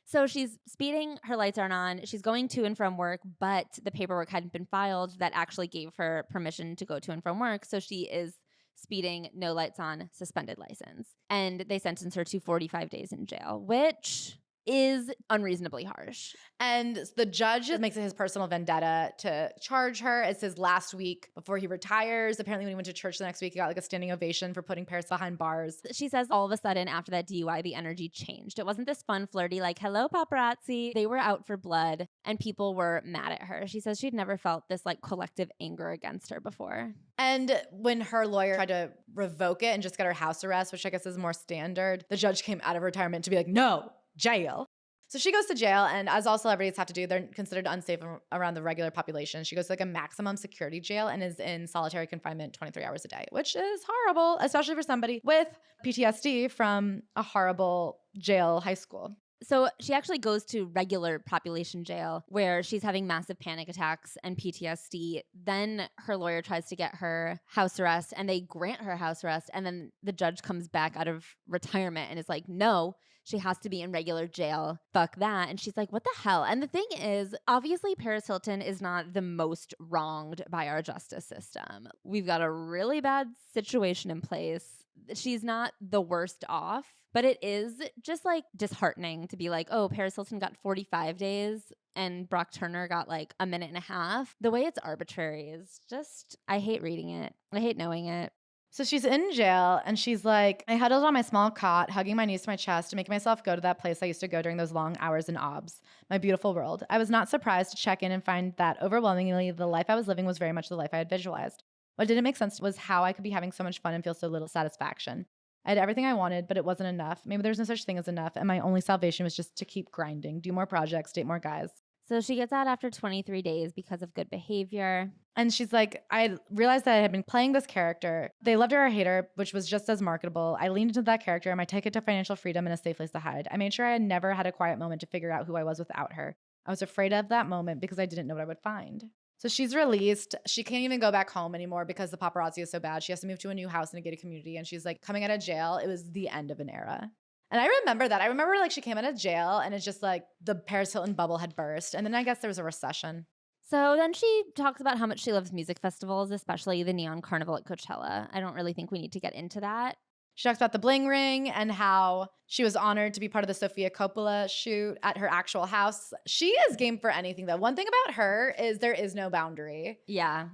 So she's speeding. Her lights aren't on. She's going to and from work, but the paperwork hadn't been filed that actually gave her permission to go to and from work. So she is speeding, no lights on, suspended license. And they sentence her to 45 days in jail, which is unreasonably harsh. And the judge makes it his personal vendetta to charge her. It's his last week before he retires. Apparently when he went to church the next week, he got like a standing ovation for putting Paris behind bars. She says all of a sudden after that DUI, the energy changed. It wasn't this fun, flirty, like, hello, paparazzi. They were out for blood and people were mad at her. She says she'd never felt this like collective anger against her before. And when her lawyer tried to revoke it and just get her house arrest, which I guess is more standard, the judge came out of retirement to be like, no, jail. So she goes to jail, and as all celebrities have to do, they're considered unsafe around the regular population. She goes to like a maximum security jail and is in solitary confinement 23 hours a day, which is horrible, especially for somebody with PTSD from a horrible jail high school. So she actually goes to regular population jail where she's having massive panic attacks and PTSD. Then her lawyer tries to get her house arrest and they grant her house arrest. And then the judge comes back out of retirement and is like, no, she has to be in regular jail. Fuck that. And she's like, what the hell? And the thing is, obviously Paris Hilton is not the most wronged by our justice system. We've got a really bad situation in place. She's not the worst off. But it is just like disheartening to be like, oh, Paris Hilton got 45 days and Brock Turner got like a minute and a half. The way it's arbitrary is just, I hate reading it. I hate knowing it. So she's in jail and she's like, I huddled on my small cot, hugging my knees to my chest to make myself go to that place I used to go during those long hours in OBS, my beautiful world. I was not surprised to check in and find that overwhelmingly the life I was living was very much the life I had visualized. What didn't make sense was how I could be having so much fun and feel so little satisfaction. I had everything I wanted, but it wasn't enough. Maybe there's no such thing as enough, and my only salvation was just to keep grinding, do more projects, date more guys. So she gets out after 23 days because of good behavior. And she's like, I realized that I had been playing this character. They loved her or hate her, which was just as marketable. I leaned into that character and my ticket to financial freedom and a safe place to hide. I made sure I had never had a quiet moment to figure out who I was without her. I was afraid of that moment because I didn't know what I would find. So she's released. She can't even go back home anymore because the paparazzi is so bad. She has to move to a new house in a gated community. And she's like coming out of jail. It was the end of an era. And I remember that. I remember like she came out of jail and it's just like the Paris Hilton bubble had burst. And then I guess there was a recession. So then she talks about how much she loves music festivals, especially the Neon Carnival at Coachella. I don't really think we need to get into that. She talks about the bling ring and how she was honored to be part of the Sofia Coppola shoot at her actual house. She is game for anything, though. One thing about her is there is no boundary. Yeah.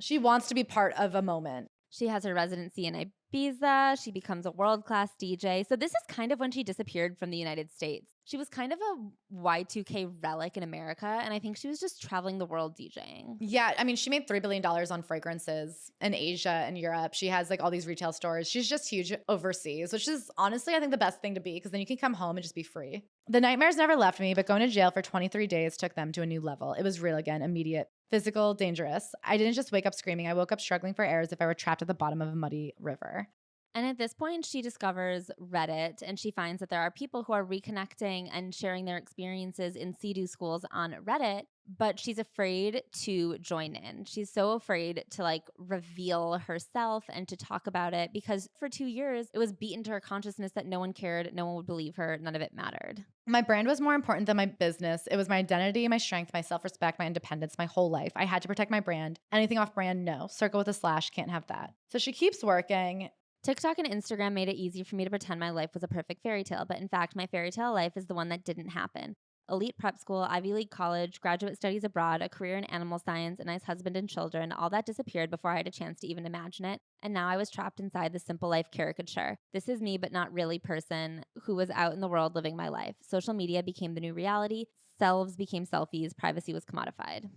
She wants to be part of a moment. She has her residency in Ibiza. She becomes a world-class DJ. So this is kind of when she disappeared from the United States. She was kind of a Y2K relic in America, and I think she was just traveling the world DJing. Yeah, I mean, she made $3 billion on fragrances in Asia and Europe. She has like all these retail stores. She's just huge overseas, which is honestly, I think, the best thing to be because then you can come home and just be free. The nightmares never left me, but going to jail for 23 days took them to a new level. It was real again, immediate, physical, dangerous. I didn't just wake up screaming. I woke up struggling for air as if I were trapped at the bottom of a muddy river. And at this point, she discovers Reddit and she finds that there are people who are reconnecting and sharing their experiences in CEDU schools on Reddit, but she's afraid to join in. She's so afraid to like reveal herself and to talk about it because for 2 years, it was beaten to her consciousness that no one cared, no one would believe her, none of it mattered. My brand was more important than my business. It was my identity, my strength, my self-respect, my independence, my whole life. I had to protect my brand. Anything off brand, no. Circle with a slash, can't have that. So she keeps working. TikTok and Instagram made it easy for me to pretend my life was a perfect fairy tale, but in fact, my fairy tale life is the one that didn't happen. Elite prep school, Ivy League college, graduate studies abroad, a career in animal science, a nice husband and children, all that disappeared before I had a chance to even imagine it. And now I was trapped inside the simple life caricature. This is me, but not really person who was out in the world living my life. Social media became the new reality. Selves became selfies. Privacy was commodified.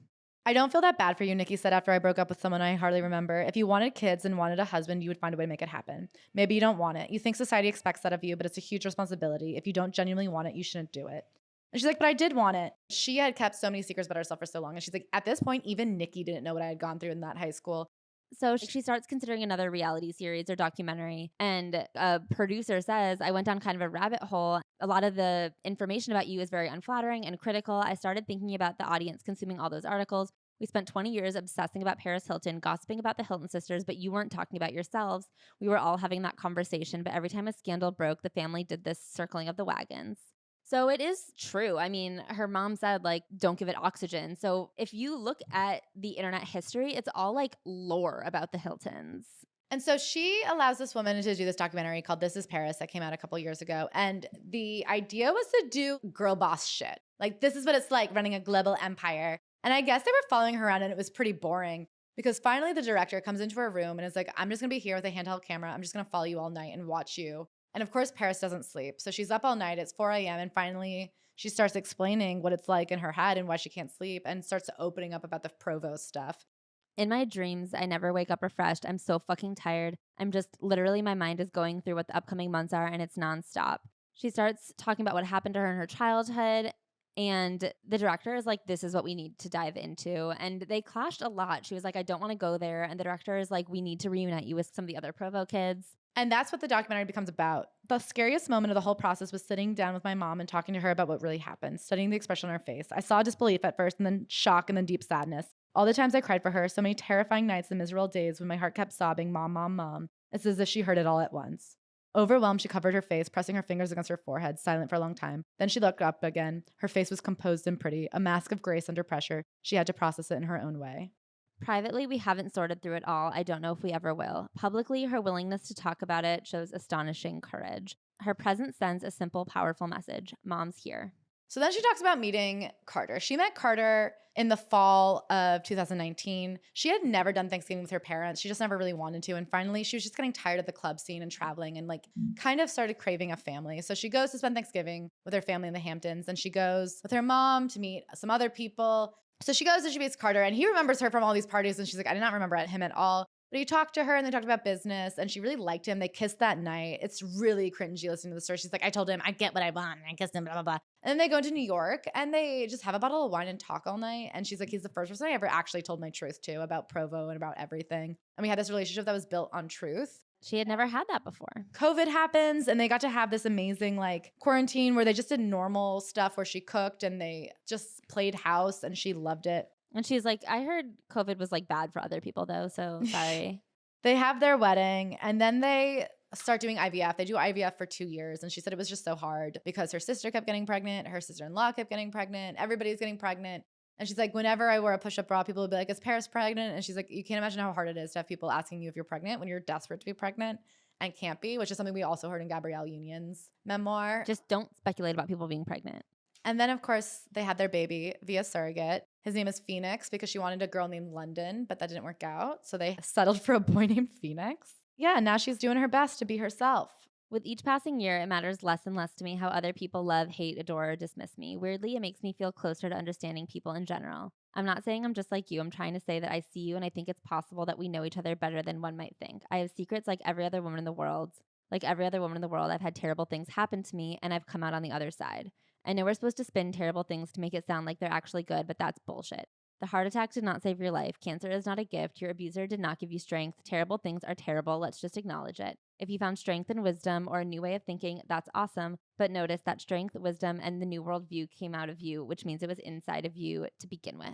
I don't feel that bad for you, Nikki said after I broke up with someone I hardly remember. If you wanted kids and wanted a husband, you would find a way to make it happen. Maybe you don't want it. You think society expects that of you, but it's a huge responsibility. If you don't genuinely want it, you shouldn't do it. And she's like, but I did want it. She had kept so many secrets about herself for so long. And she's like, at this point, even Nikki didn't know what I had gone through in that high school. So she starts considering another reality series or documentary. And a producer says, I went down kind of a rabbit hole. A lot of the information about you is very unflattering and critical. I started thinking about the audience consuming all those articles. We spent 20 years obsessing about Paris Hilton, gossiping about the Hilton sisters, but you weren't talking about yourselves. We were all having that conversation, but every time a scandal broke, the family did this circling of the wagons. So it is true. I mean, her mom said, like, don't give it oxygen. So if you look at the internet history, it's all like lore about the Hiltons. And so she allows this woman to do this documentary called This Is Paris that came out a couple years ago. And the idea was to do girl boss shit. Like, this is what it's like running a global empire. And I guess they were following her around and it was pretty boring because finally the director comes into her room and is like, I'm just going to be here with a handheld camera. I'm just going to follow you all night and watch you. And of course, Paris doesn't sleep. So she's up all night. It's 4 a.m. And finally, she starts explaining what it's like in her head and why she can't sleep and starts opening up about the provost stuff. In my dreams, I never wake up refreshed. I'm so fucking tired. I'm just literally, my mind is going through what the upcoming months are and it's nonstop. She starts talking about what happened to her in her childhood. And the director is like, this is what we need to dive into. And they clashed a lot. She was like, I don't want to go there. And the director is like, we need to reunite you with some of the other Provo kids. And that's what the documentary becomes about. The scariest moment of the whole process was sitting down with my mom and talking to her about what really happened, studying the expression on her face. I saw disbelief at first and then shock and then deep sadness. All the times I cried for her, so many terrifying nights and miserable days when my heart kept sobbing, Mom, Mom, Mom. It's as if she heard it all at once. Overwhelmed, she covered her face, pressing her fingers against her forehead, silent for a long time. Then she looked up again. Her face was composed and pretty, a mask of grace under pressure. She had to process it in her own way. Privately, we haven't sorted through it all. I don't know if we ever will. Publicly, her willingness to talk about it shows astonishing courage. Her presence sends a simple, powerful message. Mom's here. So then she talks about meeting Carter. She met Carter in the fall of 2019. She had never done Thanksgiving with her parents. She just never really wanted to. And finally, she was just getting tired of the club scene and traveling and like kind of started craving a family. So she goes to spend Thanksgiving with her family in the Hamptons. And she goes with her mom to meet some other people. So she goes and she meets Carter and he remembers her from all these parties. And she's like, I did not remember him at all. But he talked to her and they talked about business and she really liked him. They kissed that night. It's really cringy listening to the story. She's like, I told him I get what I want. And I kissed him, blah, blah, blah. And then they go into New York and they just have a bottle of wine and talk all night. And she's like, he's the first person I ever actually told my truth to about Provo and about everything. And we had this relationship that was built on truth. She had never had that before. COVID happens and they got to have this amazing like quarantine where they just did normal stuff where she cooked and they just played house and she loved it. And she's like, I heard COVID was like bad for other people though, so sorry. They have their wedding and then they start doing IVF. They do IVF for 2 years. And she said it was just so hard because her sister kept getting pregnant. Her sister-in-law kept getting pregnant. Everybody's getting pregnant. And she's like, whenever I wore a push-up bra, people would be like, is Paris pregnant? And she's like, you can't imagine how hard it is to have people asking you if you're pregnant when you're desperate to be pregnant and can't be, which is something we also heard in Gabrielle Union's memoir. Just don't speculate about people being pregnant. And then, of course, they had their baby via surrogate. His name is Phoenix because she wanted a girl named London, but that didn't work out. So they settled for a boy named Phoenix. Yeah, now she's doing her best to be herself. With each passing year, it matters less and less to me how other people love, hate, adore, or dismiss me. Weirdly, it makes me feel closer to understanding people in general. I'm not saying I'm just like you. I'm trying to say that I see you and I think it's possible that we know each other better than one might think. I have secrets like every other woman in the world. Like every other woman in the world, I've had terrible things happen to me and I've come out on the other side. I know we're supposed to spin terrible things to make it sound like they're actually good, but that's bullshit. The heart attack did not save your life. Cancer is not a gift. Your abuser did not give you strength. Terrible things are terrible. Let's just acknowledge it. If you found strength and wisdom or a new way of thinking, that's awesome. But notice that strength, wisdom, and the new worldview came out of you, which means it was inside of you to begin with.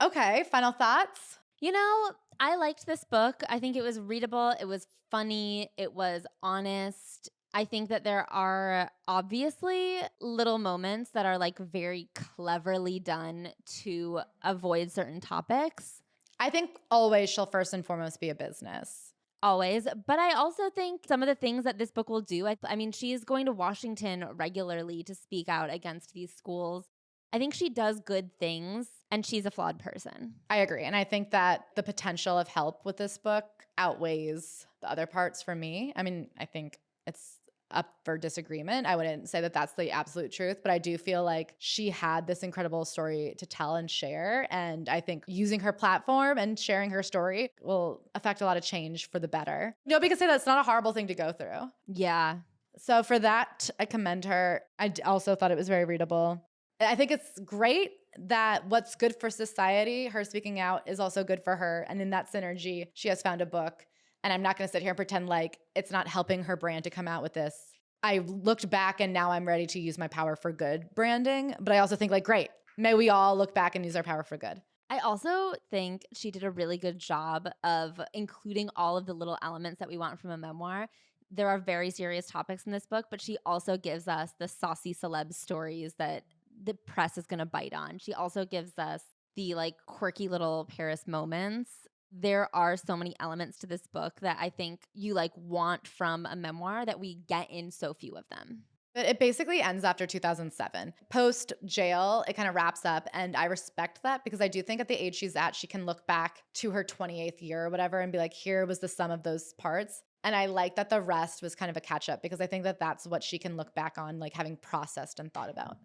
Okay, final thoughts? You know, I liked this book. I think it was readable. It was funny. It was honest. I think that there are obviously little moments that are like very cleverly done to avoid certain topics. I think always she'll first and foremost be a business. Always. But I also think some of the things that this book will do, I mean, she is going to Washington regularly to speak out against these schools. I think she does good things, and she's a flawed person. I agree. And I think that the potential of help with this book outweighs the other parts for me. I mean, I think it's up for disagreement. I wouldn't say that that's the absolute truth, but I do feel like she had this incredible story to tell and share. And I think using her platform and sharing her story will affect a lot of change for the better. Nobody can say that's not a horrible thing to go through. Yeah. So for that, I commend her. I also thought it was very readable. I think it's great that what's good for society, her speaking out, is also good for her. And in that synergy, she has found a book. And I'm not going to sit here and pretend like it's not helping her brand to come out with this. I looked back and now I'm ready to use my power for good branding. But I also think like, great, may we all look back and use our power for good. I also think she did a really good job of including all of the little elements that we want from a memoir. There are very serious topics in this book, but she also gives us the saucy celeb stories that the press is going to bite on. She also gives us the like quirky little Paris moments. There are so many elements to this book that I think you like want from a memoir that we get in so few of them. But it basically ends after 2007. Post jail, it kind of wraps up. And I respect that because I do think at the age she's at, she can look back to her 28th year or whatever and be like, here was the sum of those parts. And I like that the rest was kind of a catch up because I think that that's what she can look back on, like having processed and thought about.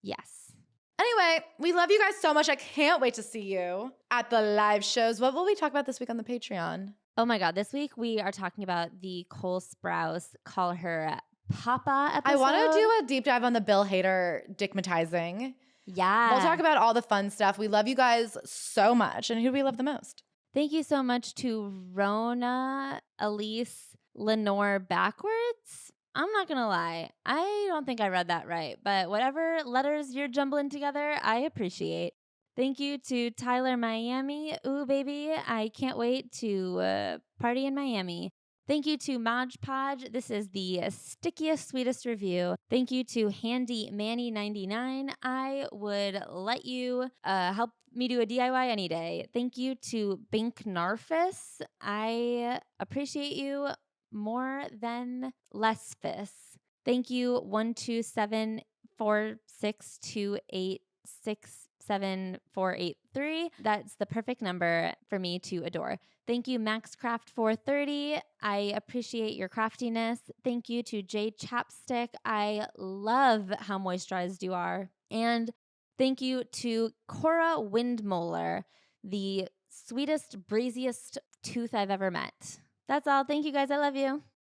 Yes. Anyway, we love you guys so much. I can't wait to see you at the live shows. What will we talk about this week on the Patreon? Oh my God. This week we are talking about the Cole Sprouse Call Her Papa episode. I want to do a deep dive on the Bill Hader dickmatizing. Yeah. We'll talk about all the fun stuff. We love you guys so much. And who do we love the most? Thank you so much to Rona, Elise, Lenore backwards. I'm not going to lie. I don't think I read that right, but whatever letters you're jumbling together, I appreciate. Thank you to Tyler Miami. Ooh, baby, I can't wait to party in Miami. Thank you to Modge Podge. This is the stickiest, sweetest review. Thank you to Handy Manny 99. I would let you help me do a DIY any day. Thank you to Bink Narfis. I appreciate you more than less fis. Thank you 1274628674483. That's the perfect number for me to adore. Thank you MaxCraft430. I appreciate your craftiness. Thank you to J Chapstick. I love how moisturized you are. And thank you to Cora Windmolar, the sweetest, breeziest tooth I've ever met. That's all. Thank you guys. I love you.